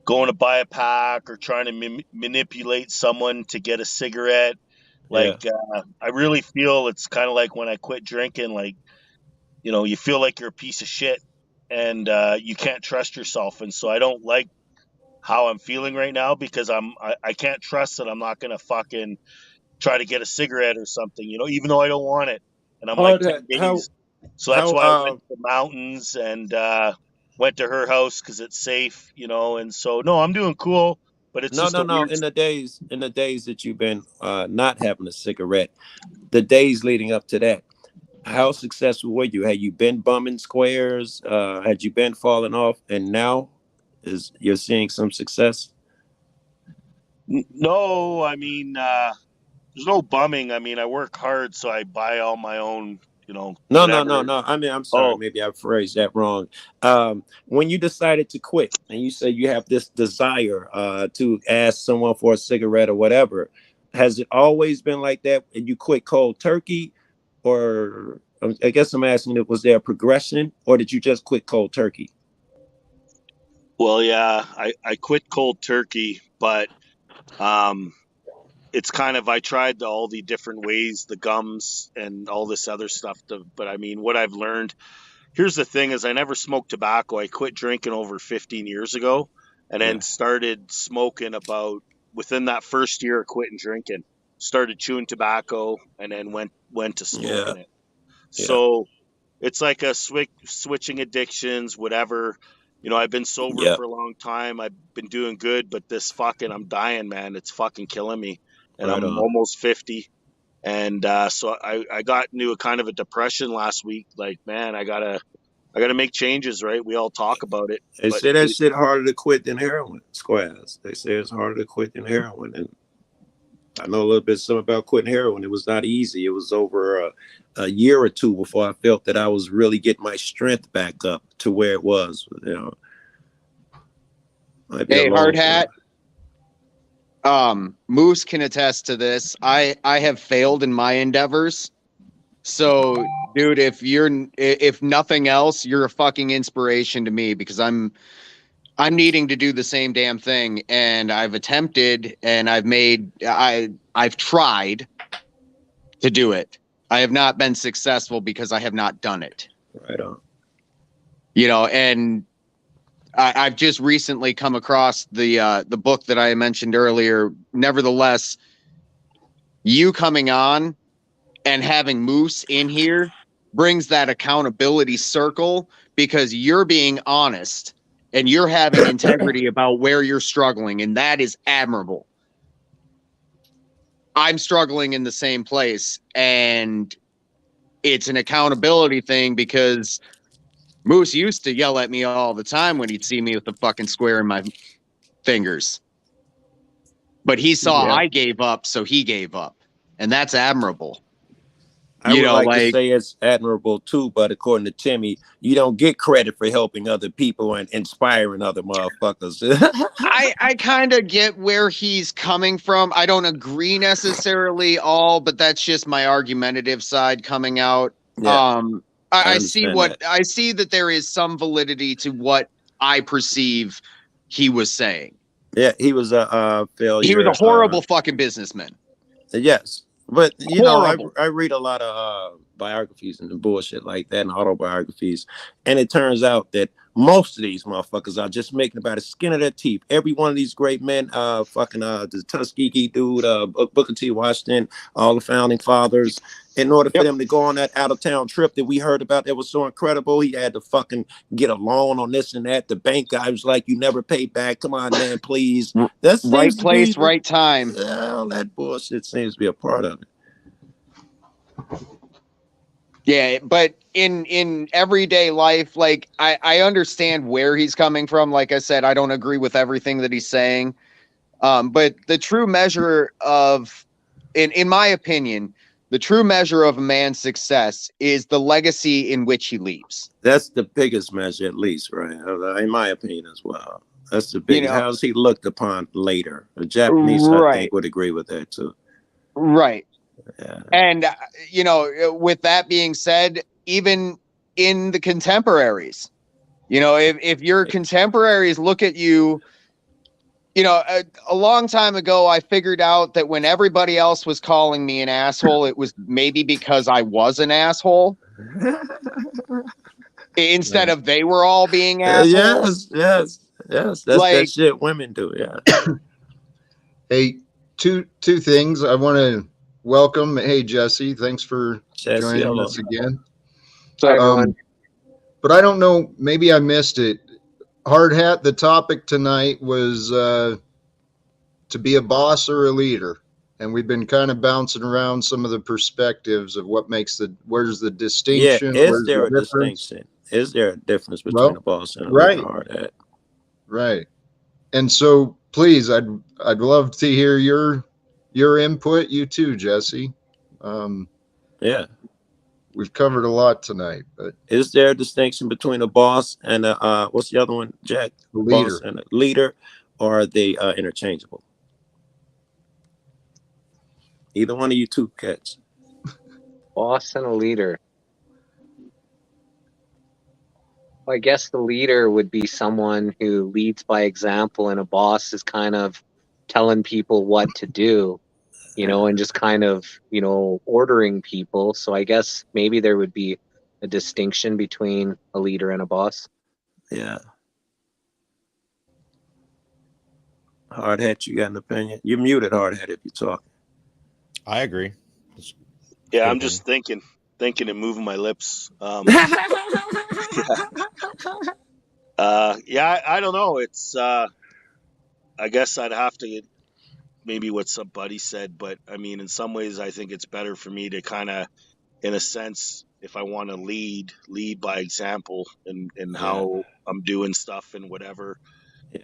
going to buy a pack or trying to manipulate someone to get a cigarette. Like, I really feel it's kind of like when I quit drinking, like, you feel like you're a piece of shit and you can't trust yourself. And so I don't like how I'm feeling right now because I can't trust that I'm not going to fucking try to get a cigarette or something, even though I don't want it. And I'm like 10 days. So that's why I went to the mountains and went to her house because it's safe, and so no, I'm doing cool, but it's no. In the days that you've been not having a cigarette, the days leading up to that, how successful were you? Had you been bumming squares? Had you been falling off? And now you're seeing some success? No, I mean, there's no bumming. I mean, I work hard, so I buy all my own, No. whatever. I mean, I'm sorry. Maybe I phrased that wrong. When you decided to quit and you say you have this desire to ask someone for a cigarette or whatever, has it always been like that and you quit cold turkey? Or I guess I'm asking, was there a progression or did you just quit cold turkey? Well, yeah, I quit cold turkey, but it's kind of, I tried all the different ways, the gums and all this other stuff. But I mean, what I've learned, here's the thing is I never smoked tobacco. I quit drinking over 15 years ago and then started smoking about within that first year of quitting drinking, started chewing tobacco and then went to smoking it. So it's like a switching addictions, whatever. You know, I've been sober for a long time. I've been doing good, but this fucking, I'm dying, man. It's fucking killing me. And Right I'm on. almost 50. And so I got into a kind of a depression last week. Like, man, I gotta make changes, right? We all talk about it. They But say that shit harder to quit than heroin, squares. They say it's harder to quit than heroin. And I know a little bit something about quitting heroin. It was not easy. It was over a year or two before I felt that I was really getting my strength back up to where it was. You know, might be a Hey, long Hard time. Hat. Moose can attest to this. I have failed in my endeavors. So, dude, if nothing else, you're a fucking inspiration to me because I'm needing to do the same damn thing, and I've attempted and I've tried to do it. I have not been successful because I have not done it. Right on. You know, and I've just recently come across the book that I mentioned earlier. Nevertheless, you coming on and having Moose in here brings that accountability circle because you're being honest and you're having integrity about where you're struggling, and that is admirable. I'm struggling in the same place, and it's an accountability thing because Moose used to yell at me all the time when he'd see me with the fucking square in my fingers. But he saw I gave up, so he gave up. And that's admirable. I would like to say it's admirable too, but according to Timmy, you don't get credit for helping other people and inspiring other motherfuckers. I kind of get where he's coming from. I don't agree necessarily all, but that's just my argumentative side coming out. Yeah, I see I see that there is some validity to what I perceive he was saying. Yeah, he was a failure. He was a horrible fucking businessman. Yes, but you Horrible. know, I read a lot of biographies and bullshit like that and autobiographies, and it turns out that most of these motherfuckers are just making about the skin of their teeth. Every one of these great men, the Tuskegee dude, Booker T. Washington, all the founding fathers, in order for them to go on that out of town trip that we heard about that was so incredible, he had to fucking get a loan on this and that. The bank guy was like, "You never paid back. Come on, man, please." That's right place, right time. All that bullshit seems to be a part of it. Yeah, but in everyday life, like I understand where he's coming from. Like I said, I don't agree with everything that he's saying. But the true measure of, in my opinion, the true measure of a man's success is the legacy in which he leaves. That's the biggest measure, at least, right? In my opinion as well. That's the biggest. How's he looked upon later? The Japanese, I think, would agree with that too. Right. Yeah. And, you know, with that being said, even in the contemporaries, you know, if your contemporaries look at you, you know, a long time ago, I figured out that when everybody else was calling me an asshole, it was maybe because I was an asshole instead of they were all being assholes. Yes. That's that shit women do. Yeah. Hey, two things I want to welcome. Hey, Jesse, thanks for joining us again. But I don't know, maybe I missed it. Hard Hat, the topic tonight was to be a boss or a leader. And we've been kind of bouncing around some of the perspectives of what makes where's the distinction? Yeah, is there a distinction? Is there a difference between a boss and a leader? Hard Hat? Right. And so please, I'd love to hear your input. You too, Jesse. Yeah. We've covered a lot tonight, but is there a distinction between a boss and a what's the other one, Jack? A leader. Boss and a leader, or are they interchangeable? Either one of you two cats. Boss and a leader. I guess the leader would be someone who leads by example, and a boss is kind of telling people what to do, and just kind of, ordering people. So I guess maybe there would be a distinction between a leader and a boss. Yeah. Hardhead, you got an opinion? You're muted, Hardhead, if you're talking. I agree. Yeah, I'm just thinking and moving my lips. Yeah, I don't know. It's I guess I'd have to maybe what some buddy said, but I mean, in some ways, I think it's better for me to kind of, in a sense, if I want to lead by example in how I'm doing stuff and whatever.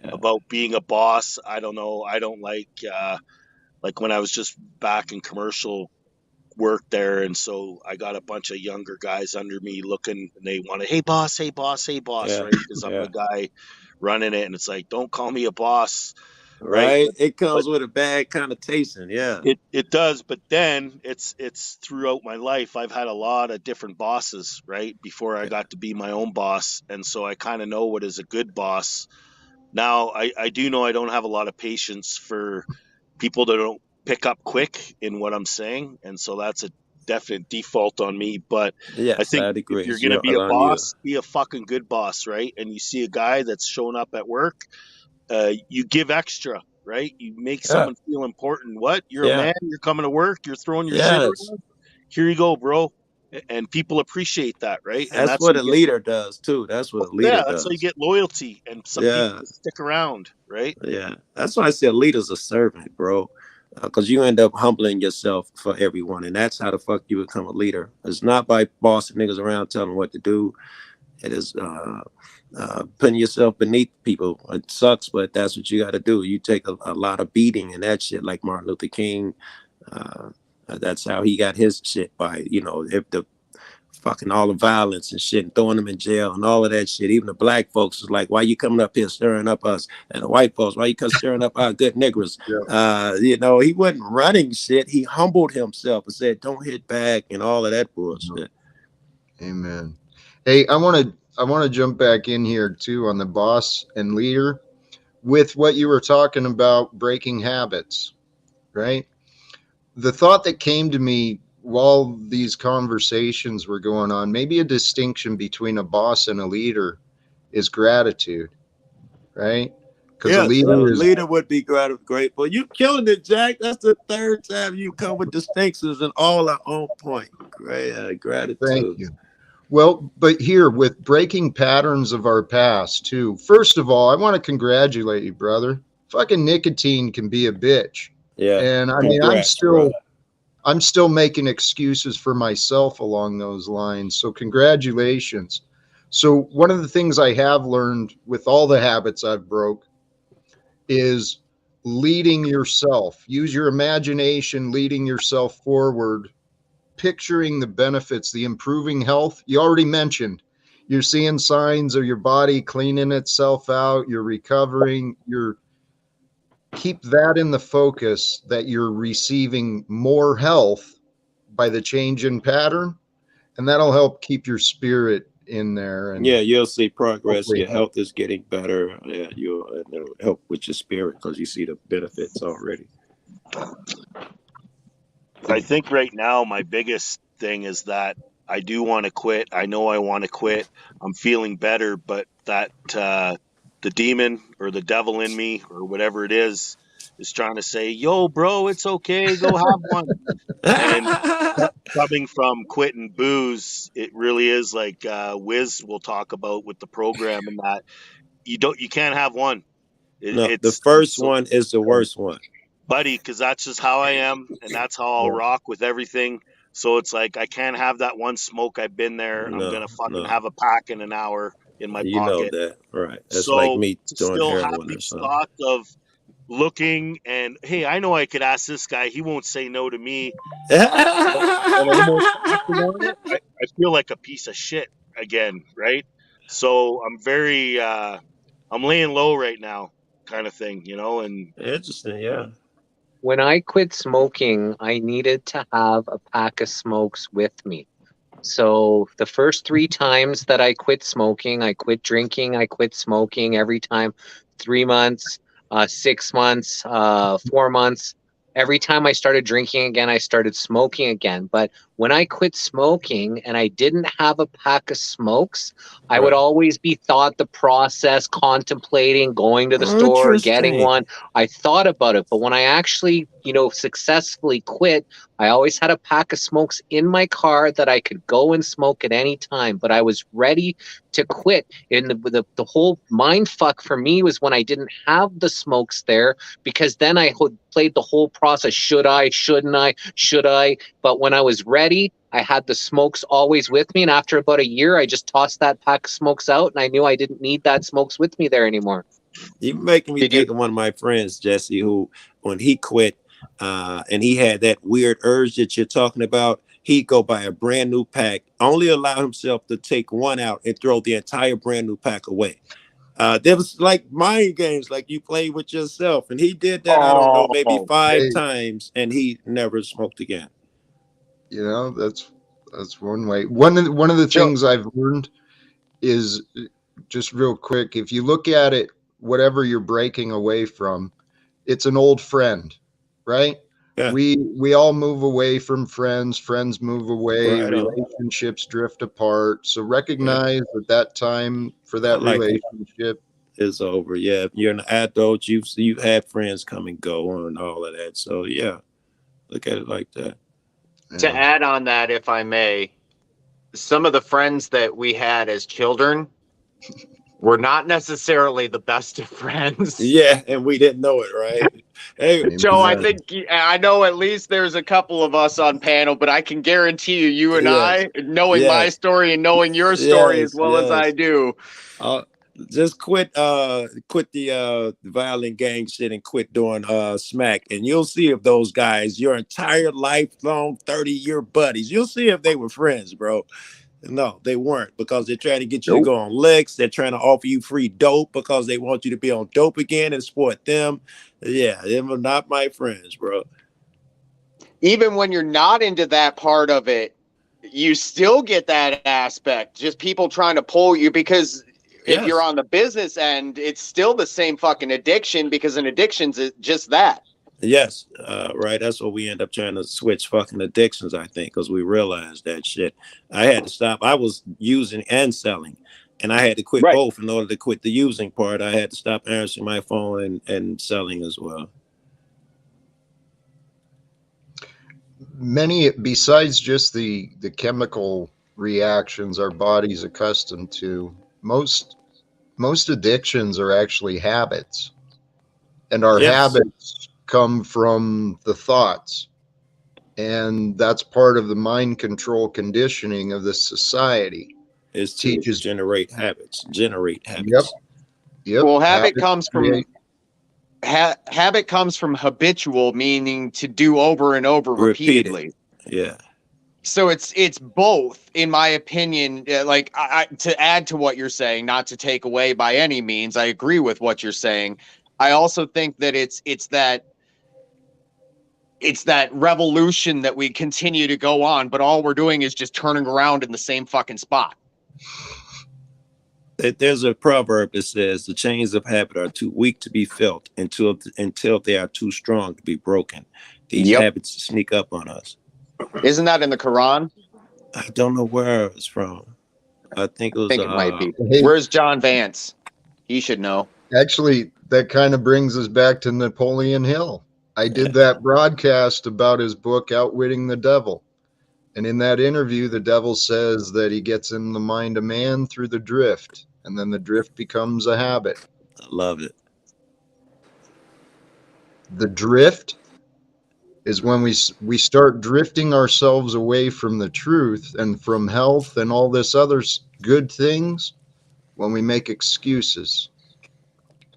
About being a boss, I don't know. I don't like when I was just back in commercial work there, and so I got a bunch of younger guys under me looking, and they want to, hey boss, right? Because I'm the guy running it, and it's like, don't call me a boss, right? It comes with a bad connotation. Yeah, it does. But then it's throughout my life, I've had a lot of different bosses, right? Before I got to be my own boss, and so I kind of know what is a good boss. Now I do know I don't have a lot of patience for people that don't pick up quick in what I'm saying, and so that's a definite default on me. But yes, I think agree. if you're going to be a boss, be a fucking good boss, right? And you see a guy that's showing up at work, you give extra, right? You make someone feel important. What? You're a man, you're coming to work, you're throwing your shit around. Here you go, bro. And people appreciate that, right? And that's what a leader does too. That's what a leader does. That's how you get loyalty, and some people stick around, right? Yeah, that's why I say a leader's a servant, bro. Because you end up humbling yourself for everyone, and that's how the fuck you become a leader. It's not by bossing niggas around telling them what to do. It is putting yourself beneath people. It sucks, but that's what you got to do. You take a lot of beating and that shit, like Martin Luther King. That's how he got his shit, by if the fucking all the violence and shit, and throwing them in jail and all of that shit. Even the black folks was like, why you coming up here stirring up us? And the white folks, why you stirring up our good niggers? He wasn't running shit. He humbled himself and said, don't hit back, and all of that bullshit. Amen. Hey, I want to jump back in here too on the boss and leader with what you were talking about, breaking habits, right? The thought that came to me while these conversations were going on, maybe a distinction between a boss and a leader is gratitude, right? Because a leader would be grateful. You killing it, Jack. That's the third time you come with distinctions and all are on point. Great gratitude. Thank you. Well, but here with breaking patterns of our past too. First of all, I want to congratulate you, brother. Fucking nicotine can be a bitch. Yeah. And I mean, I'm still making excuses for myself along those lines. So congratulations. So one of the things I have learned with all the habits I've broke is leading yourself. Use your imagination, leading yourself forward, picturing the benefits, the improving health. You already mentioned you're seeing signs of your body cleaning itself out, you're recovering, you're keep that in the focus that you're receiving more health by the change in pattern, and that'll help keep your spirit in there. And you'll see progress. Your health is getting better. Yeah, it'll help with your spirit because you see the benefits already. I think right now my biggest thing is that I do want to quit. I know I want to quit. I'm feeling better, but that the demon or the devil in me or whatever it is trying to say, yo, bro, it's okay. Go have one. And coming from quitting booze, it really is like Wiz will talk about with the program, and that you can't have one. The first one is the worst one, buddy, because that's just how I am, and that's how I'll rock with everything. So it's like I can't have that one smoke. I've been there. I'm gonna fucking have a pack in an hour in my pocket. You know that, right? That's so like me doing still heroin have or these something. thoughts of looking and, hey, I know I could ask this guy. He won't say no to me. And almost acting on it, I feel like a piece of shit again, right? So I'm very, I'm laying low right now, kind of thing, and interesting, yeah. When I quit smoking, I needed to have a pack of smokes with me. So the first 3 times that I quit smoking, I quit drinking, I quit smoking every time. 3 months, 6 months, 4 months. Every time I started drinking again, I started smoking again. But when I quit smoking and I didn't have a pack of smokes, I would always be thought the process, contemplating, going to the store, getting one. I thought about it. But when I actually, successfully quit, I always had a pack of smokes in my car that I could go and smoke at any time. But I was ready to quit. And the whole mind fuck for me was when I didn't have the smokes there, because then I played the whole process. Should I? Shouldn't I? Should I? But when I was ready, I had the smokes always with me. And after about a year, I just tossed that pack of smokes out, and I knew I didn't need that smokes with me there anymore. You're making me think of one of my friends, Jesse, who, when he quit, and he had that weird urge that you're talking about, he'd go buy a brand new pack, only allow himself to take one out and throw the entire brand new pack away. There was like mind games, like you play with yourself, and he did that. I don't know, maybe 5 times, and he never smoked again. That's one way. One of the things I've learned is, just real quick, if you look at it, whatever you're breaking away from, it's an old friend, right? Yeah. We all move away from friends move away, relationships drift apart. So recognize that time for that relationship is over. Yeah, you're an adult, you've had friends come and go and all of that. So yeah, look at it like that. To add on that, if I may, some of the friends that we had as children were not necessarily the best of friends. Yeah, and we didn't know it, right? Hey, Joe, I know at least there's a couple of us on panel, but I can guarantee you and I, knowing my story and knowing your story as well as I do. Just quit the violent gang shit and quit doing smack, and you'll see if those guys, your entire lifelong 30-year buddies, you'll see if they were friends, bro. No, they weren't, because they're trying to get you to go on licks. They're trying to offer you free dope because they want you to be on dope again and support them. Yeah, they were not my friends, bro. Even when you're not into that part of it, you still get that aspect. Just people trying to pull you, because if you're on the business end, it's still the same fucking addiction, because an addiction's just that. Yes, right. That's what we end up trying to switch fucking addictions, I think, because we realized that shit. I had to stop. I was using and selling, and I had to quit both in order to quit the using part. I had to stop answering my phone and selling as well. Many, besides just the chemical reactions our body's accustomed to, most addictions are actually habits, and our habits come from the thoughts, and that's part of the mind control conditioning of this society. Is to generate habits. Yep. Well, habit comes from habitual, meaning to do over and over repeatedly. Yeah. So it's both, in my opinion. Like, I to add to what you're saying, not to take away by any means, I agree with what you're saying. I also think that it's that revolution that we continue to go on, but all we're doing is just turning around in the same fucking spot. There's a proverb that says the chains of habit are too weak to be felt until they are too strong to be broken. These habits sneak up on us. Isn't that in the Quran? I don't know where it's from. I think it might be. Where's John Vance? He should know. Actually, that kind of brings us back to Napoleon Hill. I did that broadcast about his book, Outwitting the Devil. And in that interview, the devil says that he gets in the mind of man through the drift, and then the drift becomes a habit. I love it. The drift is when we start drifting ourselves away from the truth and from health and all this other good things, when we make excuses.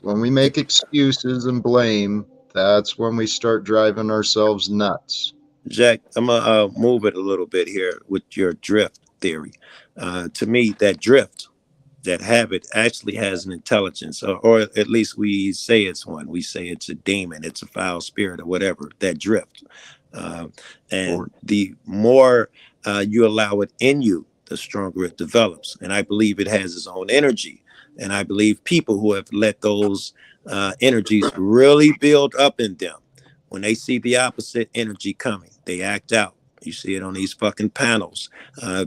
When we make excuses and blame, that's when we start driving ourselves nuts. Jack, I'm going to move it a little bit here with your drift theory. To me, that drift, that habit actually has an intelligence, or at least we say it's one. We say it's a demon, it's a foul spirit or whatever, that drift. And the more you allow it in you, the stronger it develops. And I believe it has its own energy. And I believe people who have let those energies really build up in them, when they see the opposite energy coming, they act out. You see it on these fucking panels.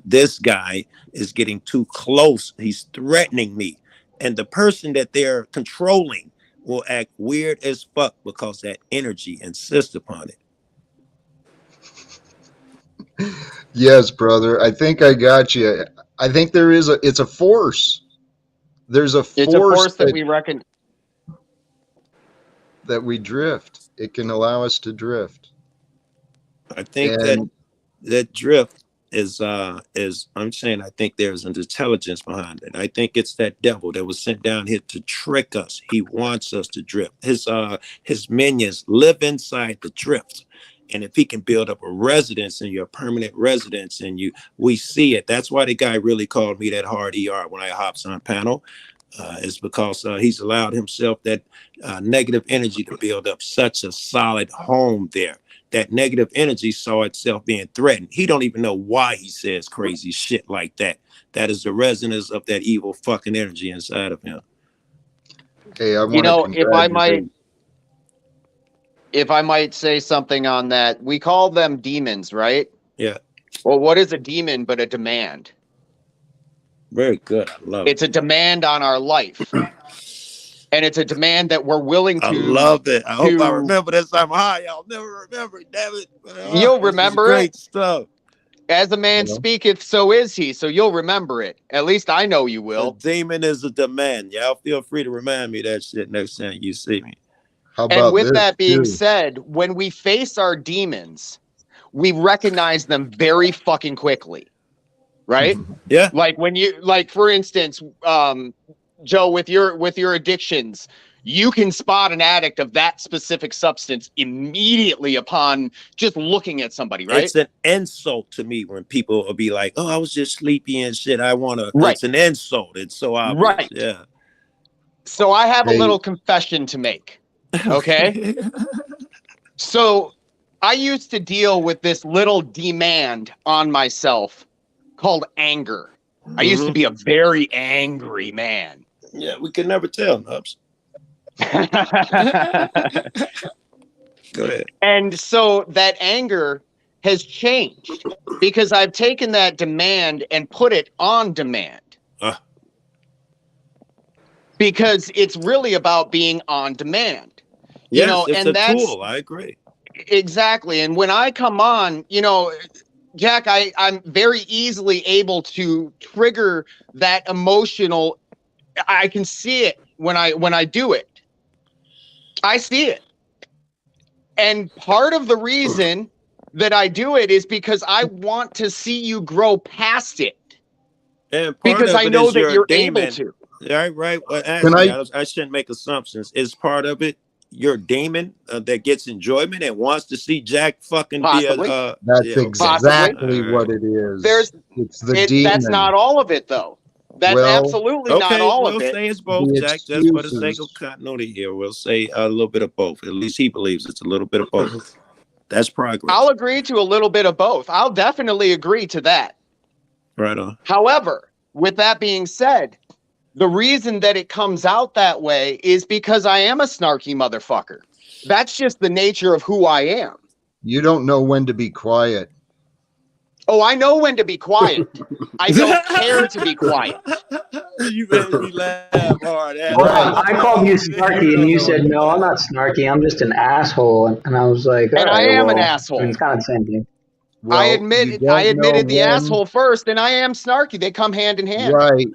This guy is getting too close. He's threatening me. And the person that they're controlling will act weird as fuck because that energy insists upon it. Yes, brother. I think I got you. I think it's a force. There's a force, it's a force that we reckon that we drift. It can allow us to drift. I think that drift is I'm saying I think there's an intelligence behind it. I think it's that devil that was sent down here to trick us. He wants us to drift. His minions live inside the drift. And if he can build up a residence and your permanent residence and we see it. That's why the guy really called me that hard ER when I hops on panel. Is because he's allowed himself that negative energy to build up such a solid home there. That negative energy saw itself being threatened. He don't even know why he says crazy shit like that. That is the resonance of that evil fucking energy inside of him. Hey, if I might say something on that, we call them demons, right? Yeah. Well, what is a demon but a demand? Very good. I love it. It's a demand on our life. And it's a demand that we're willing to. I love it. I hope I remember this. I'm high. I'll never remember it. Damn it. You'll remember great it. Stuff. As a man speaketh, so is he. So you'll remember it. At least I know you will. A demon is a demand. Y'all feel free to remind me that shit next time you see me. How about and with that being said, when we face our demons, we recognize them very fucking quickly. Right? Yeah. Like when you, like, for instance, Joe, with your addictions, you can spot an addict of that specific substance immediately upon just looking at somebody, right? It's an insult to me when people will be like, "Oh, I was just sleepy and shit. I want to." Right. It's an insult. It's so obvious. Right. Yeah. So I have a little confession to make. Okay. So I used to deal with this little demand on myself called anger. I used to be a very angry man. Yeah, we could never tell, Nubs. Go ahead. And so that anger has changed because I've taken that demand and put it on demand. Because it's really about being on demand. Yes, you know, it's and a tool. I agree. Exactly. And when I come on, you know, Jack, I'm very easily able to trigger that emotional. I can see it when I do it. I see it. And part of the reason that I do it is because I want to see you grow past it. And because I know that you're able to. Right. Well, actually, I shouldn't make assumptions. Is part of it your demon that gets enjoyment and wants to see Jack fucking Possibly. be a... That's exactly what it is. It's the demon. That's not all of it, though. That's absolutely not all of it. We'll say it's both, Jack. Just for the sake of continuity here, we'll say a little bit of both. At least he believes it's a little bit of both. That's progress. I'll agree to a little bit of both. I'll definitely agree to that. Right on. However, with that being said, the reason that it comes out that way is because I am a snarky motherfucker. That's just the nature of who I am. You don't know when to be quiet. Oh, I know when to be quiet. I don't care to be quiet. You made me laugh hard. Well, I called you snarky, and you said, "No, I'm not snarky. I'm just an asshole." And I was like, "And I am an asshole." I mean, it's kind of the same thing. Well, I admitted the asshole first, and I am snarky. They come hand in hand. Right.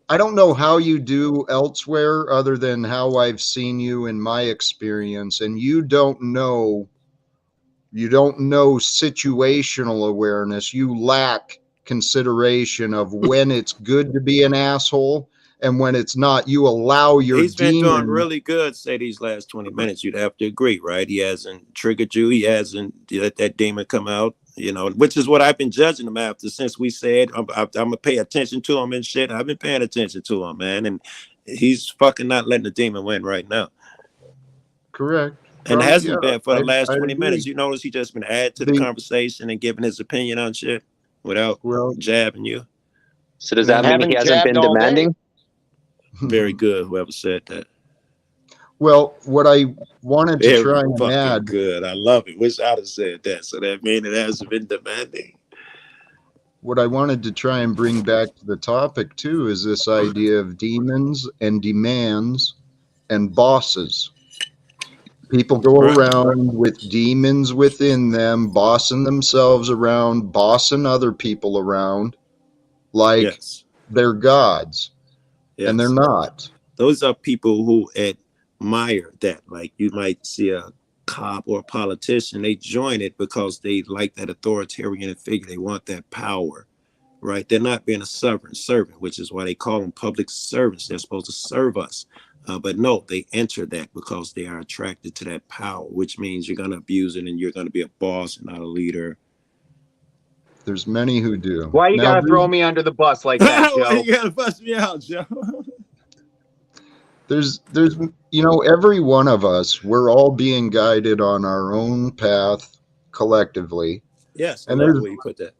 I don't know how you do elsewhere other than how I've seen you in my experience, and you don't know situational awareness. You lack consideration of when it's good to be an asshole and when it's not. You allow your He's been doing really good, say, these last 20 minutes. You'd have to agree, right? He hasn't triggered you. He hasn't let that demon come out, you know, which is what I've been judging him after since we said I'm going to pay attention to him and shit. I've been paying attention to him, man. And he's fucking not letting the demon win right now. Correct. And Well, hasn't yeah, been for the last I 20 minutes. agree. You notice he just been adding to the conversation and giving his opinion on shit without jabbing you. So does that mean he hasn't been demanding? Very good, whoever said that. Well, what I wanted to Very try and fucking add. good. I love it. Wish I'd have said that. So that means it hasn't been demanding. What I wanted to try and bring back to the topic too is this idea of demons and demands and bosses. People go around with demons within them, bossing themselves around, bossing other people around like they're gods. And they're not. Those are people who admire that. Like you might see a cop or a politician, they join it because they like that authoritarian figure. They want that power, right? They're not being a sovereign servant, which is why they call them public servants. They're supposed to serve us. But no, they enter that because they are attracted to that power, which means you're going to abuse it and you're going to be a boss and not a leader. There's many who do. Why you gotta throw me under the bus like that, Joe? Why you gotta bust me out, Joe? There's every one of us, we're all being guided on our own path collectively. Yes, and I love the way you put that.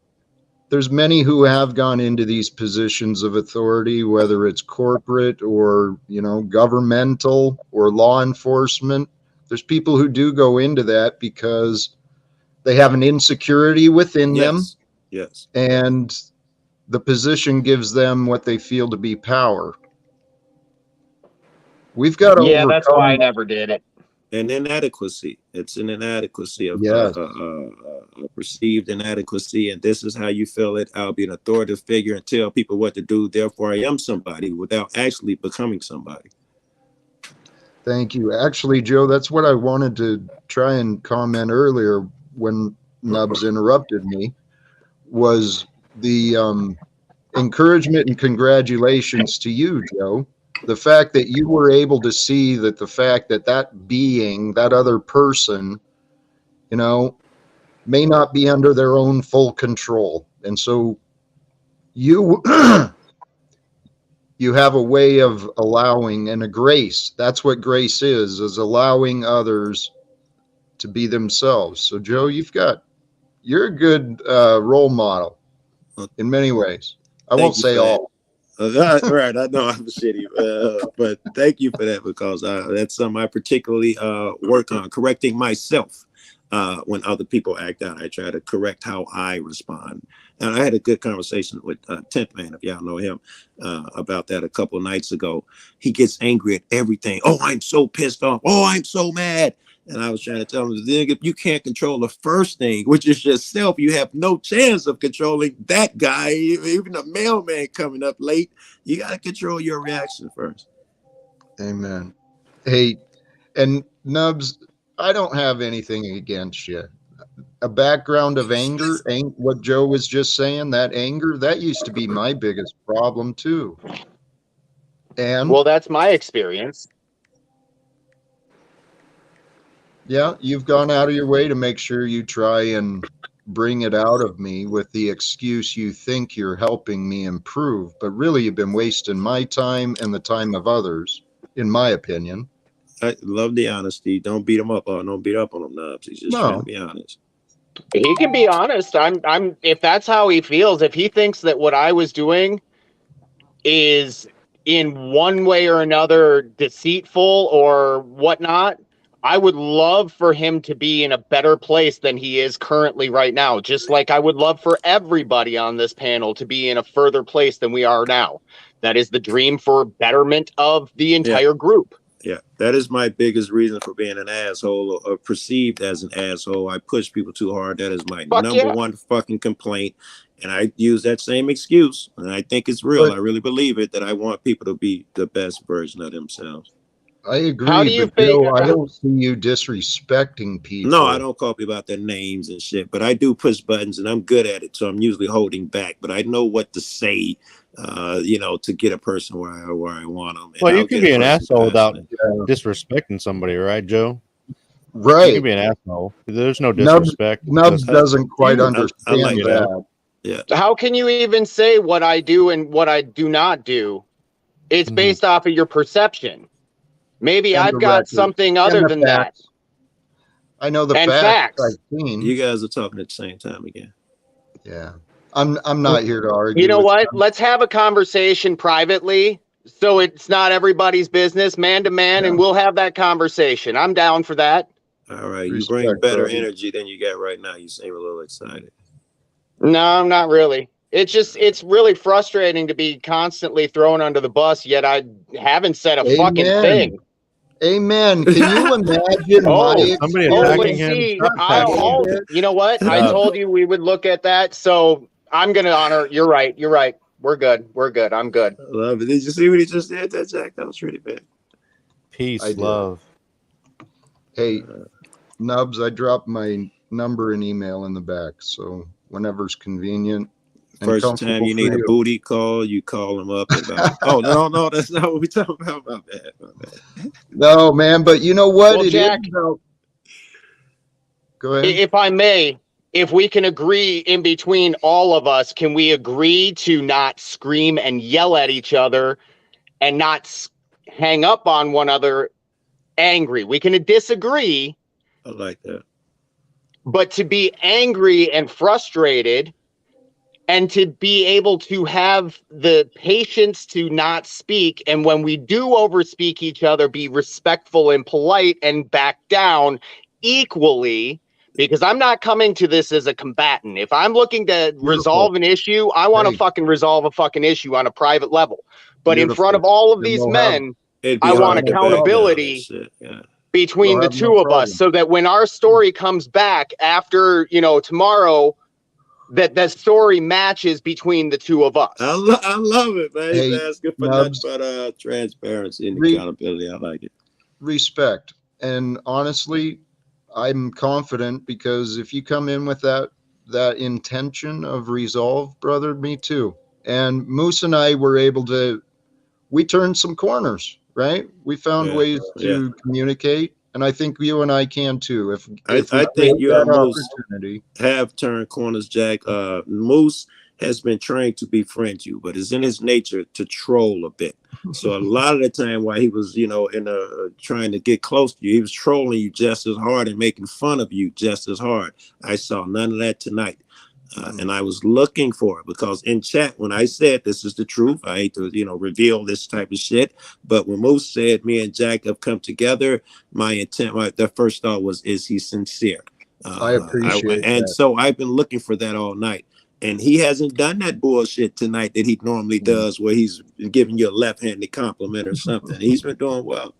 There's many who have gone into these positions of authority, whether it's corporate or, governmental or law enforcement. There's people who do go into that because they have an insecurity within them. Yes. And the position gives them what they feel to be power. We've got to overcome. That's why I never did it. An inadequacy. It's an inadequacy of perceived inadequacy, and this is how you feel it. I'll be an authoritative figure and tell people what to do. Therefore, I am somebody without actually becoming somebody. Thank you. Actually, Joe, that's what I wanted to try and comment earlier when Nubs interrupted me. Was the encouragement and congratulations to you, Joe. The fact that you were able to see that the fact that being, that other person, may not be under their own full control. And so you you have a way of allowing, and a grace. That's what grace is allowing others to be themselves. So Joe, you're a good role model in many ways. I won't say all. Right, I know I'm shitty, but thank you for that, because that's something I particularly work on, correcting myself when other people act out. I try to correct how I respond. And I had a good conversation with 10th Man, if y'all know him, about that a couple of nights ago. He gets angry at everything. Oh, I'm so pissed off. Oh, I'm so mad. And I was trying to tell him, if you can't control the first thing, which is yourself, you have no chance of controlling that guy. Even a mailman coming up late, you got to control your reaction first. Amen. Hey, and Nubs, I don't have anything against you. A background of anger, what Joe was just saying, that anger, that used to be my biggest problem too. And well, that's my experience. Yeah, you've gone out of your way to make sure you try and bring it out of me with the excuse you think you're helping me improve, but really you've been wasting my time and the time of others, in my opinion. I love the honesty. Don't beat him up. Don't beat up on him, Nubs. He's just trying to be honest. He can be honest. I'm if that's how he feels, if he thinks that what I was doing is in one way or another deceitful or whatnot, I would love for him to be in a better place than he is currently right now. Just like I would love for everybody on this panel to be in a further place than we are now. That is the dream for betterment of the entire group. Yeah, that is my biggest reason for being an asshole, or perceived as an asshole. I push people too hard. That is my number one fucking complaint. And I use that same excuse. And I think it's real. I really believe it, that I want people to be the best version of themselves. I agree, but Joe, I don't see you disrespecting people. No, I don't call people out their names and shit, but I do push buttons and I'm good at it. So I'm usually holding back, but I know what to say, to get a person where I want them. Well, you can be an asshole without disrespecting somebody, right, Joe? Right. You can be an asshole. There's no disrespect. Nubs doesn't quite understand that. Yeah. How can you even say what I do and what I do not do? It's based off of your perception. Maybe I've got something other than that. I know the and facts. facts. I've seen. You guys are talking at the same time again. Yeah. I'm not here to argue. You know with what? them. Let's have a conversation privately, so it's not everybody's business, man to man, and we'll have that conversation. I'm down for that. All right, you Respect, bring better brother. energy than you got right now. You seem a little excited. No, not really. It's really frustrating to be constantly thrown under the bus, yet I haven't said a fucking Amen. thing. Amen. Can you imagine my somebody but attacking him? see, Stop attacking him. you know what? I Nub. told you we would look at that, so I'm gonna honor. You're right. You're right. We're good. We're good. I'm good. I love it. Did you see what he just did, that Jack? That was really bad. Peace, love. Hey, Nubs, I dropped my number and email in the back, so whenever's convenient. And First time you need a booty call, you call him up about. Oh no, that's not what we're talking about. My bad. No, man, but you know what? Well, Jack, Go ahead. If I may, if we can agree in between all of us, can we agree to not scream and yell at each other and not hang up on one another angry? We can disagree. I like that. But to be angry and frustrated and to be able to have the patience to not speak, and when we do overspeak each other, be respectful and polite and back down equally, because I'm not coming to this as a combatant. If I'm looking to resolve an issue, I want to fucking resolve a fucking issue on a private level. But in front of all of these men, I want accountability between the two of us, so that when our story comes back after, tomorrow, that story matches between the two of us. I love it, man. He's asking for nothing but transparency and accountability. I like it. Respect. And honestly, I'm confident, because if you come in with that intention of resolve, brother, me too. And Moose and I were able to, we turned some corners, right? We found ways to communicate. And I think you and I can too. If I think you and Moose opportunity. have turned corners, Jack. Moose has been trained to befriend you, but it's in his nature to troll a bit. So a lot of the time while he was, trying to get close to you, he was trolling you just as hard and making fun of you just as hard. I saw none of that tonight. And I was looking for it, because in chat, when I said this is the truth, I hate to, reveal this type of shit. But when Moose said me and Jack have come together, my intent, the first thought was, is he sincere? I appreciate and that. so I've been looking for that all night. And he hasn't done that bullshit tonight that he normally does, where he's giving you a left-handed compliment or something. He's been doing well.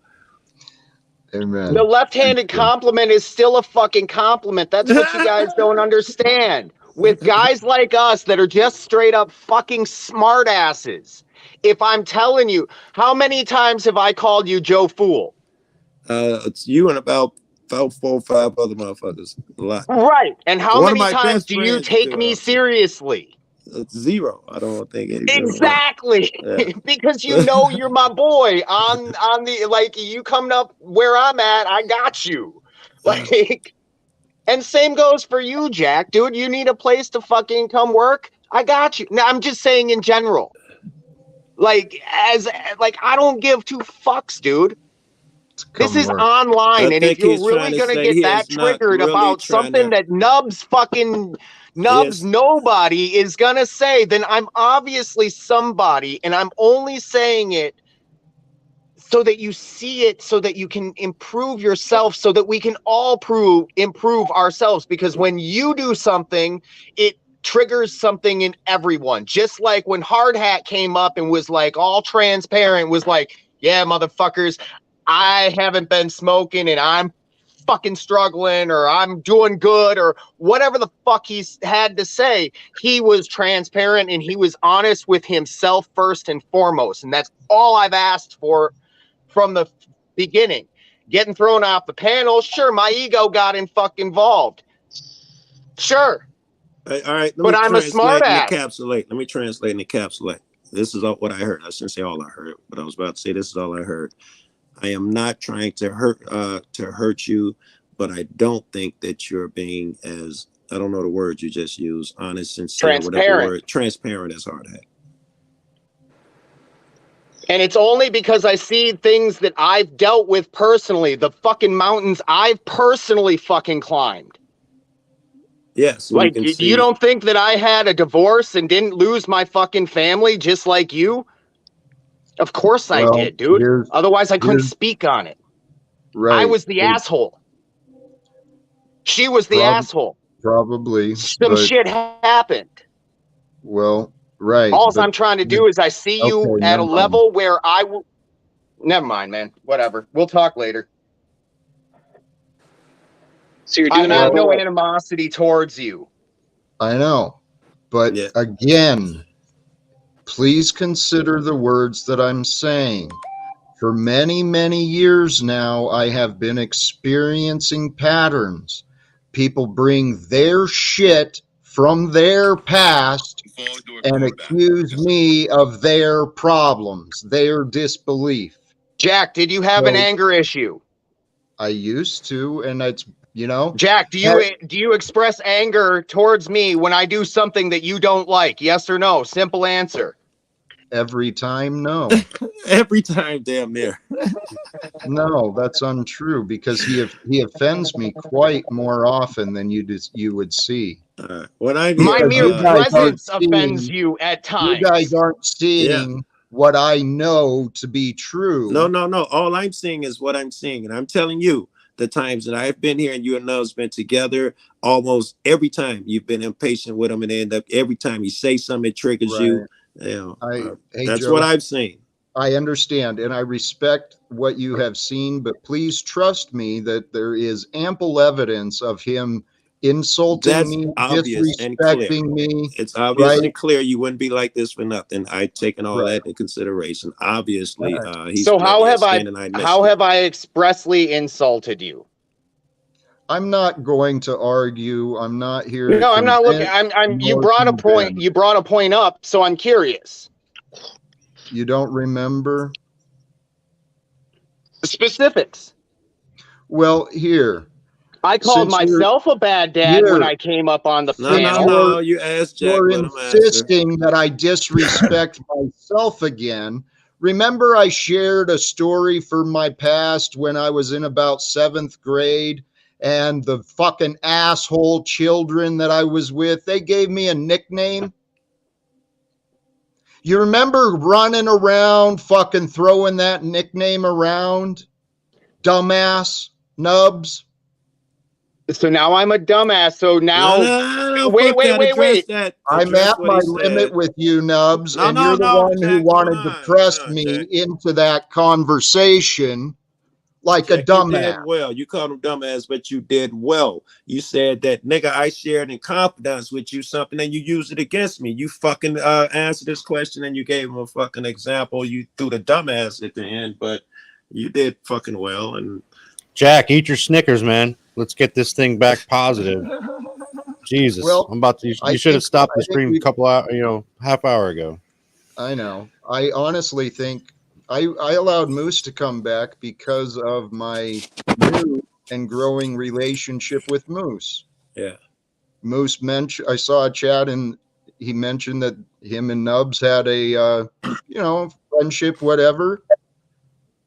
Amen. The left-handed compliment is still a fucking compliment. That's what you guys don't understand. With guys like us that are just straight up fucking smart asses. If I'm telling you, how many times have I called you Joe Fool? It's you and about 4 or 5 other motherfuckers. A lot. Right. And how many times do you take me seriously? 0. I don't think any. Exactly. Because you're my boy on the, like, you coming up where I'm at, I got you. Like, and same goes for you, Jack. Dude, you need a place to fucking come work? I got you. Now, I'm just saying in general. Like, I don't give 2 fucks, dude. This is online, and if you're really gonna get that triggered about something that Nubs nobody is gonna say, then I'm obviously somebody, and I'm only saying it so that you see it, so that you can improve yourself, so that we can all improve ourselves. Because when you do something, it triggers something in everyone. Just like when Hard Hat came up and was like all transparent, was like, yeah, motherfuckers, I haven't been smoking and I'm fucking struggling, or I'm doing good, or whatever the fuck he's had to say. He was transparent and he was honest with himself first and foremost. And that's all I've asked for from the beginning. Getting thrown off the panel, sure, my ego got involved. Sure. All right, but I'm a smart ass. Let me translate and encapsulate. This is all what I heard. I shouldn't say all I heard, but I was about to say this is all I heard. I am not trying to hurt you, but I don't think that you're being as, I don't know the word you just used, honest, sincere, whatever word, transparent as Hard Hat. And it's only because I see things that I've dealt with personally, the fucking mountains I've personally fucking climbed. Yes, and like, you don't think that I had a divorce and didn't lose my fucking family just like you? Of course I did, dude. Otherwise I couldn't speak on it. Right. I was the asshole. She was the asshole. Probably. Some shit happened. Well, right. All I'm trying to do is I see you at a level where I will. Never mind, man. Whatever. We'll talk later. So you're I doing have no animosity towards you. I know. But again, please consider the words that I'm saying. For many, many years now, I have been experiencing patterns. People bring their shit from their past and accuse me of their problems, their disbelief. Jack, did you have an anger issue? I used to, and it's, you know. Jack, do you express anger towards me when I do something that you don't like? Yes or no? Simple answer. Every time, no. Every time, damn near. No, that's untrue because he offends me quite more often than you would see. When I my mere presence offends you at times. You guys aren't seeing what I know to be true. No. All I'm seeing is what I'm seeing, and I'm telling you, the times that I've been here and you and Nubs been together, almost every time you've been impatient with him, and end up every time you say something it triggers you. You know, that's Joe, what I've seen. I understand and I respect what you have seen, but please trust me that there is ample evidence of him insulting me, disrespecting me. It's obvious and clear. You wouldn't be like this for nothing. I've taken all that into consideration. Obviously, he's so how have I expressly insulted you? I'm not going to argue. I'm not here. No, I'm not looking. You brought a point. You brought a point up, so I'm curious. You don't remember specifics? Well, here. I called myself a bad dad when I came up on the panel. No, you asked Jack. You're insisting that I disrespect myself again. Remember, I shared a story from my past when I was in about 7th grade, and the fucking asshole children that I was with, they gave me a nickname. You remember running around fucking throwing that nickname around? Dumbass, Nubs. So now I'm a dumbass. So now, wait. I'm at my limit with you, Nubs, and you're the one who wanted to press me into that conversation like a dumbass. You did well. You called him dumbass, but you did well. You said that, nigga, I shared in confidence with you something and you used it against me. You fucking answered this question and you gave him a fucking example. You threw the dumbass at the end, but you did fucking well. And Jack, eat your Snickers, man. Let's get this thing back positive. Jesus, well, I'm about to. You should have stopped the stream a couple hours, half hour ago. I know. I honestly think I allowed Moose to come back because of my new and growing relationship with Moose. Yeah. Moose mentioned, I saw a chat and he mentioned that him and Nubs had a, friendship, whatever.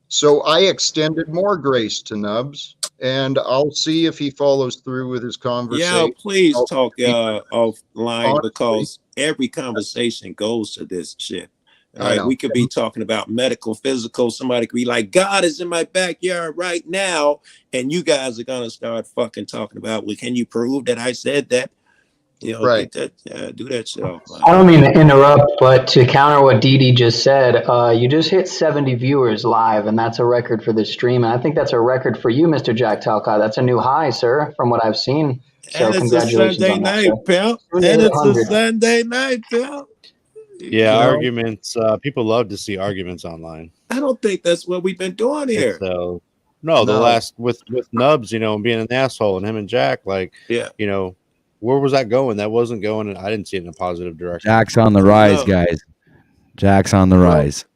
So I extended more grace to Nubs, and I'll see if he follows through with his conversation. Yeah, please talk offline because every conversation goes to this shit. Right? We could be talking about medical, physical. Somebody could be like, God is in my backyard right now. And you guys are going to start fucking talking about, well, can you prove that I said that? Right. Do that shit off. I don't mean to interrupt, but to counter what Dee just said, you just hit 70 viewers live, and that's a record for this stream. And I think that's a record for you, Mr. Jack Talcott. That's a new high, sir, from what I've seen. So and congratulations it's a Sunday on night, that, pimp. And it's a Sunday night, pimp. Yeah, arguments. People love to see arguments online. I don't think that's what we've been doing here. So, the last with Nubs, being an asshole, and him and Jack, where was that going? That wasn't going, and I didn't see it in a positive direction. Jack's on the rise, guys. Jack's on the rise.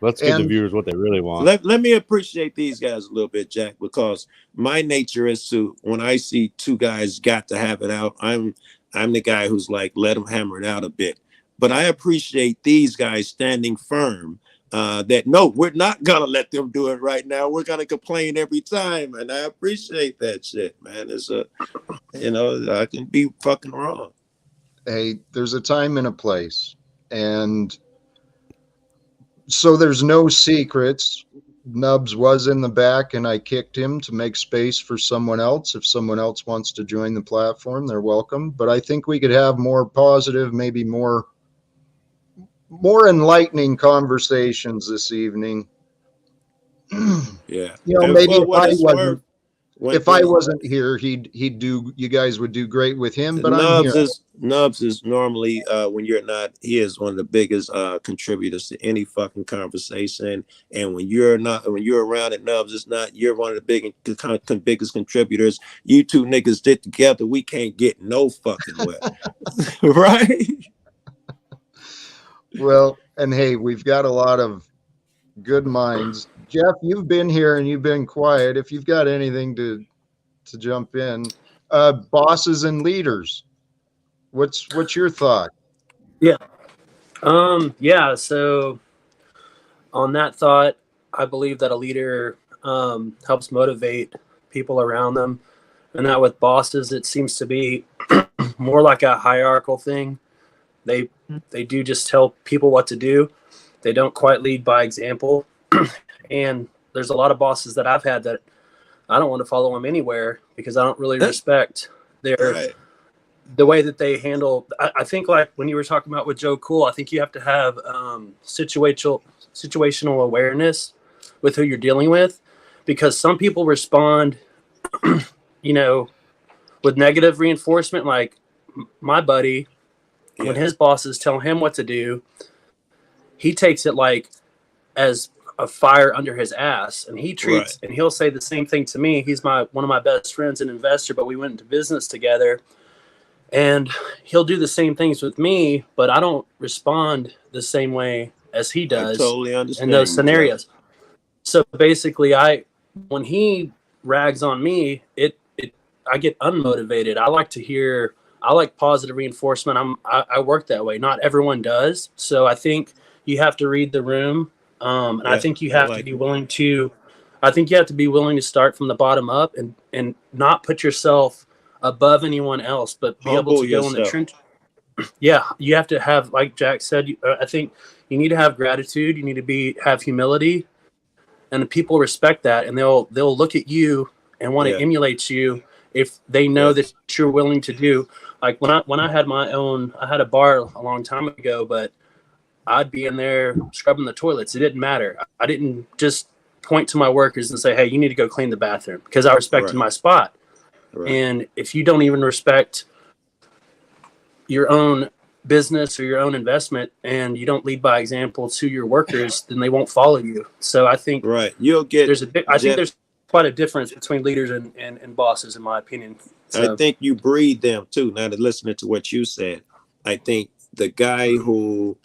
Let's give the viewers what they really want. Let me appreciate these guys a little bit, Jack, because my nature is to, when I see two guys got to have it out, I'm the guy who's like, let them hammer it out a bit. But I appreciate these guys standing firm that no, we're not gonna let them do it right now. We're gonna complain every time, and I appreciate that shit, man. It's I can be fucking wrong. Hey, there's a time and a place, and so there's no secrets. Nubs was in the back, and I kicked him to make space for someone else. If someone else wants to join the platform, they're welcome. But I think we could have more positive, maybe more enlightening conversations this evening. Yeah, Maybe if I wasn't here, he'd do. You guys would do great with him. But I'm here. Nubs is normally when you're not. He is one of the biggest contributors to any fucking conversation. And when you're around at Nubs, it's not. You're one of the biggest contributors. You two niggas did together. We can't get no fucking way, right? Well, and hey, we've got a lot of good minds. Jeff, you've been here and you've been quiet. If you've got anything to jump in, bosses and leaders, what's your thought? Yeah. So on that thought, I believe that a leader helps motivate people around them, and that with bosses, it seems to be more like a hierarchical thing. They do just tell people what to do. They don't quite lead by example. And there's a lot of bosses that I've had that I don't want to follow them anywhere because I don't really respect the way that they handle. I think like when you were talking about with Joe Cool, I think you have to have situational awareness with who you're dealing with, because some people respond, with negative reinforcement. Like my buddy, when his bosses tell him what to do, he takes it like as a fire under his ass, and he treats and he'll say the same thing to me. He's one of my best friends and investor, but we went into business together, and he'll do the same things with me, but I don't respond the same way as he does. I totally understand in those scenarios. So basically, when he rags on me, I get unmotivated. I like positive reinforcement. I work that way. Not everyone does. So I think you have to read the room. And I think you have to be willing to. I think you have to be willing to start from the bottom up and not put yourself above anyone else, but be able to go in the trench. Yeah, you have to have, like Jack said. I think you need to have gratitude. You need to have humility, and the people respect that, and they'll look at you and want to emulate you if they know that you're willing to do. Like when I had I had a bar a long time ago, but I'd be in there scrubbing the toilets. It didn't matter. I didn't just point to my workers and say, hey, you need to go clean the bathroom, because I respected my spot. And if you don't even respect your own business or your own investment, and you don't lead by example to your workers, then they won't follow you. So I think you'll get. I think there's quite a difference between leaders and bosses, in my opinion. So, I think you breed them too. Now, to listening to what you said, I think the guy who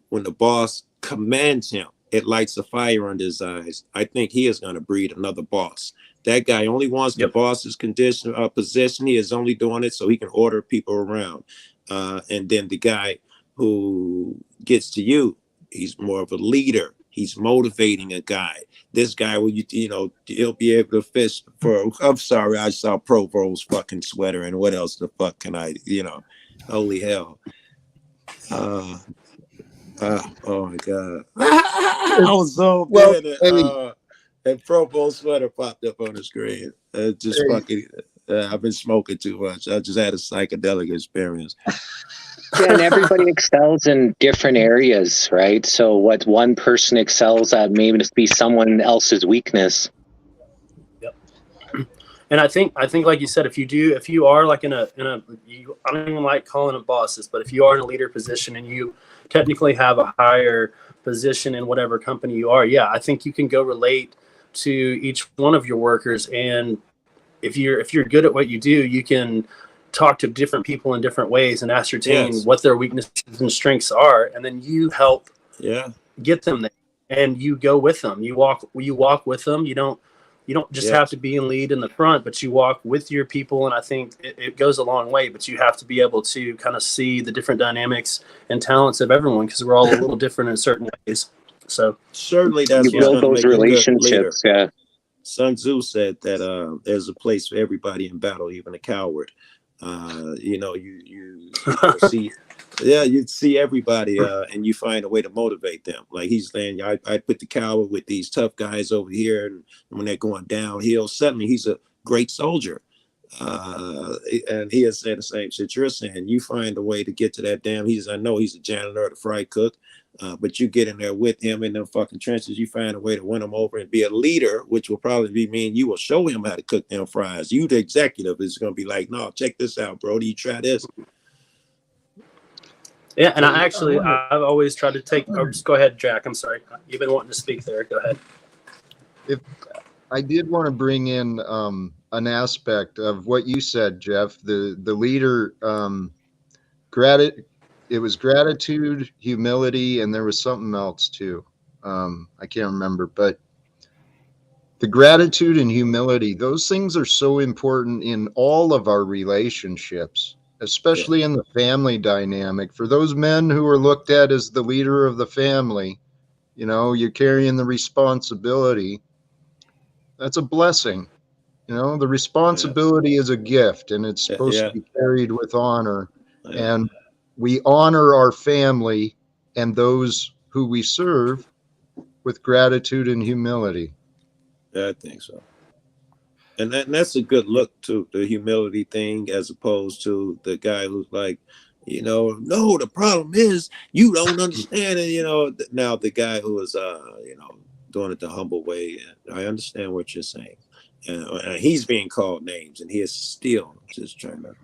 when the boss commands him, it lights a fire under his eyes. I think he is going to breed another boss. That guy only wants the boss's position. He is only doing it so he can order people around. And then the guy who gets to you, he's more of a leader. He's motivating a guy. This guy, he'll be able to fish for. I'm sorry, I saw Provost's fucking sweater, and what else the fuck can I? Holy hell. Oh my god! I was so good and Provost sweater popped up on the screen. I've been smoking too much. I just had a psychedelic experience. Yeah, and everybody excels in different areas, right? So what one person excels at may just be someone else's weakness. Yep. And I think like you said, if you are like I don't even like calling them bosses, but if you are in a leader position and you technically have a higher position in whatever company you are, I think you can go relate to each one of your workers, and if you're good at what you do, you can talk to different people in different ways and ascertain what their weaknesses and strengths are, and then you help get them there, and you go with them. You walk with them. You don't just have to be in lead in the front, but you walk with your people, and I think it goes a long way. But you have to be able to kind of see the different dynamics and talents of everyone, because we're all a little different in certain ways. So certainly that's you what's build going to those make a good leader. relationships. Yeah. Sun Tzu said that there's a place for everybody in battle, even a coward. You see, yeah, you'd see everybody, and you find a way to motivate them. Like he's saying, I put the coward with these tough guys over here, and when they're going downhill, suddenly he's a great soldier. And he has said the same shit you're saying. You find a way to get to that damn. I know he's a janitor, the fry cook. But you get in there with him in them fucking trenches, you find a way to win him over and be a leader, which will probably be mean you will show him how to cook them fries. You, the executive, is going to be like, no, check this out, bro. Do you try this? Yeah, and I've always tried to take. Oh, just go ahead, Jack. I'm sorry. You've been wanting to speak there. Go ahead. If I did want to bring in an aspect of what you said, Jeff, the leader, it was gratitude, humility, and there was something else too. I can't remember, but the gratitude and humility, those things are so important in all of our relationships, especially in the family dynamic. For those men who are looked at as the leader of the family, you're carrying the responsibility. That's a blessing. The responsibility is a gift, and it's supposed to be carried with honor. And we honor our family and those who we serve with gratitude and humility. Yeah, I think so. And that's a good look to the humility thing, as opposed to the guy who's like, no, the problem is you don't understand it. Now the guy who is, doing it the humble way. I understand what you're saying. And he's being called names, and he is still just trying to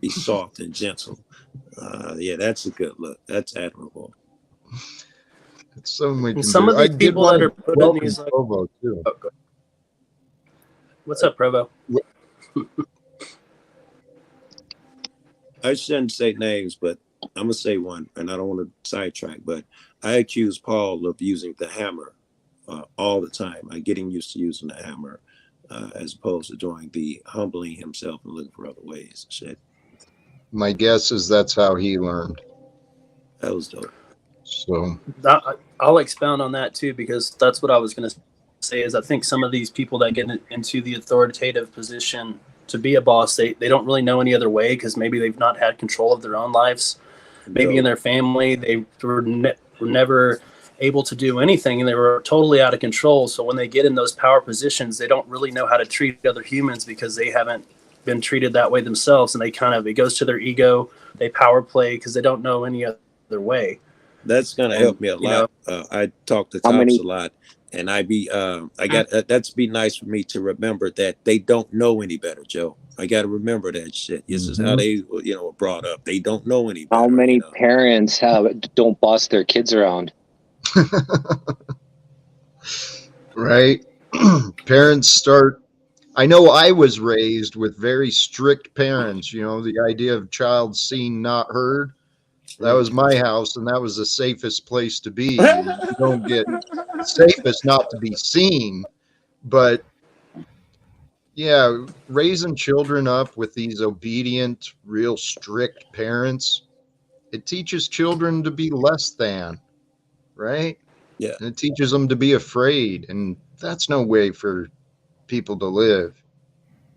be soft and gentle. Yeah, that's a good look. That's admirable. It's something we can some do. of these people that are putting these like Provo too. What's up, Provo? I shouldn't say names, but I'm gonna say one, and I don't want to sidetrack, but I accuse Paul of using the hammer all the time. I'm getting used to using the hammer as opposed to doing the humbling himself and looking for other ways. Shit. My guess is that's how he learned. That was dope. So I'll expound on that too, because that's what I was going to say. Is I think some of these people that get into the authoritative position to be a boss, they don't really know any other way, because maybe they've not had control of their own lives. Maybe in their family they were never able to do anything, and they were totally out of control. So when they get in those power positions, they don't really know how to treat other humans, because they haven't been treated that way themselves, and it goes to their ego. They power play because they don't know any other way. That's gonna help me a lot. I talk to cops a lot, and that's be nice for me to remember that they don't know any better, Joe. I got to remember that shit. This is how they, were brought up. They don't know any better. How many parents don't boss their kids around? Right. Parents start. I know I was raised with very strict parents. The idea of child seen, not heard. That was my house, and that was the safest place to be. You don't get safest not to be seen, but yeah, raising children up with these obedient, real strict parents, it teaches children to be less than, right? Yeah. And it teaches them to be afraid, and that's no way for people to live.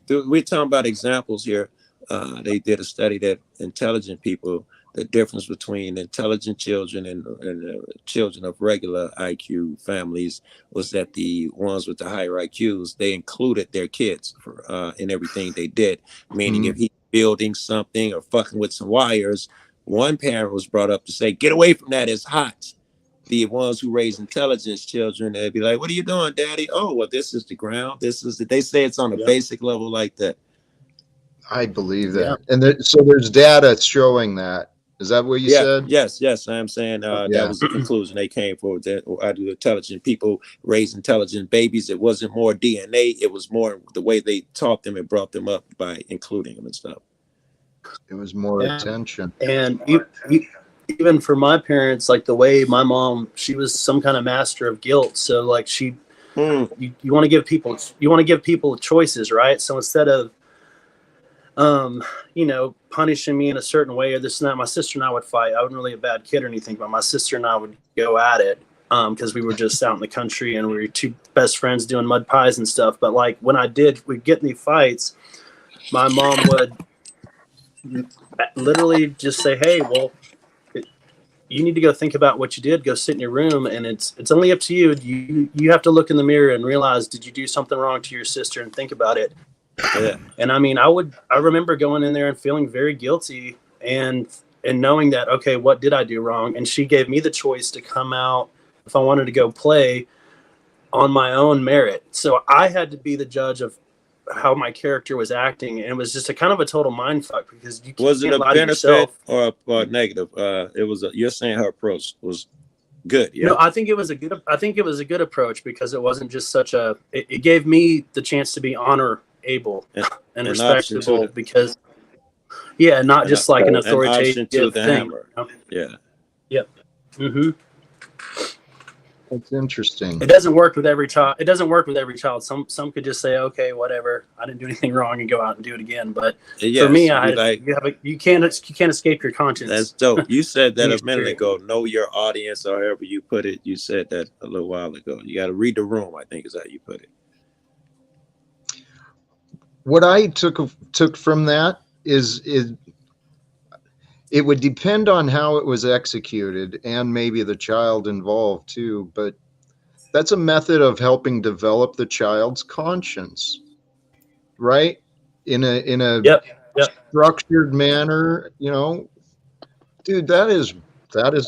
We're talking about examples here. They did a study that intelligent people, the difference between intelligent children and children of regular IQ families was that the ones with the higher IQs, they included their kids in everything they did. Meaning if he's building something or fucking with some wires, one parent was brought up to say, "Get away from that, it's hot." The ones who raise intelligence children, they'd be like, "What are you doing, Daddy?" "Oh, well, this is the ground. This is they say it's on a basic level like that." I believe that. And so there's data showing that. Is that what you said? Yes. I'm saying that was the conclusion they came for. That I do intelligent people raise intelligent babies. It wasn't more DNA. It was more the way they taught them and brought them up by including them and stuff. It was more attention. And even for my parents, like the way my mom, she was some kind of master of guilt. So like you want to give people choices, right? So instead of punishing me in a certain way or this and that, my sister and I would fight. I wasn't really a bad kid or anything, but my sister and I would go at it. because we were just out in the country and we were two best friends doing mud pies and stuff. But like when we'd get in these fights, my mom would literally just say, "Hey, well, you need to go think about what you did. Go sit in your room, and it's only up to you. You have to look in the mirror and realize, did you do something wrong to your sister, and think about it." Yeah. And I mean, I remember going in there and feeling very guilty and knowing that, okay, what did I do wrong? And she gave me the choice to come out if I wanted to go play on my own merit. So I had to be the judge of how my character was acting, and it was just a kind of a total mind fuck because you was it can't a lie to benefit yourself. or a negative? It was. You're saying her approach was good. Yeah. No, I think it was a good approach because it wasn't just such a. It gave me the chance to be honorable and respectable because, yeah, not just like an authoritative to the thing. hammer. Yeah. Yep. Mm-hmm. That's interesting. It doesn't work with every child. It doesn't work with every child. Some could just say, okay, whatever, I didn't do anything wrong, and go out and do it again. But for me, you can't escape your conscience. That's dope. You said that a minute ago. Know your audience, or however you put it. You said that a little while ago. You got to read the room, I think is how you put it. What I took from that is it would depend on how it was executed and maybe the child involved too, but that's a method of helping develop the child's conscience, right? In a yep. structured manner, you know, dude, that is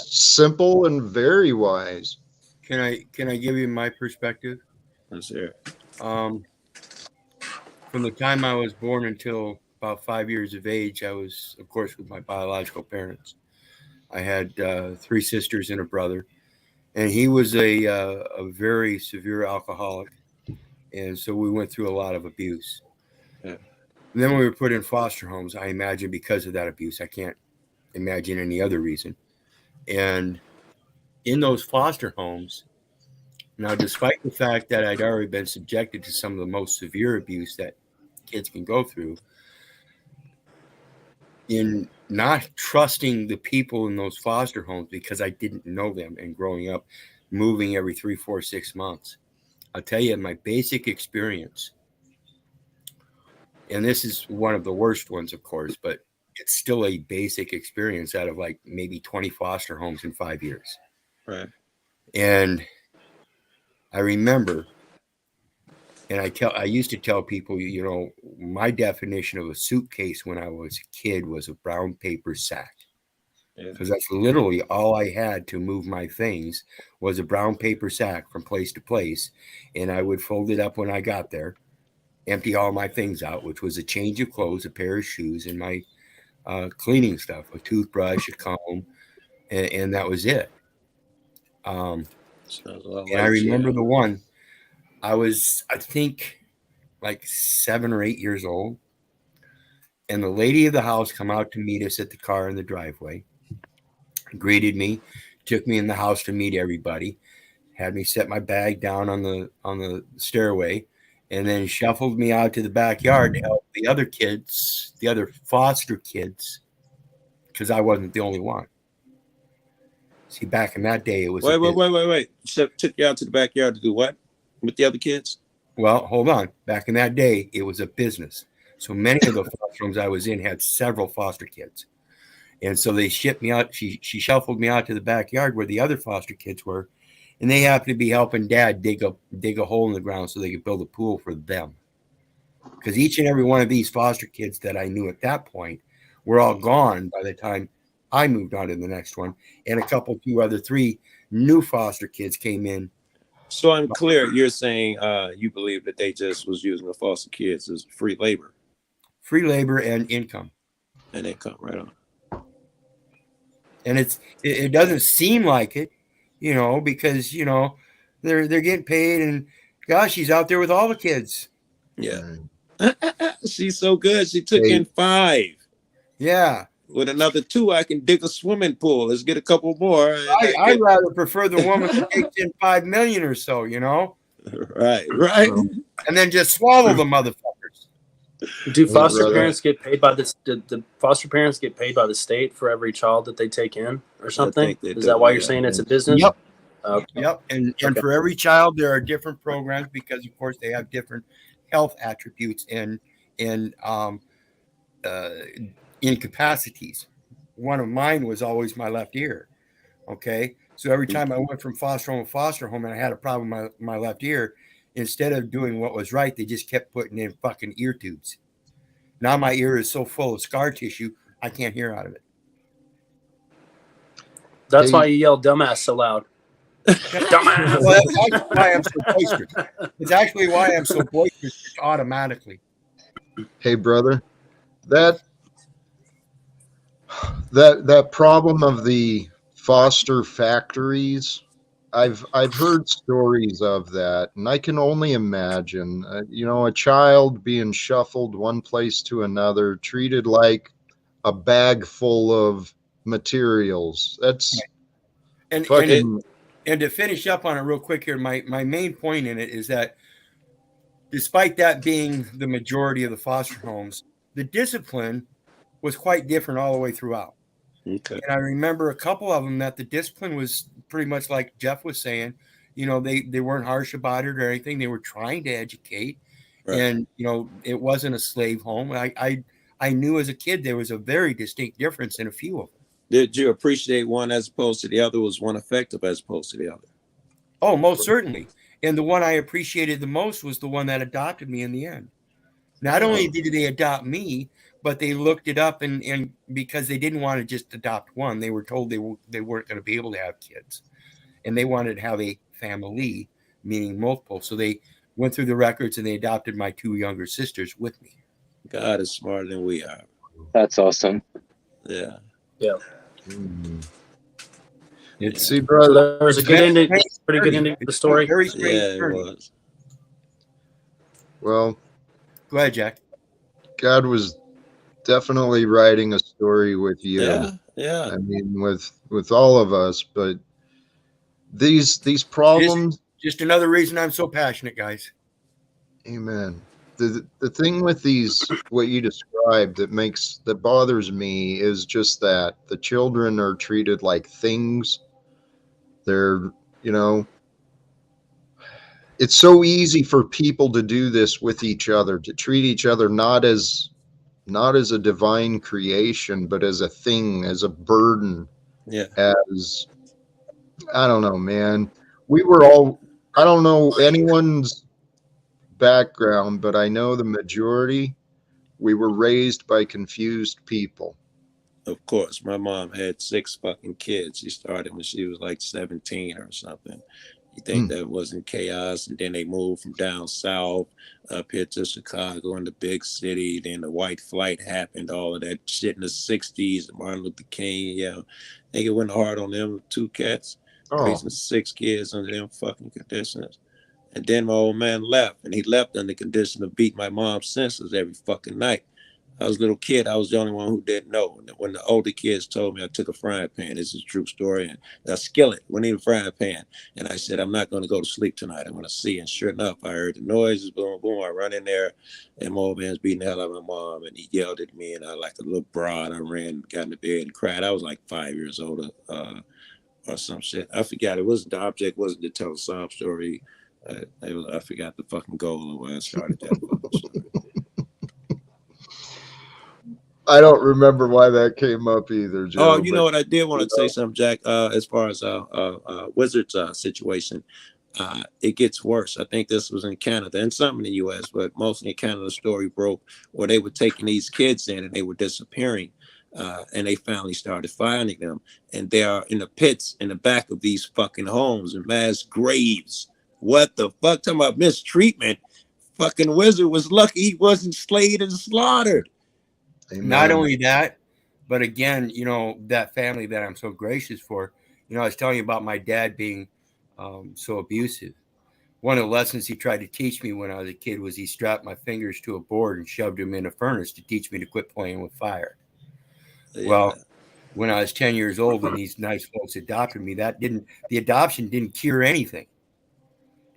simple and very wise. Can I give you my perspective? Let's hear it. From the time I was born until about 5 years of age, I was, of course, with my biological parents. I had 3 sisters and a brother, and he was a very severe alcoholic, and so we went through a lot of abuse. Yeah. And then we were put in foster homes, I imagine, because of that abuse. I can't imagine any other reason. And in those foster homes, now, despite the fact that I'd already been subjected to some of the most severe abuse that kids can go through, in not trusting the people in those foster homes because I didn't know them, and growing up, moving every 3, 4, 6 months, I'll tell you my basic experience, and this is one of the worst ones, of course, but it's still a basic experience out of like maybe 20 foster homes in 5 years. Right. And I remember, and I used to tell people, you know, my definition of a suitcase when I was a kid was a brown paper sack. Because that's literally all I had to move my things was a brown paper sack from place to place. And I would fold it up when I got there, empty all my things out, which was a change of clothes, a pair of shoes, and my cleaning stuff, a toothbrush, a comb, and that was it. And I remember the one, I was, I think, like 7 or 8 years old. And the lady of the house come out to meet us at the car in the driveway, greeted me, took me in the house to meet everybody, had me set my bag down on the stairway, and then shuffled me out to the backyard to help the other kids, the other foster kids, because I wasn't the only one. See, back in that day, it was... Wait. Took you out to the backyard to do what with the other kids? Well, hold on. Back in that day, it was a business. So many of the foster homes I was in had several foster kids. And so they shipped me out. She shuffled me out to the backyard where the other foster kids were. And they happened to be helping Dad dig a hole in the ground so they could build a pool for them. Because each and every one of these foster kids that I knew at that point were all gone by the time I moved on to the next one. And a couple, 2 other 3 new foster kids came in. So I'm clear. You're saying you believe that they just was using the foster kids as free labor. Free labor and income. And income, right on. And it doesn't seem like it, you know, because, you know, they're getting paid, and gosh, she's out there with all the kids. Yeah. She's so good. She took in 5. Yeah. With another 2, I can dig a swimming pool. Let's get a couple more. I'd rather prefer the woman who takes in 5 million or so, you know? Right. And then just swallow the motherfuckers. Do foster parents get paid by the foster parents get paid by the state for every child that they take in or something? Is that why you're saying it's a business? Yep. Yep. And for every child, there are different programs because, of course, they have different health attributes and incapacities. One of mine was always my left ear. Okay. So every time I went from foster home to foster home and I had a problem with my left ear, instead of doing what was right, they just kept putting in fucking ear tubes. Now my ear is so full of scar tissue, I can't hear out of it. That's why you yell dumbass so loud. Dumbass. Well, that's actually why I'm so boisterous. It's actually why I'm so boisterous just automatically. Hey, brother, that problem of the foster factories, I've heard stories of that, and I can only imagine, a child being shuffled one place to another, treated like a bag full of materials. That's fucking. And to finish up on it real quick here, my main point in it is that despite that being the majority of the foster homes, the discipline was quite different all the way throughout. Okay. And I remember a couple of them that the discipline was pretty much like Jeff was saying. They weren't harsh about it or anything. They were trying to educate. Right. And, it wasn't a slave home. I knew as a kid there was a very distinct difference in a few of them. Did you appreciate one as opposed to the other? Was one effective as opposed to the other? Oh, most certainly. And the one I appreciated the most was the one that adopted me in the end. Not only did they adopt me, but they looked it up and because they didn't want to just adopt one, they were told they weren't going to be able to have kids. And they wanted to have a family, meaning multiple. So they went through the records and they adopted my two younger sisters with me. God is smarter than we are. That's awesome. Yeah. Yeah. See, brother, so there was a good ending, pretty good ending to the story. Very strange it was. Well, go ahead, Jack. God was definitely writing a story with you. Yeah. I mean, with all of us, but these problems. Just another reason I'm so passionate, guys. Amen. The thing with these, what you described, that bothers me is just that the children are treated like things. They're, it's so easy for people to do this with each other, to treat each other not as a divine creation, but as a thing, as a burden. Yeah. As, I don't know, man. I don't know anyone's background, but I know the majority, we were raised by confused people. Of course, my mom had 6 fucking kids. She started when she was like 17 or something. You think that wasn't chaos? And then they moved from down south up here to Chicago in the big city. Then the white flight happened, all of that shit in the 60s. Martin Luther King, I think it went hard on them 2 cats, raising 6 kids under them fucking conditions. And then my old man left, and he left under the condition of beat my mom's senseless every fucking night. I was a little kid. I was the only one who didn't know. And when the older kids told me, I took a frying pan. This is a true story. And a skillet, wasn't even a frying pan. And I said, I'm not going to go to sleep tonight. I'm going to see. And sure enough, I heard the noises, boom, boom. I run in there, and my old man's beating the hell out of my mom. And he yelled at me, and I, like a little broad, I ran, got in the bed and cried. I was like 5 years old or some shit. I forgot. It wasn't the object, wasn't to tell a sob story. I forgot the fucking goal of where I started that fucking story. I don't remember why that came up either, Joe. Oh, you know what? I did want to say something, Jack. As far as Wizards situation, it gets worse. I think this was in Canada and some in the U.S., but mostly in Canada. The story broke where they were taking these kids in and they were disappearing, and they finally started finding them, and they are in the pits in the back of these fucking homes and mass graves. What the fuck? Talking about mistreatment. Fucking Wizard was lucky he wasn't slayed and slaughtered. Amen. Not only that, but again, that family that I'm so gracious for, I was telling you about my dad being so abusive. One of the lessons he tried to teach me when I was a kid was he strapped my fingers to a board and shoved them in a furnace to teach me to quit playing with fire. Yeah. Well, when I was 10 years old and these nice folks adopted me, the adoption didn't cure anything.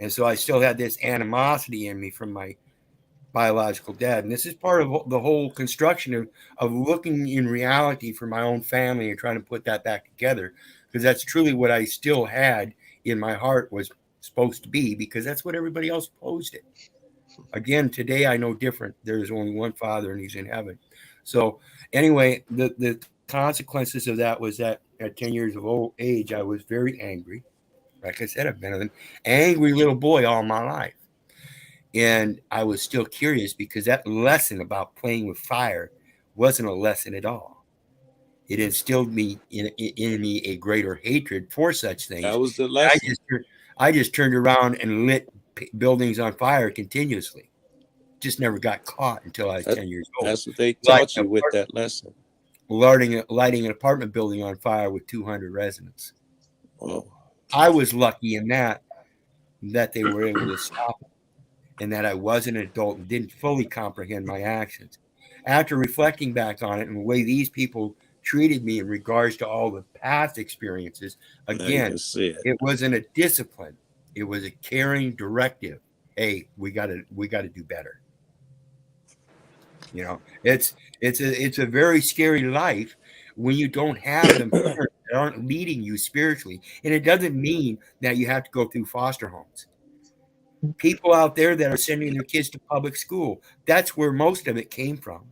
And so I still had this animosity in me from my biological dad. And this is part of the whole construction of looking in reality for my own family and trying to put that back together, because that's truly what I still had in my heart was supposed to be, because that's what everybody else posed it. Again, today I know different. There is only one Father, and He's in heaven. So anyway, the consequences of that was that at 10 years of age, I was very angry. Like I said, I've been an angry little boy all my life. And I was still curious, because that lesson about playing with fire wasn't a lesson at all. It instilled me in me a greater hatred for such things. That was the lesson. I just turned around and lit buildings on fire continuously. Just never got caught until I was 10 years old. That's what they taught you with that lesson. Lighting an apartment building on fire with 200 residents. Oh. I was lucky in that they were able to stop it, and that I was an adult and didn't fully comprehend my actions. After reflecting back on it and the way these people treated me in regards to all the past experiences, again, it wasn't a discipline. It was a caring directive. Hey, we got to do better. You know, it's a very scary life when you don't have them that aren't leading you spiritually. And it doesn't mean that you have to go through foster homes. People out there that are sending their kids to public school, that's where most of it came from.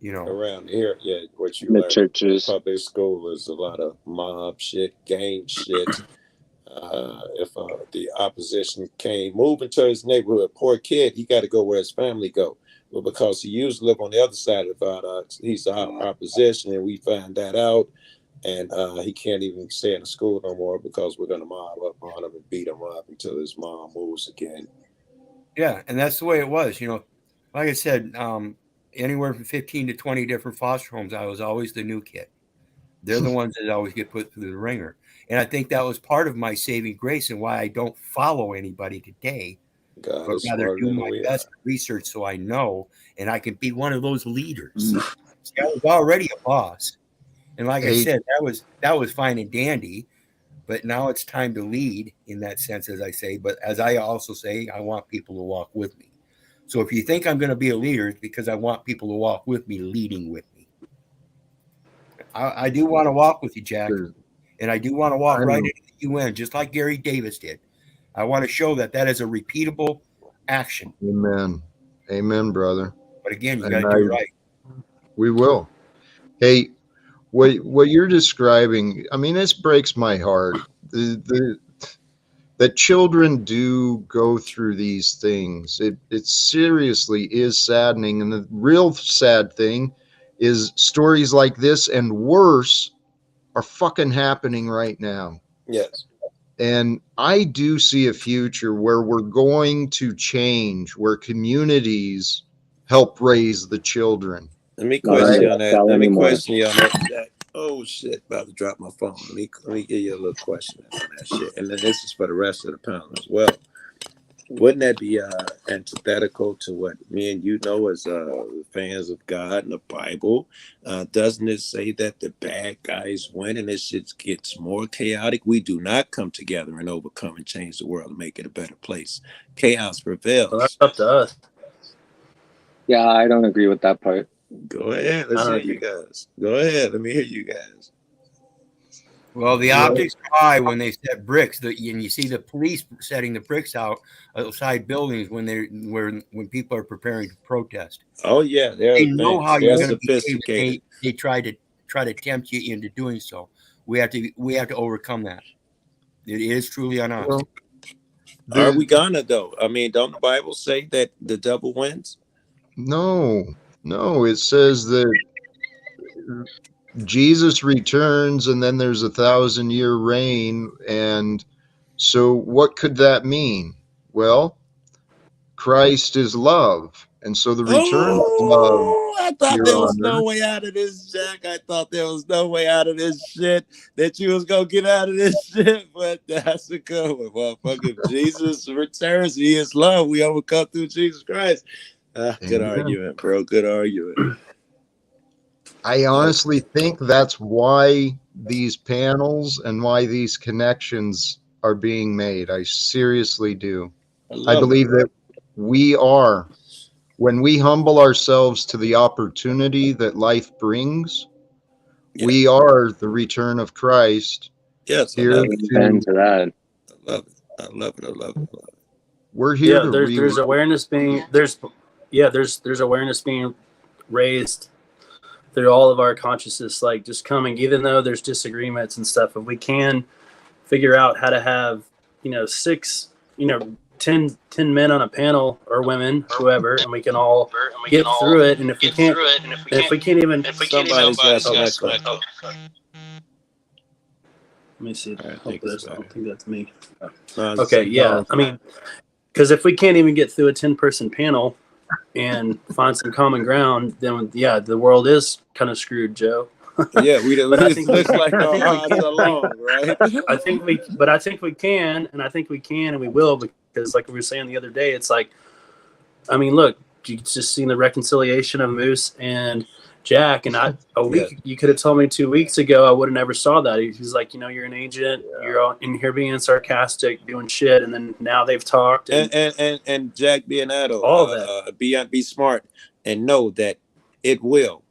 You know, around here, yeah, what you the learn churches. Public school is a lot of mob shit, gang shit. If the opposition came moving to his neighborhood, poor kid, he got to go where his family go. But because he used to live on the other side of the viaduct, he's our opposition, and we find that out. And he can't even stay in the school no more because we're going to mob up on him and beat him up until his mom moves again. Yeah, and that's the way it was. You know, like I said, anywhere from 15 to 20 different foster homes, I was always the new kid. They're the ones that always get put through the ringer. And I think that was part of my saving grace and why I don't follow anybody today, but rather do my best research so I know and I can be one of those leaders. See, I was already a boss. And like I said, that was fine and dandy, but now it's time to lead in that sense, as I say. But as I also say, I want people to walk with me. So if you think I'm going to be a leader, it's because I want people to walk with me, leading with me. I do want to walk with you, Jack. And I do want to walk right into the UN, just like Gary Davis did. I want to show that is a repeatable action. Amen. Amen, brother. But again, you got to do it right. We will. Hey, what you're describing, I mean, this breaks my heart. That children do go through these things. It seriously is saddening. And the real sad thing is stories like this and worse are fucking happening right now. Yes. And I do see a future where we're going to change, where communities help raise the children. Let me question you on that. Let me question you on that. Oh shit, about to drop my phone. Let me give you a little question on that shit. And then this is for the rest of the panel as well. Wouldn't that be antithetical to what me and you know as fans of God and the Bible? Doesn't it say that the bad guys win and this shit gets more chaotic? We do not come together and overcome and change the world and make it a better place. Chaos prevails. Well, that's up to us. Yeah, I don't agree with that part. Go ahead. Let's hear you guys. Go ahead. Let me hear you guys. Well, the optics are high when they set bricks. And you see the police setting the bricks out outside buildings when people are preparing to protest. Oh yeah, they know how you're going to behave. They try to tempt you into doing so. We have to overcome that. It is truly on us. Well, are we gonna though? I mean, don't the Bible say that the devil wins? No. It says that Jesus returns and then there's 1,000-year reign. And so what could that mean? Well, Christ is love. And so the return of love. I thought there was no way out of this, Jack. I thought there was no way out of this shit, that you was going to get out of this shit. But that's a good one, motherfucker. If Jesus returns, he is love. We overcome through Jesus Christ. Good argument, bro. Good argument. I honestly think that's why these panels and why these connections are being made. I seriously do. I believe that we are, when we humble ourselves to the opportunity that life brings, we are the return of Christ. Yes, here to that. I love it. I love it. I love it. We're here to there's awareness being there's awareness being raised through all of our consciousness, like just coming, even though there's disagreements and stuff, if we can figure out how to have 6 10 men on a panel, or women, whoever, and we can all get through it. And if we can't even somebody's got some echo. Let me see. I don't think that's me. No, okay, yeah. I mean, because if we can't even get through a 10-person panel and find some common ground, then the world is kind of screwed, Joe. Yeah, it looks like our odds are long, right? I think we can, and and we will, because like we were saying the other day, it's like, I mean, look, you just seen the reconciliation of Moose and Jack, and you could have told me 2 weeks ago, I would have never saw that. He's like, you're an agent, you're in here being sarcastic, doing shit, and then now they've talked. And Jack being adult, all that. Be smart and know that it'll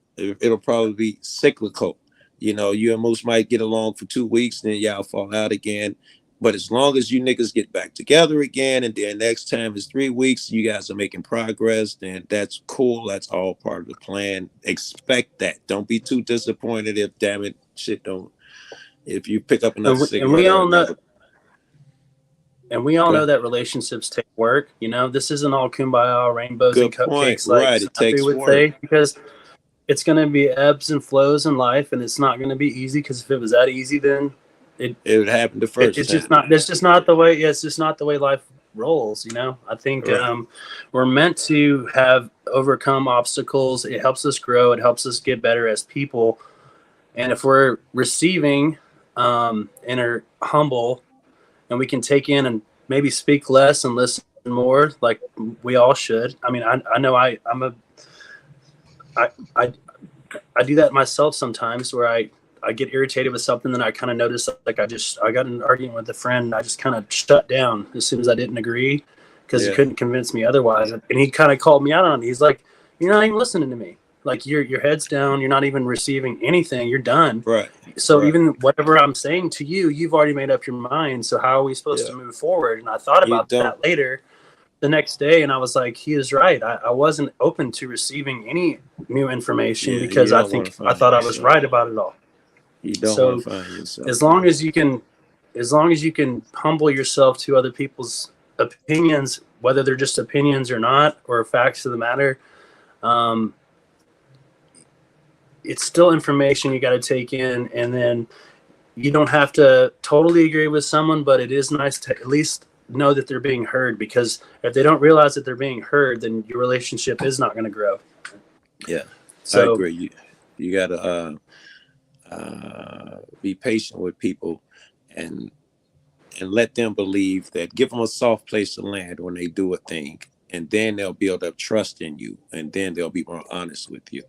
probably be cyclical. You and Moose might get along for 2 weeks, then y'all fall out again. But as long as you niggas get back together again, and then next time is 3 weeks, you guys are making progress, then that's cool. That's all part of the plan. Expect that. Don't be too disappointed if if you pick up another cigarette. And we all know that relationships take work. This isn't all kumbaya, rainbows, and cupcakes. Right. It takes work. Because it's going to be ebbs and flows in life, and it's not going to be easy, because if it was that easy, then it would happen the first. It's just not. It's just not the way. Yeah, it's just not the way life rolls. I think we're meant to have overcome obstacles. It helps us grow. It helps us get better as people. And if we're receiving and are humble, and we can take in and maybe speak less and listen more, like we all should. I mean, I know I do that myself sometimes, where I get irritated with something, then I kind of notice, like I got in an argument with a friend, and I just kind of shut down as soon as I didn't agree, because he couldn't convince me otherwise. And he kind of called me out on it. He's like, "You're not even listening to me. Like your head's down. You're not even receiving anything. You're done." Right. So even whatever I'm saying to you, you've already made up your mind. So how are we supposed to move forward? And I thought about that later, the next day, and I was like, he is right. I wasn't open to receiving any new information, because I thought I was right about it all. You don't want to find yourself. As long as you can humble yourself to other people's opinions, whether they're just opinions or not, or facts of the matter, it's still information you got to take in. And then you don't have to totally agree with someone, but it is nice to at least know that they're being heard, because if they don't realize that they're being heard, then your relationship is not going to grow. Yeah, so I agree. You got to be patient with people, and let them believe that. Give them a soft place to land when they do a thing, and then they'll build up trust in you, and then they'll be more honest with you.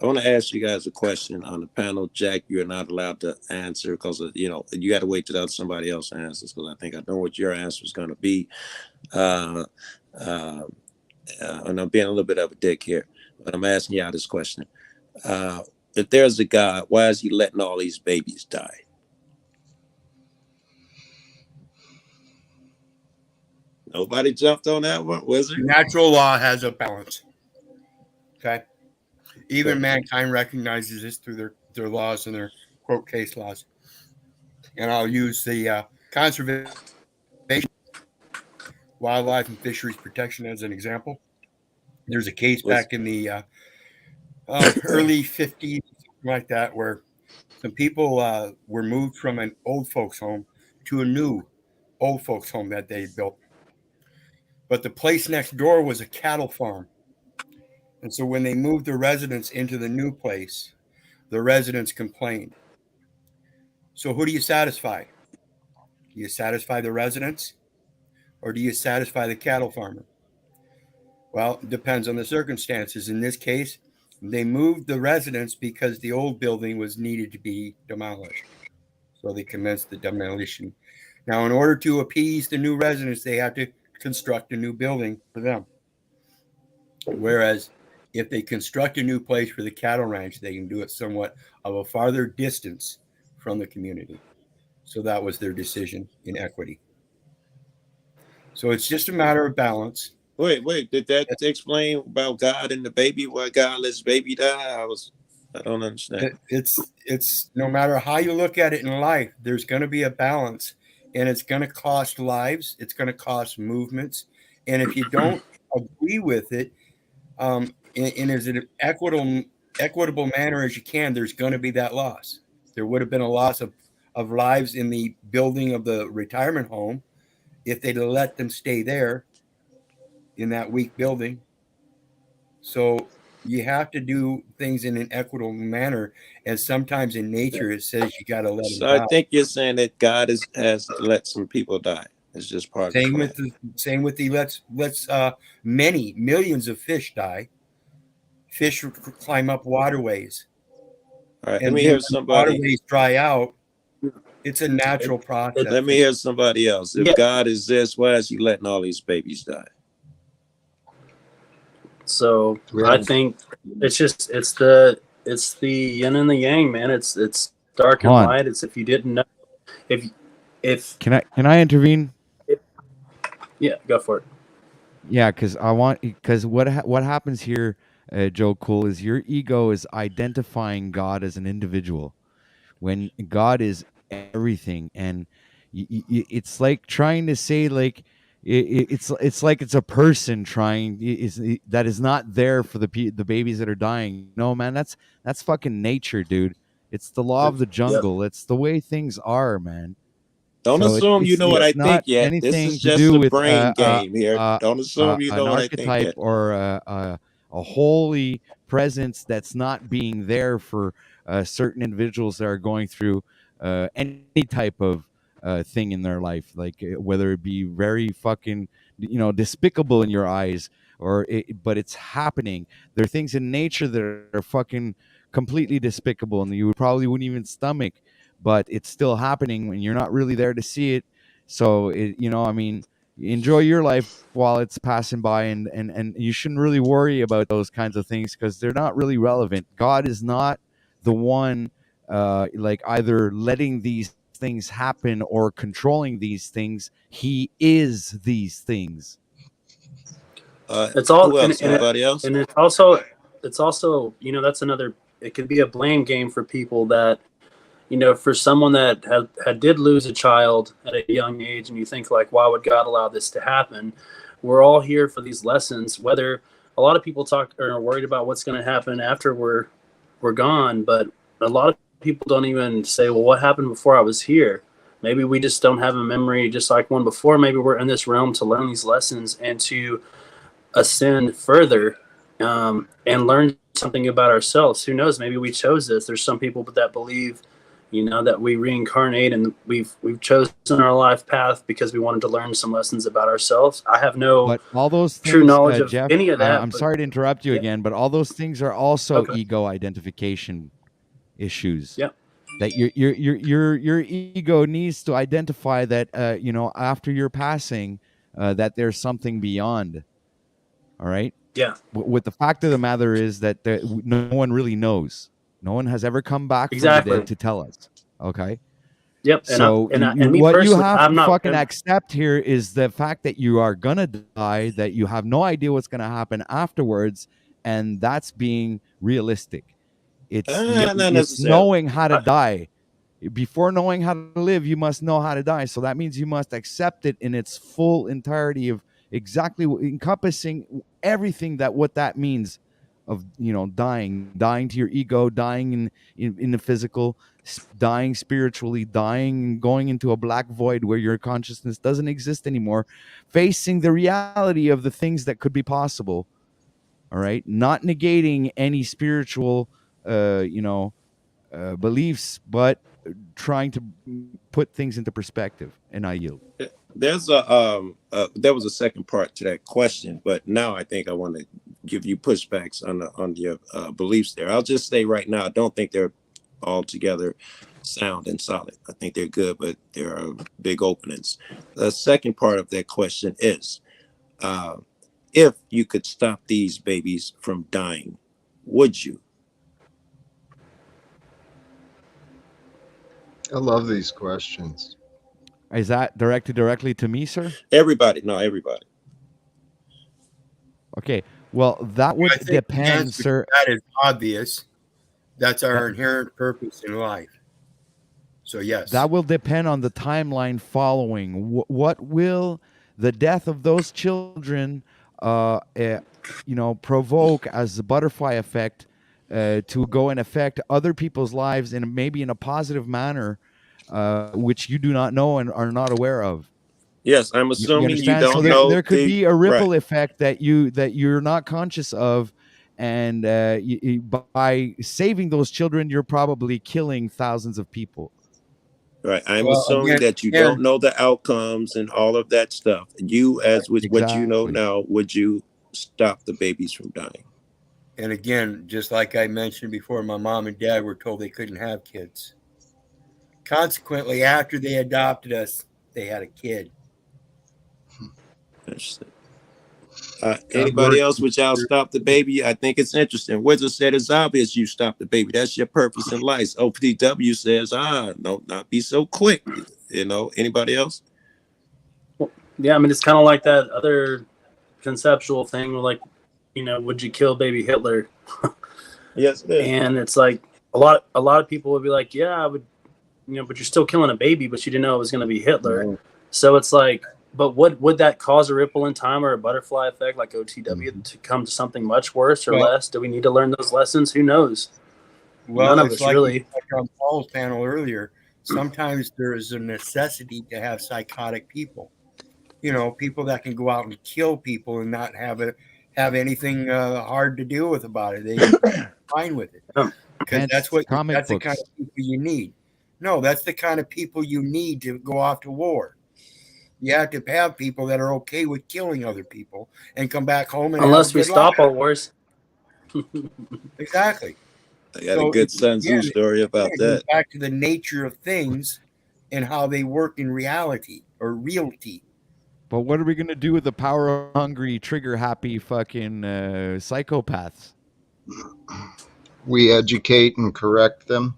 I want to ask you guys a question on the panel. Jack, you're not allowed to answer, because you got to wait till somebody else answers, because I think I know what your answer is going to be. And I'm being a little bit of a dick here, but I'm asking y'all this question. If there's a God, why is he letting all these babies die? Nobody jumped on that one, Wizard? Natural law has a balance. Okay. Even mankind recognizes this through their laws and their quote case laws. And I'll use the Conservation, Wildlife and Fisheries Protection as an example. There's a case back in the early 50s, something like that, where some people were moved from an old folks home to a new old folks home that they built. But the place next door was a cattle farm. And so when they moved the residents into the new place, the residents complained. So who do you satisfy? Do you satisfy the residents, or do you satisfy the cattle farmer? Well, it depends on the circumstances. In this case, they moved the residents because the old building was needed to be demolished. So they commenced the demolition. Now, in order to appease the new residents, they have to construct a new building for them. Whereas if they construct a new place for the cattle ranch, they can do it somewhat of a farther distance from the community. So that was their decision in equity. So it's just a matter of balance. Wait, did that explain about God and the baby? Why God lets baby die? I don't understand. It's no matter how you look at it in life, there's going to be a balance, and it's going to cost lives. It's going to cost movements, and if you don't agree with it, in as an equitable manner as you can, there's going to be that loss. There would have been a loss of lives in the building of the retirement home if they'd have let them stay there in that weak building. So you have to do things in an equitable manner, and sometimes in nature it says you got to let them So I die. think you're saying that God has let some people die. It's just part of the plan. Same with the let's many millions of fish die. Fish climb up waterways. All right, And let me hear somebody. Waterways dry out. It's a natural process. Let me hear somebody else. If God is this, why is he letting all these babies die? So I think it's the yin and the yang, man. It's dark and light. It's if you didn't know, if can I intervene? Yeah, go for it. Yeah, because what happens here, Joe Cool, is your ego is identifying God as an individual when God is everything, and it's like trying to say like it's like it's a person trying that is not there for the babies that are dying. No, man, that's fucking nature, dude. It's the law of the jungle. It's the way things are, man. Don't assume you know what I think yet. This is just a brain game here. Don't assume you know what I think yet. Or a holy presence that's not being there for certain individuals that are going through any type of thing in their life, like whether it be very fucking despicable in your eyes, but it's happening. There are things in nature that are fucking completely despicable, and you probably wouldn't even stomach, but it's still happening when you're not really there to see it. So I mean, enjoy your life while it's passing by, and you shouldn't really worry about those kinds of things because they're not really relevant. God is not the one like either letting these things happen or controlling these things. He is these things. It's all who else? Anybody else? And it's also that's another. It could be a blame game for people that for someone that did lose a child at a young age, and you think like, why would God allow this to happen? We're all here for these lessons. Whether a lot of people talk or are worried about what's going to happen after we're gone, but a lot of people don't even say, well, what happened before I was here? Maybe we just don't have a memory just like one before. Maybe we're in this realm to learn these lessons and to ascend further and learn something about ourselves. Who knows? Maybe we chose this. There's some people that believe, that we reincarnate and we've chosen our life path because we wanted to learn some lessons about ourselves. I have no all those things, true knowledge of Jeff, any of that. I'm sorry to interrupt you again, but all those things are also ego identification issues. Yeah. That your ego needs to identify that after your passing that there's something beyond. All right. Yeah. What the fact of the matter is that no one really knows. No one has ever come back from the dead to tell us. Okay. Yep. So and me what you personally, have I'm to not fucking accept here is the fact that you are gonna die, that you have no idea what's gonna happen afterwards, and that's being realistic. It's knowing how to die. Before knowing how to live, you must know how to die. So that means you must accept it in its full entirety of exactly encompassing everything what that means of dying to your ego, dying in the physical, dying spiritually, dying and going into a black void where your consciousness doesn't exist anymore, facing the reality of the things that could be possible. All right, not negating any spiritual beliefs, but trying to put things into perspective. And I yield. There's there was a second part to that question, but now I think I want to give you pushbacks on your beliefs there. I'll just say right now, I don't think they're altogether sound and solid. I think they're good, but there are big openings. The second part of that question is, if you could stop these babies from dying, would you? I love these questions. Is that directed directly to me, sir? Everybody, no, everybody. Okay. Well, that would I think the depend, answer sir. to that is obvious. That's our inherent purpose in life. So yes, that will depend on the timeline following. What will the death of those children, provoke as the butterfly effect to go and affect other people's lives in maybe in a positive manner, which you do not know and are not aware of. Yes, I'm You assuming you understand? So don't there know could the be a right. ripple effect that you're not conscious of, and by saving those children, you're probably killing thousands of people. Right. I'm well, assuming that you don't know the outcomes and all of that stuff. You, as with what you know Exactly. now, would you stop the babies from dying? and again, just like I mentioned before, my mom and dad were told they couldn't have kids. Consequently, after they adopted us, they had a kid. Interesting. God Anybody works. else? Would y'all stop the baby? I think it's interesting. Wizard said it's obvious you stop the baby. That's your purpose in life. OPW says, no, not be so quick. Anybody else? Yeah, I mean, it's kind of like that other conceptual thing, like, would you kill baby Hitler? Yes, it is. And it's like a lot of people would be like, yeah, I would, but you're still killing a baby, but you didn't know it was going to be Hitler. Mm-hmm. So it's like, but would that cause a ripple in time or a butterfly effect like OTW to come to something much worse or less? Do we need to learn those lessons? Who knows? Well, None of it's us like really. on Paul's panel earlier. Sometimes there is a necessity to have psychotic people. People that can go out and kill people and not have anything hard to deal with about it. They fine with it because that's the kind of people you need. No, that's the kind of people you need to go off to war. You have to have people that are okay with killing other people and come back home and unless we stop life. our wars. Exactly. I got a good Sun Tzu story about that. Back to the nature of things and how they work in reality or realty. But what are we going to do with the power hungry, trigger happy fucking psychopaths? We educate and correct them.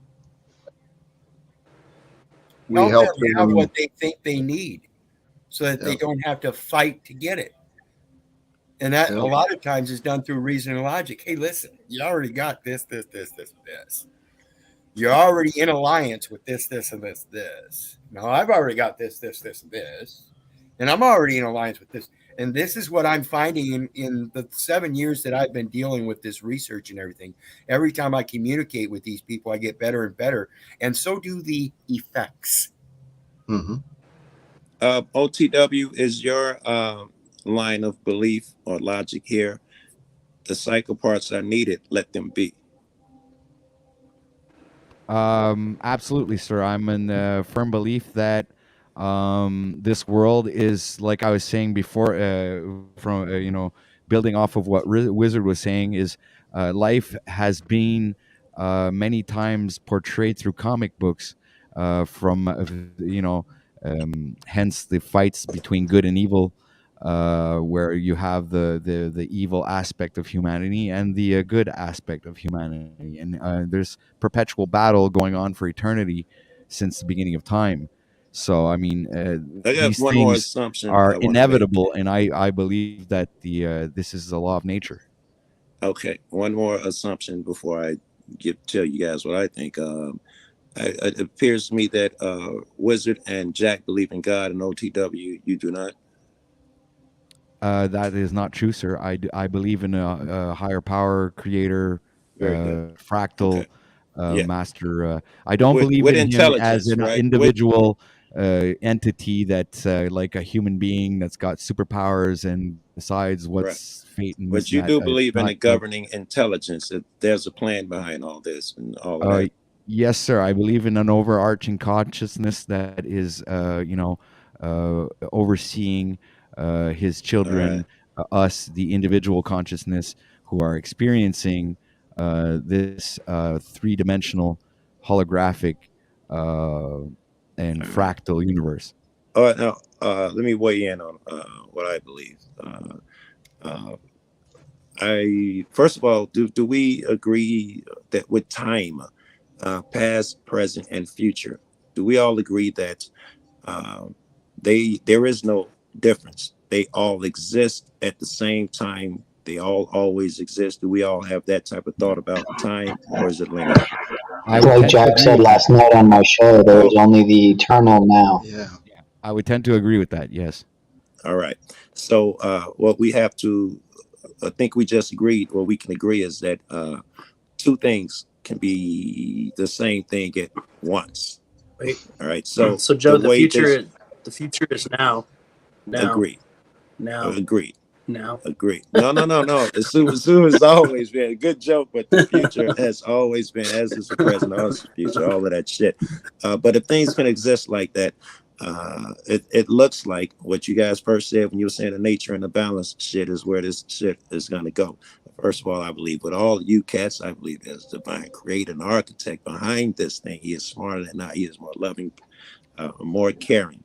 We help them have what they think they need so that they don't have to fight to get it. And that a lot of times is done through reason and logic. Hey, listen, you already got this. You're already in alliance with this, and this. Now, I've already got this, and this. And I'm already in alliance with this. And this is what I'm finding in the 7 years that I've been dealing with this research and everything. Every time I communicate with these people, I get better and better. And so do the effects. Mm-hmm. OTW is your line of belief or logic here. The psycho parts are needed. Let them be. Absolutely, sir. I'm in the firm belief that this world is, like I was saying before, building off of what Wizard was saying, is life has been many times portrayed through comic books, hence the fights between good and evil, where you have the evil aspect of humanity and the good aspect of humanity, and there's perpetual battle going on for eternity since the beginning of time. So I mean, these one more things assumption are I wanna inevitable, and I believe that this is the law of nature. Okay, one more assumption before I tell you guys what I think. It appears to me that Wizard and Jack believe in God, and OTW, you do not. That is not true, sir. I believe in a higher power, creator, fractal, master. I don't believe with in him as an right? individual entity that's like a human being that's got superpowers and decides what's fate and But you do believe in a not. governing intelligence. That there's a plan behind all this and all of that. Yes, sir. I believe in an overarching consciousness that is, overseeing his children, us, the individual consciousness, who are experiencing this three-dimensional, holographic, and fractal universe. Now, let me weigh in on what I believe. First of all, do we agree that with time, past, present, and future, do we all agree that there is no difference? They all exist at the same time. They all always exist. Do we all have that type of thought about time, or is it linear? Like Jack said last night on my show, there is only the eternal now. Yeah. I would tend to agree with that. Yes. All right. So what we have to, I think we just agreed, what we can agree is that two things can be the same thing at once. Wait. All right. So Joe, the future is now. Agreed. Now. Agreed. Now. Agreed. No. The Sue has always been a good joke, but the future has always been, as is the present, also the future, all of that shit. But if things can exist like that, it looks like what you guys first said when you were saying the nature and the balance shit is where this shit is going to go. First of all, I believe with all you cats, I believe there's a divine creator and architect behind this thing. He is smarter than I. He is more loving, more caring.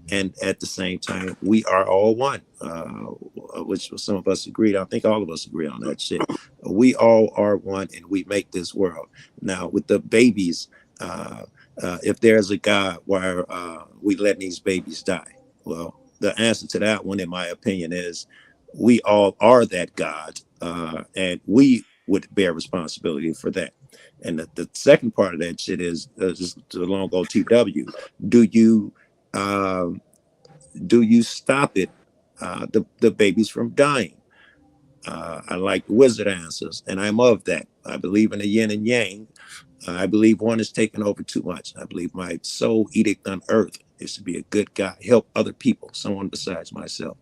And at the same time, we are all one, which some of us agreed. I think all of us agree on that shit. We all are one, and we make this world. Now, with the babies, if there's a God, why are we letting these babies die? Well, the answer to that one, in my opinion, is we all are that God, and we would bear responsibility for that. And the second part of that shit is just the long old TW. Do you stop it, the babies from dying? I like the wizard answers, and I'm of that. I believe in the yin and yang. I believe one is taking over too much. I believe my sole edict on earth is to be a good guy, help other people, someone besides myself.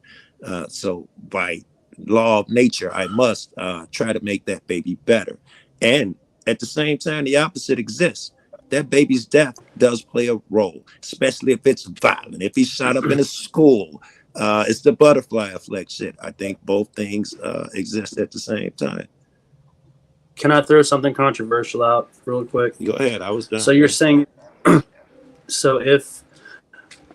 So by law of nature, I must try to make that baby better. And at the same time, the opposite exists. That baby's death does play a role, especially if it's violent. If he's shot up in a school, it's the butterfly effect shit. I think both things exist at the same time. Can I throw something controversial out real quick? Go ahead. I was done. So you're saying, so if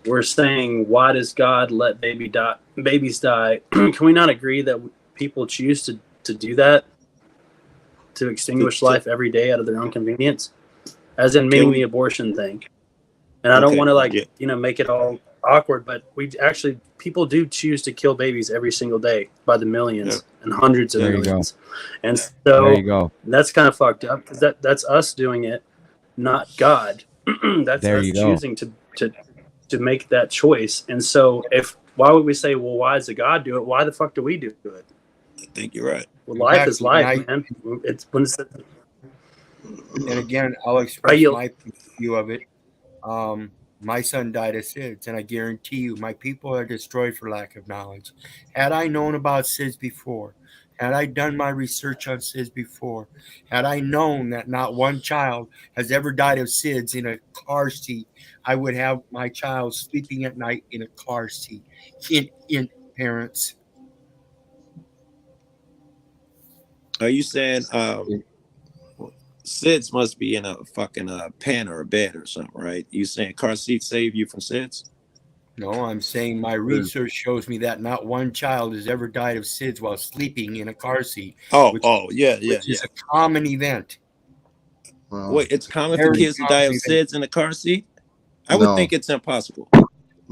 we're saying, why does God let babies die? Can we not agree that people choose to do that, to extinguish life every day out of their own convenience, as in meaning the abortion thing? And I don't want to make it all awkward, but people do choose to kill babies every single day by the millions and hundreds of millions. And so that's kind of fucked up, because that's us doing it, not God. That's us choosing to make that choice. And so why would we say, well, why does God do it? Why the fuck do we do it? I think you're right. Well, life is life, man. It's when it's. And again, I'll express my view of it. My son died of SIDS, and I guarantee you, my people are destroyed for lack of knowledge. Had I known about SIDS before, had I done my research on SIDS before, had I known that not one child has ever died of SIDS in a car seat, I would have my child sleeping at night in a car seat. In parents. Are you saying SIDS must be in a fucking pen or a bed or something, right? You saying car seats save you from SIDS? No, I'm saying my research shows me that not one child has ever died of SIDS while sleeping in a car seat. Which is a common event. Wait, it's common for kids to die of SIDS in a car seat? I would think it's impossible.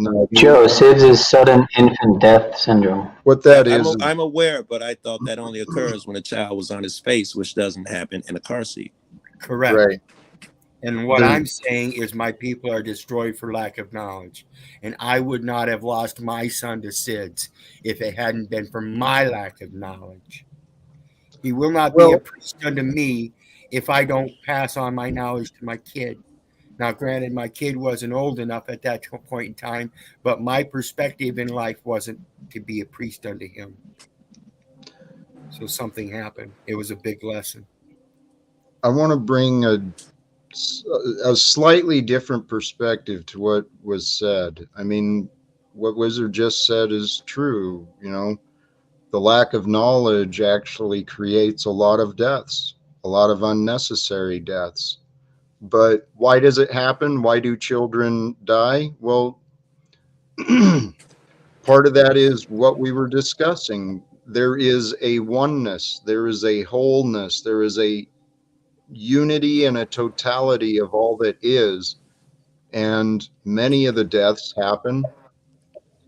No, Joe, SIDS is sudden infant death syndrome. What that is, I'm aware, but I thought that only occurs when a child was on his face, which doesn't happen in a car seat. Correct. Right. And what I'm saying is my people are destroyed for lack of knowledge. And I would not have lost my son to SIDS if it hadn't been for my lack of knowledge. He will not be a priest unto me if I don't pass on my knowledge to my kid. Now, granted, my kid wasn't old enough at that point in time, but my perspective in life wasn't to be a priest unto him. So something happened. It was a big lesson. I want to bring a slightly different perspective to what was said. I mean, what Wizard just said is true. You know, the lack of knowledge actually creates a lot of deaths, a lot of unnecessary deaths. But why does it happen? Why do children die? Well, part of that is what we were discussing. There is a oneness, there is a wholeness, there is a unity and a totality of all that is. And many of the deaths happen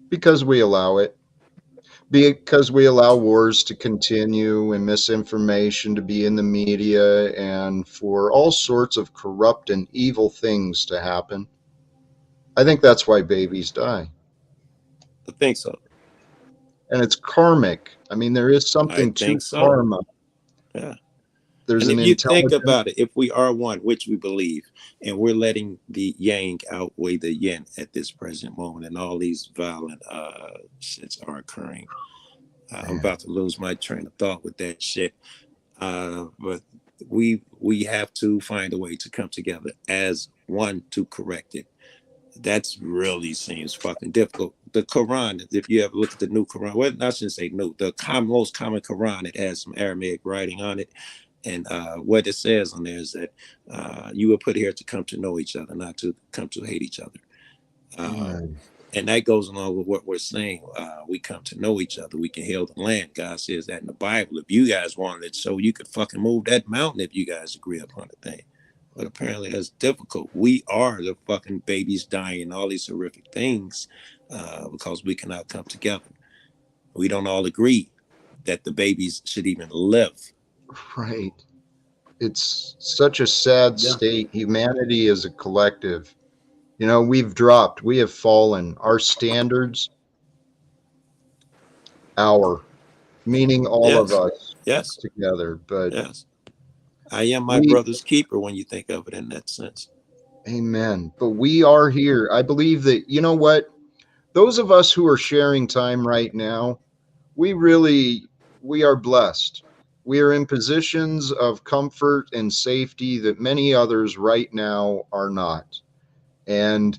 because we allow it, because we allow wars to continue and misinformation to be in the media and for all sorts of corrupt and evil things to happen. I think that's why babies die. I think so. And it's karmic. I mean, there is I something to think so. karma. Yeah. There's And an if you think intelligence. about it, if we are one, which we believe, and we're letting the yang outweigh the yin at this present moment, and all these violent shits are occurring. I'm about to lose my train of thought with that shit. But we have to find a way to come together as one to correct it. That's really seems fucking difficult. The Quran, if you ever look at the new Quran, well, I shouldn't say new, the most common Quran, it has some Aramaic writing on it. And what it says on there is that you were put here to come to know each other, not to come to hate each other. And that goes along with what we're saying. We come to know each other. We can heal the land. God says that in the Bible. If you guys wanted it, so you could fucking move that mountain if you guys agree upon the thing. But apparently that's difficult. We are the fucking babies dying and all these horrific things because we cannot come together. We don't all agree that the babies should even live. Right. It's such a sad state. Humanity is a collective. You know, we've dropped, we have fallen. Our standards, meaning all of us together. But yes, I am my brother's keeper when you think of it in that sense. Amen. But we are here. I believe that, you know what? Those of us who are sharing time right now, we are blessed. We are in positions of comfort and safety that many others right now are not. And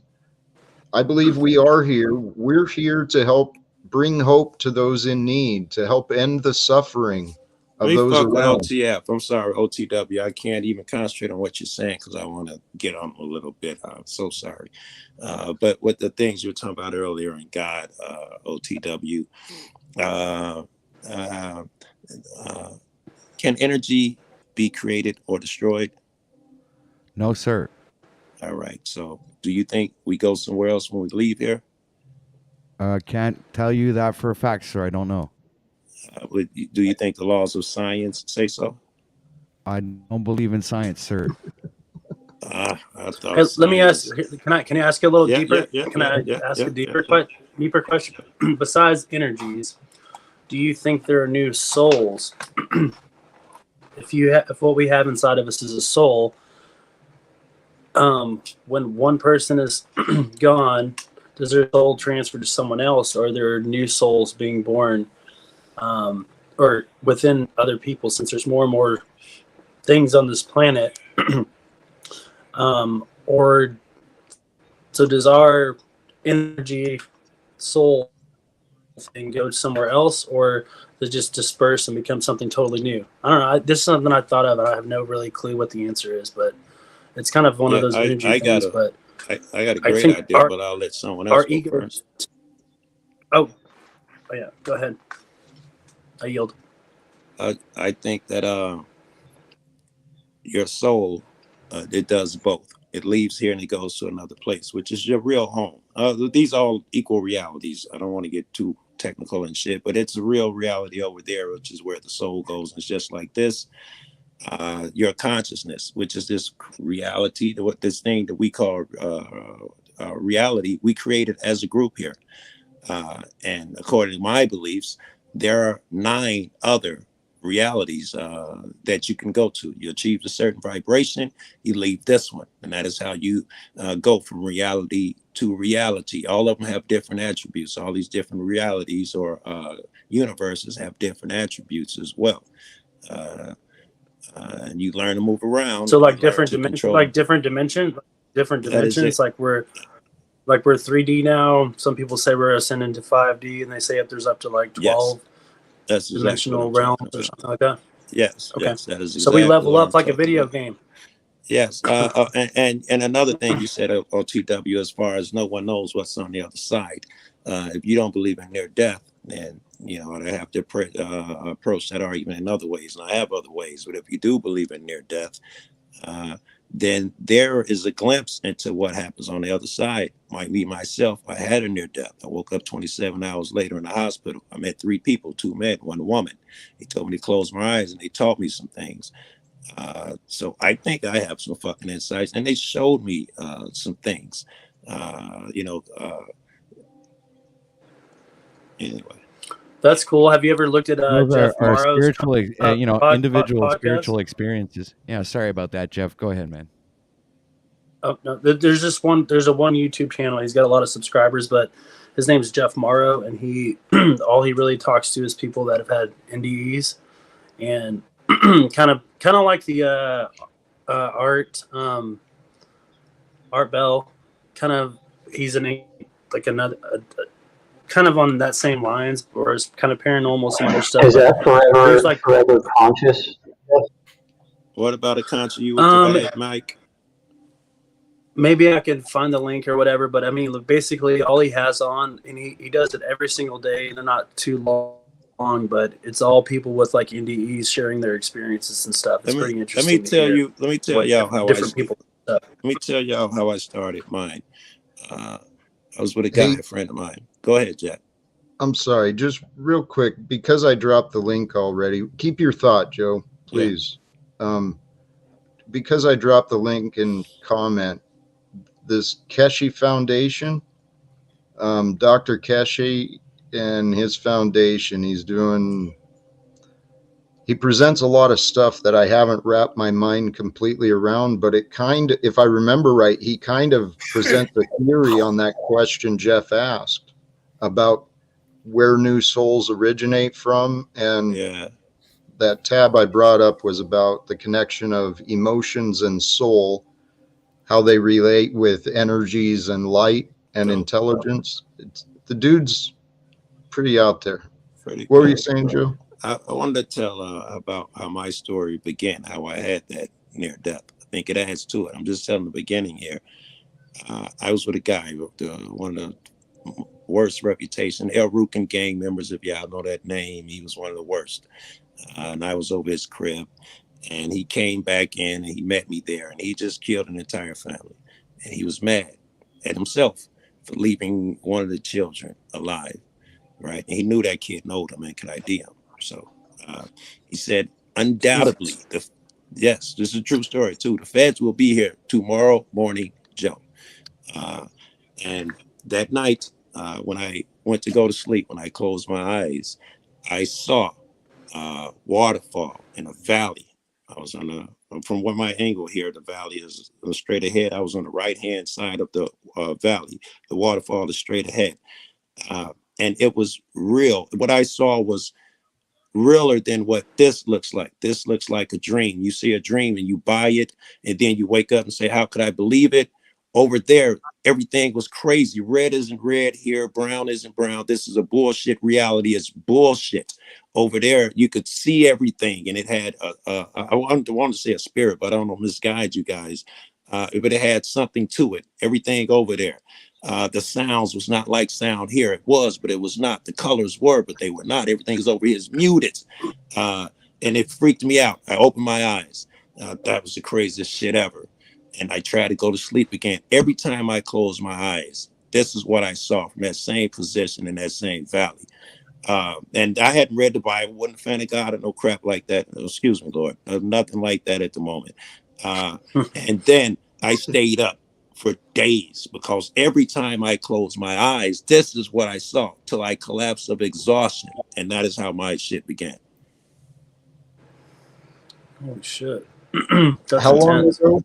I believe we are here. We're here to help bring hope to those in need, to help end the suffering of those fuck with around. OTF. I'm sorry, OTW. I can't even concentrate on what you're saying because I want to get on a little bit. I'm so sorry. But with the things you were talking about earlier in God, OTW, can energy be created or destroyed? No, sir. All right. So do you think we go somewhere else when we leave here? Can't tell you that for a fact, sir. I don't know. Do you think the laws of science say so? I don't believe in science, sir. I thought Hey, let me ask. Can I ask you a little deeper? Can I ask a deeper question? Besides energies, do you think there are new souls? If what we have inside of us is a soul, when one person is gone, does their soul transfer to someone else, or are there new souls being born, or within other people? Since there's more and more things on this planet, or so does our energy soul thing go somewhere else, or does it just disperse and become something totally new? I don't know. This is something I thought of, and I have no really clue what the answer is, but it's kind of one of those energy things. But I got a great idea, but I'll let someone else go first. Oh yeah, go ahead. I yield. I think that your soul, it does both. It leaves here and it goes to another place, which is your real home. These are all equal realities. I don't want to get too technical and shit, but it's a real reality over there, which is where the soul goes. It's just like this. Your consciousness, which is this reality, this thing that we call reality, we created as a group here. And according to my beliefs, there are 9 other realities that you can go to. You achieve a certain vibration, you leave this one, and that is how you go from reality to reality. All of them have different attributes. All these different realities or universes have different attributes as well. And you learn to move around. So like different dimensions, like we're 3D now. Some people say we're ascending to 5D, and they say if there's up to like 12 dimensional realms or something like that. Yes. Okay. Yes, that is exactly so we level up like a about. video game. Yes. And another thing you said, OTW, as far as no one knows what's on the other side. If you don't believe in near death, then I have to approach that argument in other ways. And I have other ways. But if you do believe in near death, then there is a glimpse into what happens on the other side. Might be myself. I had a near death. I woke up 27 hours later in the hospital. I met 3 people, 2 men, 1 woman. They told me to close my eyes and they taught me some things. So I think I have some fucking insights, and they showed me some things. Anyway. That's cool. Have you ever looked at Those Jeff are Morrow's spiritual, individual podcast? spiritual experiences. Yeah, sorry about that, Jeff. Go ahead, man. Oh no, there's just one. There's a one YouTube channel. He's got a lot of subscribers, but his name is Jeff Morrow, and he all he really talks to is people that have had NDEs, and kind of like the Art Bell. Kind of, he's like another. Kind of on that same lines, or is kind of paranormal, some other stuff. Is that forever conscious? What about a concert you went to, Mike? Maybe I can find the link or whatever, but I mean, look, basically all he has on, and he does it every single day. They're not too long, but it's all people with like NDEs sharing their experiences and stuff. It's pretty interesting. Let me tell y'all how I started mine. I was with a guy, a friend of mine. Go ahead, Jack. I'm sorry, just real quick, because I dropped the link already. Keep your thought, Joe, please. Yeah. Because I dropped the link in comment, this Keshe Foundation, Dr. Keshe and his foundation, he presents a lot of stuff that I haven't wrapped my mind completely around, but if I remember right, he kind of presents a theory on that question Jeff asked about where new souls originate from. And that tab I brought up was about the connection of emotions and soul, how they relate with energies and light and intelligence. The dude's pretty out there. What were you saying, Joe? I wanted to tell about how my story began, how I had that near death. I think it adds to it. I'm just telling the beginning here. I was with a guy, one of the worst reputation, El Rukin gang members, if y'all know that name. He was one of the worst. And I was over his crib, and he came back in and he met me there, and he just killed an entire family. And he was mad at himself for leaving one of the children alive, right? And he knew that kid owed him and could ID him. So he said, undoubtedly, yes, this is a true story too. The feds will be here tomorrow morning, Joe. And that night, when I went to go to sleep, when I closed my eyes, I saw waterfall in a valley. I was from where my angle here, the valley is straight ahead. I was on the right-hand side of the valley. The waterfall is straight ahead. And it was real. What I saw was realer than what this looks like. This looks like a dream. You see a dream and you buy it, and then you wake up and say, how could I believe it? Over there, everything was crazy. Red isn't red here. Brown isn't brown. This is a bullshit reality. It's bullshit. Over there, you could see everything, and it had I want to say a spirit, but I don't know, misguide you guys. But it had something to it. Everything over there. The sounds was not like sound here. It was, but it was not. The colors were, but they were not. Everything is over here is muted. And it freaked me out. I opened my eyes. That was the craziest shit ever. And I tried to go to sleep again. Every time I closed my eyes, this is what I saw from that same position in that same valley. And I hadn't read the Bible, wasn't a fan of God or no crap like that. Excuse me, Lord. Nothing like that at the moment. And then I stayed up for days, because every time I closed my eyes, this is what I saw till I collapsed of exhaustion. And that is how my shit began. Holy shit. That's how long ago?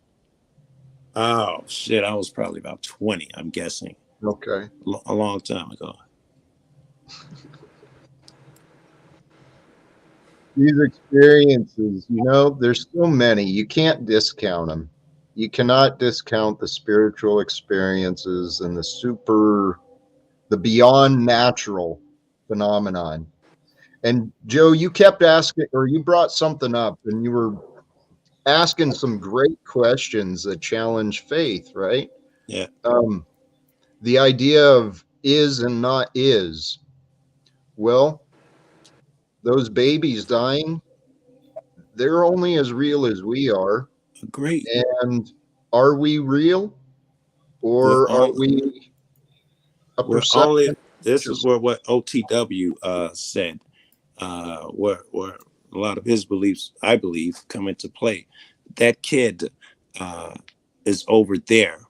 Oh, shit. I was probably about 20, I'm guessing. Okay. A long time ago. These experiences, there's so many. You can't discount them. You cannot discount the spiritual experiences and the beyond natural phenomenon. And Joe, you kept asking, or you brought something up, and you were asking some great questions that challenge faith, right? Yeah. The idea of is and not is. Well, those babies dying, they're only as real as we are. Great. And are we real, or are we a perception? This is what OTW said, where a lot of his beliefs, I believe, come into play. That kid is over there.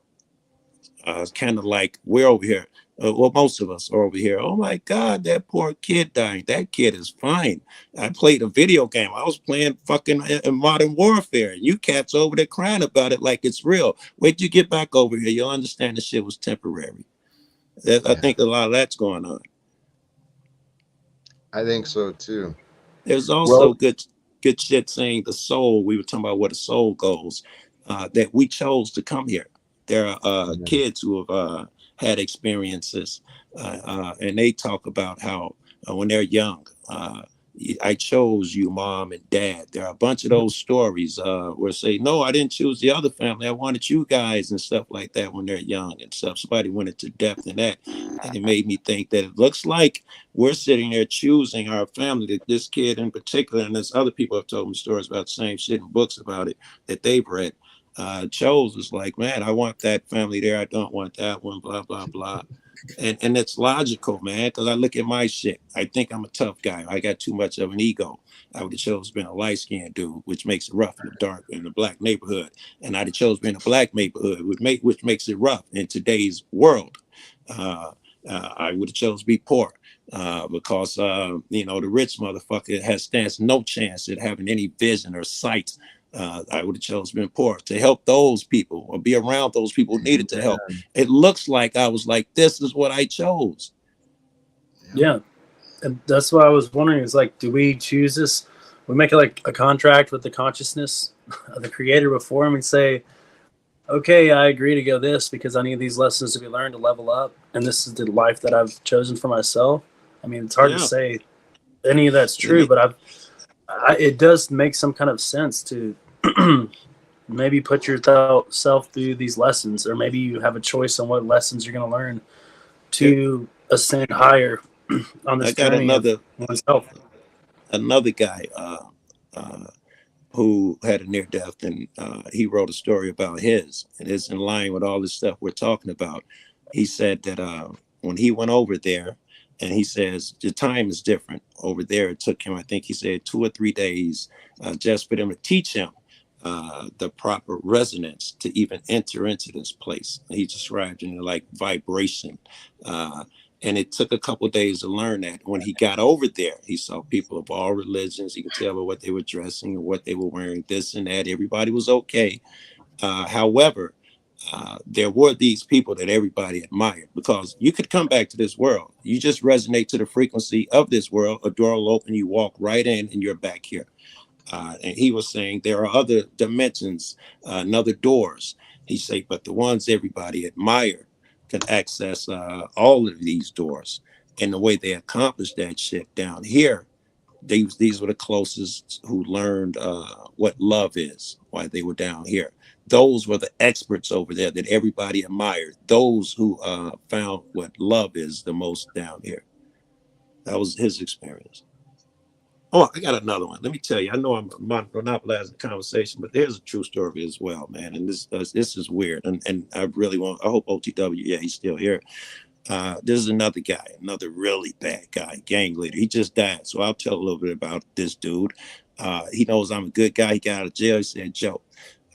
It's kind of like we're over here. Well, most of us are over here. Oh my God, that poor kid dying. That kid is fine. I played a video game. I was playing fucking Modern Warfare. You cats over there crying about it like it's real. Wait till you get back over here. You'll understand the shit was temporary. I think a lot of that's going on. I think so too. There's also good shit saying the soul. We were talking about where the soul goes. That we chose to come here. There are kids who have had experiences, and they talk about how when they're young, I chose you, mom and dad. There are a bunch of those stories where say, no, I didn't choose the other family. I wanted you guys and stuff like that when they're young and stuff. Somebody went into depth in that, and it made me think that it looks like we're sitting there choosing our family. This kid in particular, and there's other people have told me stories about the same shit in books about it that they've read. Chose is like, man, I want that family there. I don't want that one, blah, blah, blah. And it's logical, man, because I look at my shit. I think I'm a tough guy. I got too much of an ego. I would have chose being a light-skinned dude, which makes it rough in the dark in the black neighborhood. And I'd have chose being a black neighborhood, which makes it rough in today's world. I would have chose to be poor because, the rich motherfucker stands no chance at having any vision or sight. I would have chosen being poor to help those people or be around those people who needed to help. It looks like I was like, this is what I chose. Yeah. And that's what I was wondering is like, do we choose this? We make it like a contract with the consciousness of the creator before, and we say, okay, I agree to go this because I need these lessons to be learned to level up. And this is the life that I've chosen for myself. I mean, it's hard to say any of that's true, but it does make some kind of sense to maybe put yourself through these lessons, or maybe you have a choice on what lessons you're going to learn to ascend higher on this journey of oneself. Another guy who had a near death, and he wrote a story about his, and it's in line with all this stuff we're talking about. He said that when he went over there, and he says the time is different over there. It took him, I think he said 2 or 3 days just for them to teach him the proper resonance to even enter into this place. He described it like vibration. And it took a couple of days to learn that. When he got over there, he saw people of all religions. He could tell by what they were dressing and what they were wearing, this and that. Everybody was okay. However, there were these people that everybody admired, because you could come back to this world. You just resonate to the frequency of this world. A door will open, you walk right in, and you're back here. And he was saying there are other dimensions, other doors. He said, but the ones everybody admired can access all of these doors. And the way they accomplished that shit down here, these were the closest who learned what love is while they were down here. Those were the experts over there that everybody admired. Those who found what love is the most down here. That was his experience. Oh, I got another one. Let me tell you. I know I'm monopolizing the conversation, but there's a true story as well, man. And this is weird. And I really want. I hope OTW. Yeah, he's still here. This is another guy, another really bad guy, gang leader. He just died, so I'll tell a little bit about this dude. He knows I'm a good guy. He got out of jail. He said, "Joe,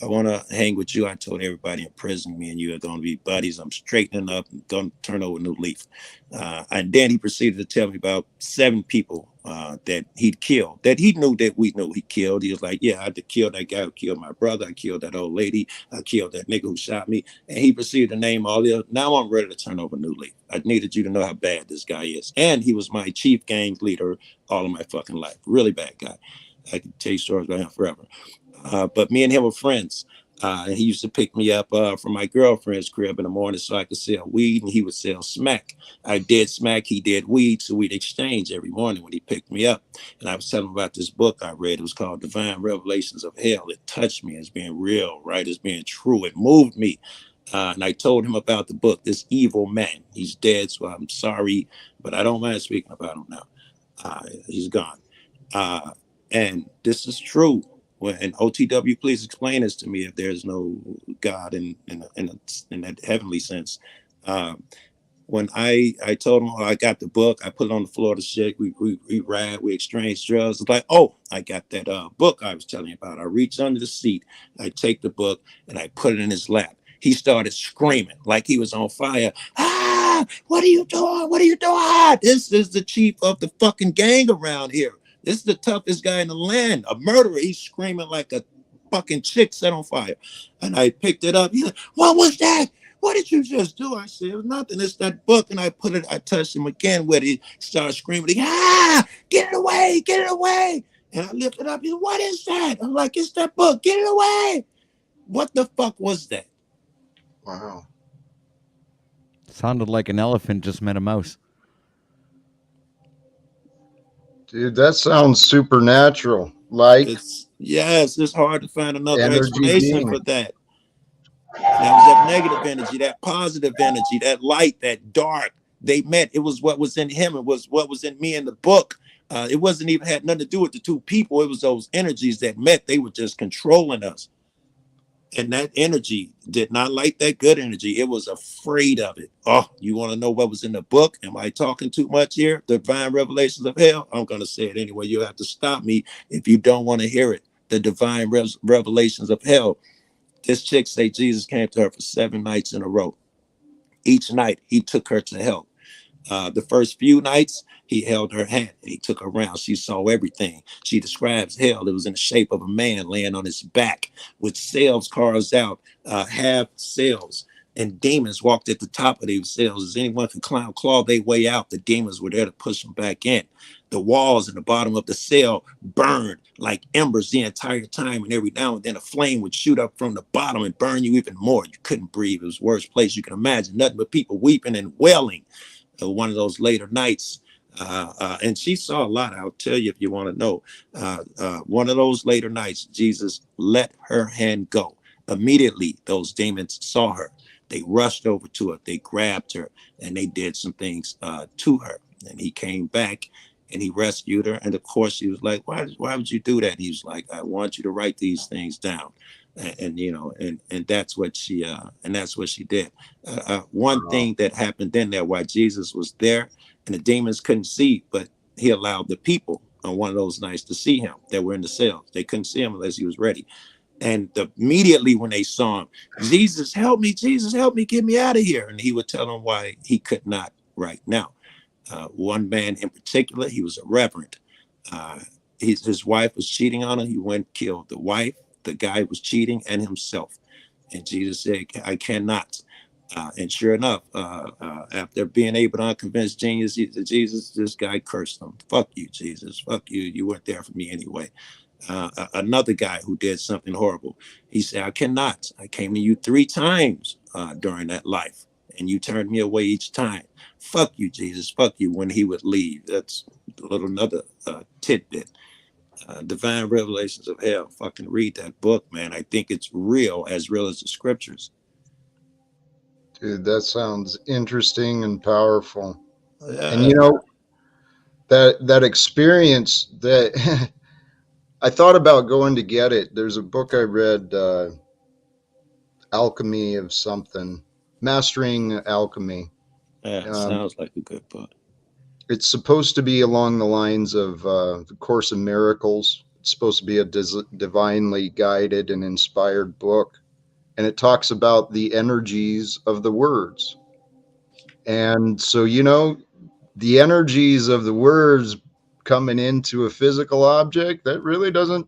I want to hang with you." I told everybody in prison, me and you are going to be buddies. I'm straightening up and going to turn over a new leaf. And then he proceeded to tell me about 7 people that he'd killed, that he knew that we knew he killed. He was like, yeah, I had to kill that guy who killed my brother. I killed that old lady. I killed that nigga who shot me. And he proceeded to name all the other. Now I'm ready to turn over a new leaf. I needed you to know how bad this guy is. And he was my chief gang leader all of my fucking life. Really bad guy. I can tell you stories about him forever. But me and him were friends. He used to pick me up from my girlfriend's crib in the morning so I could sell weed, and he would sell smack. I did smack, he did weed, so we'd exchange every morning when he picked me up. And I was telling him about this book I read. It was called Divine Revelations of Hell. It touched me as being real, right, as being true. It moved me. And I told him about the book, This Evil Man. He's dead, so I'm sorry, but I don't mind speaking about him now. He's gone. And this is true. and OTW, please explain this to me if there's no God in that heavenly sense. When I told him, oh, I got the book, I put it on the floor of the shit. We ran, we exchanged drugs. It's like, oh, I got that book I was telling you about. I reached under the seat, I take the book, and I put it in his lap. He started screaming like he was on fire. Ah, what are you doing? What are you doing? This is the chief of the fucking gang around here. This is the toughest guy in the land, a murderer. He's screaming like a fucking chick set on fire. And I picked it up. He's like, what was that? What did you just do? I said, it was nothing. It's that book. And I touched him again with it. He started screaming, get it away, get it away. And I lifted up. He said, what is that? I'm like, it's that book. Get it away. What the fuck was that? Wow. Sounded like an elephant just met a mouse. Dude, that sounds supernatural. Like, yes, it's hard to find another explanation for that. That was that negative energy, that positive energy, that light, that dark. They met. It was what was in him. It was what was in me in the book. It wasn't even had nothing to do with the two people. It was those energies that met. They were just controlling us. And that energy did not like that good energy. It was afraid of it. Oh, you want to know what was in the book? Am I talking too much here? Divine Revelations of Hell? I'm going to say it anyway. You have to stop me if you don't want to hear it. The Divine Revelations of Hell. This chick say Jesus came to her for 7 nights in a row. Each night, he took her to hell. The first few nights, he held her hand and he took her around. She saw everything. She describes hell. It was in the shape of a man laying on his back with sails carved out, half sails. And demons walked at the top of these sails. As anyone can claw their way out, the demons were there to push them back in. The walls and the bottom of the sail burned like embers the entire time. And every now and then a flame would shoot up from the bottom and burn you even more. You couldn't breathe. It was the worst place you can imagine. Nothing but people weeping and wailing. One of those later nights. And she saw a lot. I'll tell you if you want to know. One of those later nights, Jesus let her hand go. Immediately, those demons saw her. They rushed over to her. They grabbed her and they did some things to her. And he came back and he rescued her. And of course, she was like, why would you do that? And he was like, I want you to write these things down. And you know, and that's what she did. One thing that happened then there while Jesus was there and the demons couldn't see, but he allowed the people on one of those nights to see him that were in the cells. They couldn't see him unless he was ready. And immediately when they saw him, Jesus, help me, get me out of here. And he would tell them why he could not right now. One man in particular, he was a reverend. His wife was cheating on him. He went and killed the wife. The guy was cheating and himself. And Jesus said, I cannot. And sure enough, after being able to convince Jesus, this guy cursed him. Fuck you, Jesus. Fuck you. You weren't there for me anyway. Another guy who did something horrible. He said, I cannot. I came to you 3 times during that life, and you turned me away each time. Fuck you, Jesus. Fuck you when he would leave. That's another tidbit. Divine Revelations of Hell. Fucking read that book, man. I think it's real as the scriptures. Dude, that sounds interesting and powerful. Yeah. And you know, that experience that I thought about going to get it. There's a book I read, Alchemy of something, Mastering Alchemy. Yeah, sounds like a good book. It's supposed to be along the lines of the Course in Miracles. It's supposed to be a divinely guided and inspired book. And it talks about the energies of the words. And so, you know, the energies of the words coming into a physical object, that really doesn't,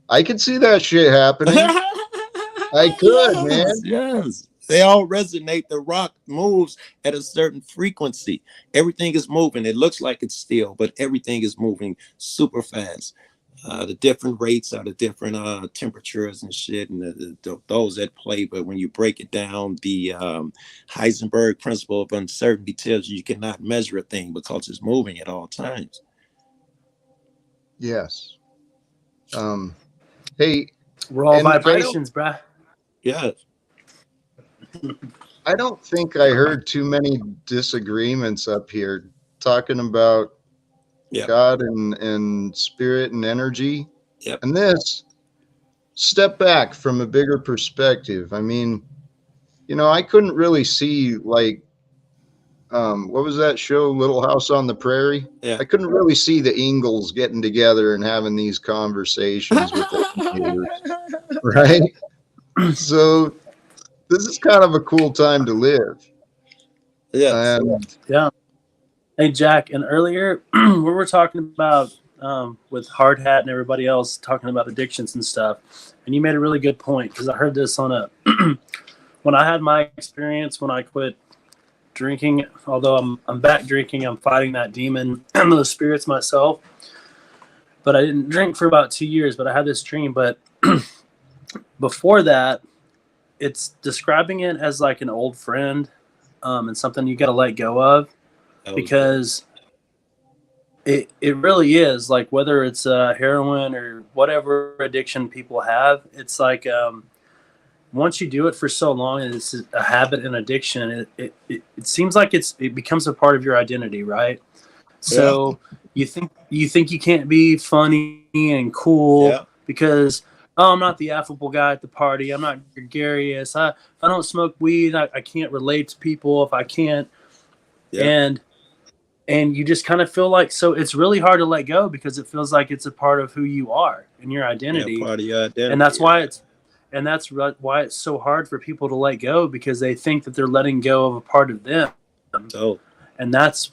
I could see that shit happening. I could, man. Yes. They all resonate. The rock moves at a certain frequency. Everything is moving. It looks like it's still, but everything is moving super fast. The different rates are the different temperatures and shit, and those at play. But when you break it down, the Heisenberg principle of uncertainty tells you cannot measure a thing because it's moving at all times. Yes. Hey, we're all vibrations, bruh. Yes. I don't think I heard too many disagreements up here talking about God and spirit and energy. Yep. And this, step back from a bigger perspective. I mean, I couldn't really see, like, what was that show, Little House on the Prairie? Yeah. I couldn't really see the Ingalls getting together and having these conversations with their neighbors, right? So this is kind of a cool time to live. Yes. Yeah. Hey, Jack, and earlier we were talking about with Hard Hat and everybody else talking about addictions and stuff, and you made a really good point because I heard this on a when I had my experience when I quit drinking. Although I'm back drinking, I'm fighting that demon and those spirits myself. But I didn't drink for about 2 years. But I had this dream. But before that, it's describing it as like an old friend and something you got to let go of. Because it really is, like, whether it's heroin or whatever addiction people have, it's like once you do it for so long and it's a habit and addiction, it seems like it becomes a part of your identity, right? So you think you can't be funny and cool because I'm not the affable guy at the party, I'm not gregarious, if I don't smoke weed, I can't relate to people if I can't. And you just kind of feel like, so it's really hard to let go because it feels like it's a part of who you are and your identity. Yeah, part of your identity. And that's why why it's so hard for people to let go, because they think that they're letting go of a part of them. So, and that is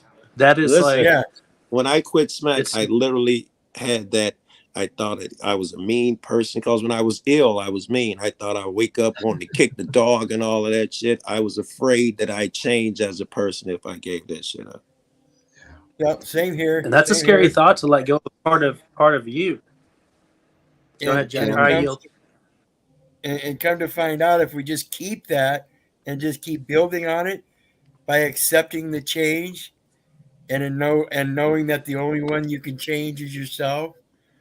listen, like, when I quit smack, I literally had that. I thought I was a mean person because when I was ill, I was mean. I thought I'd wake up wanting to kick the dog and all of that shit. I was afraid that I'd change as a person if I gave that shit up. Yep, same here. And that's a scary thought, to let go of part of you. Go ahead, Jack. And come to find out, if we just keep that and just keep building on it by accepting the change and knowing that the only one you can change is yourself.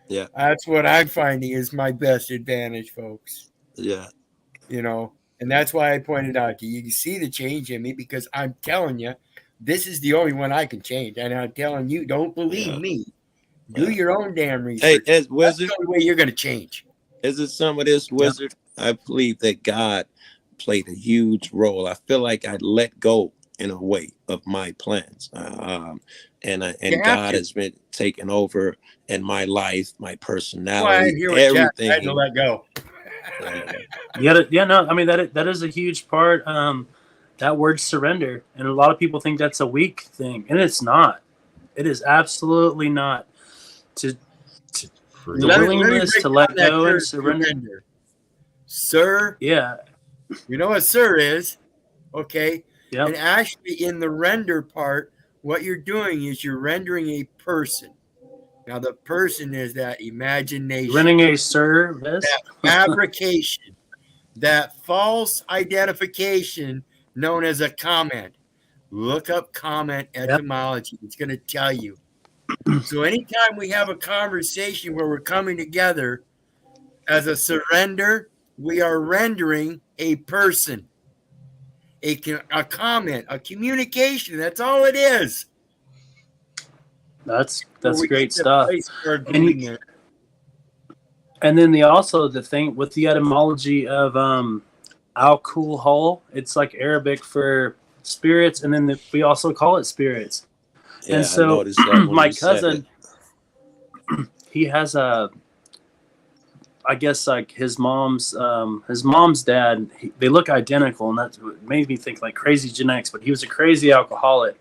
Yeah. That's what I'm finding is my best advantage, folks. Yeah. And that's why I pointed out to you. You can see the change in me because I'm telling you, this is the only one I can change. And I'm telling you, don't believe me. Do your own damn research. Hey, as Wizard, that's the only way you're going to change. Is it some of this, Wizard? I believe that God played a huge role. I feel like I let go in a way of my plans. And God has been taking over in my life, my personality, everything. I had to let go. I mean, that is a huge part. That word surrender, and a lot of people think that's a weak thing, and it's not. It is absolutely not. The willingness to let go and surrender. Sir. Yeah. You know what sir is? Okay. Yep. And actually, in the render part, what you're doing is you're rendering a person. Now, the person is that imagination. Rendering a service. That fabrication. That false identification known as a comment. Look up comment etymology. It's going to tell you. So anytime we have a conversation where we're coming together as a surrender, we are rendering a person, a comment, a communication. That's all it is. That's great stuff. And then the thing with the etymology of alcohol, it's like Arabic for spirits, and then we also call it spirits. Yeah, and so I noticed that when my you said cousin, he has I guess like his mom's dad, they look identical, and that's what made me think like crazy genetics, but he was a crazy alcoholic.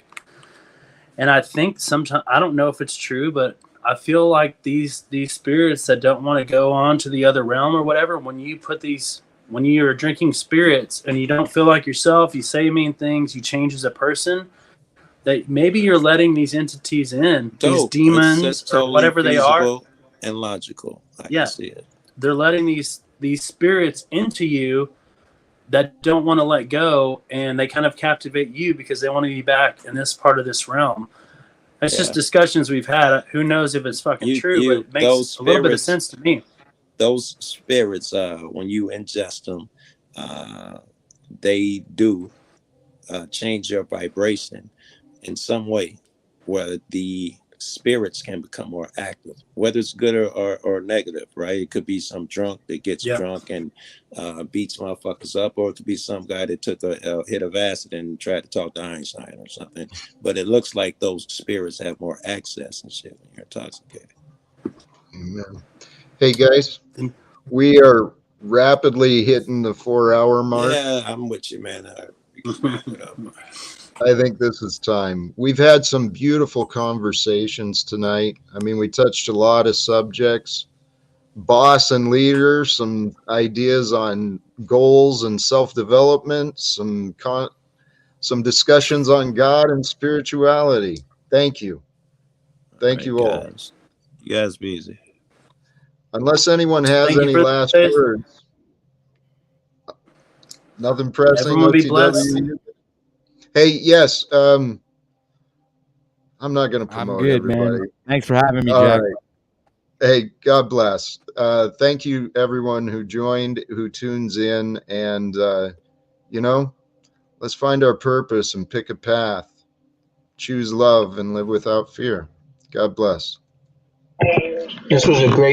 And I think sometimes, I don't know if it's true, but I feel like these spirits that don't want to go on to the other realm or whatever, when you're drinking spirits and you don't feel like yourself, you say mean things, you change as a person, that maybe you're letting these entities in, these demons or whatever they are. And logical. I can see it. They're letting these spirits into you that don't want to let go, and they kind of captivate you because they want to be back in this part of this realm. It's just discussions we've had. Who knows if it's fucking true, but it makes a little bit of sense to me. Those spirits, when you ingest them, they do change your vibration in some way, where the spirits can become more active, whether it's good or negative, right? It could be some drunk that gets drunk and beats motherfuckers up, or it could be some guy that took a hit of acid and tried to talk to Einstein or something. But it looks like those spirits have more access and shit when you're intoxicated. Amen. Hey guys, we are rapidly hitting the 4-hour mark. Yeah, I'm with you, man. I think this is time. We've had some beautiful conversations tonight. I mean, we touched a lot of subjects, boss and leader, some ideas on goals and self-development, some discussions on God and spirituality. Thank you. Thank you all. Guys. You guys be easy. Unless anyone has any last words. Nothing pressing. Everyone be blessed. Hey, yes. I'm not going to promote I'm good, everybody. man. Thanks for having me, All Jack. right. Hey, God bless. Thank you, everyone who joined, who tunes in, and let's find our purpose and pick a path. Choose love and live without fear. God bless. This was a great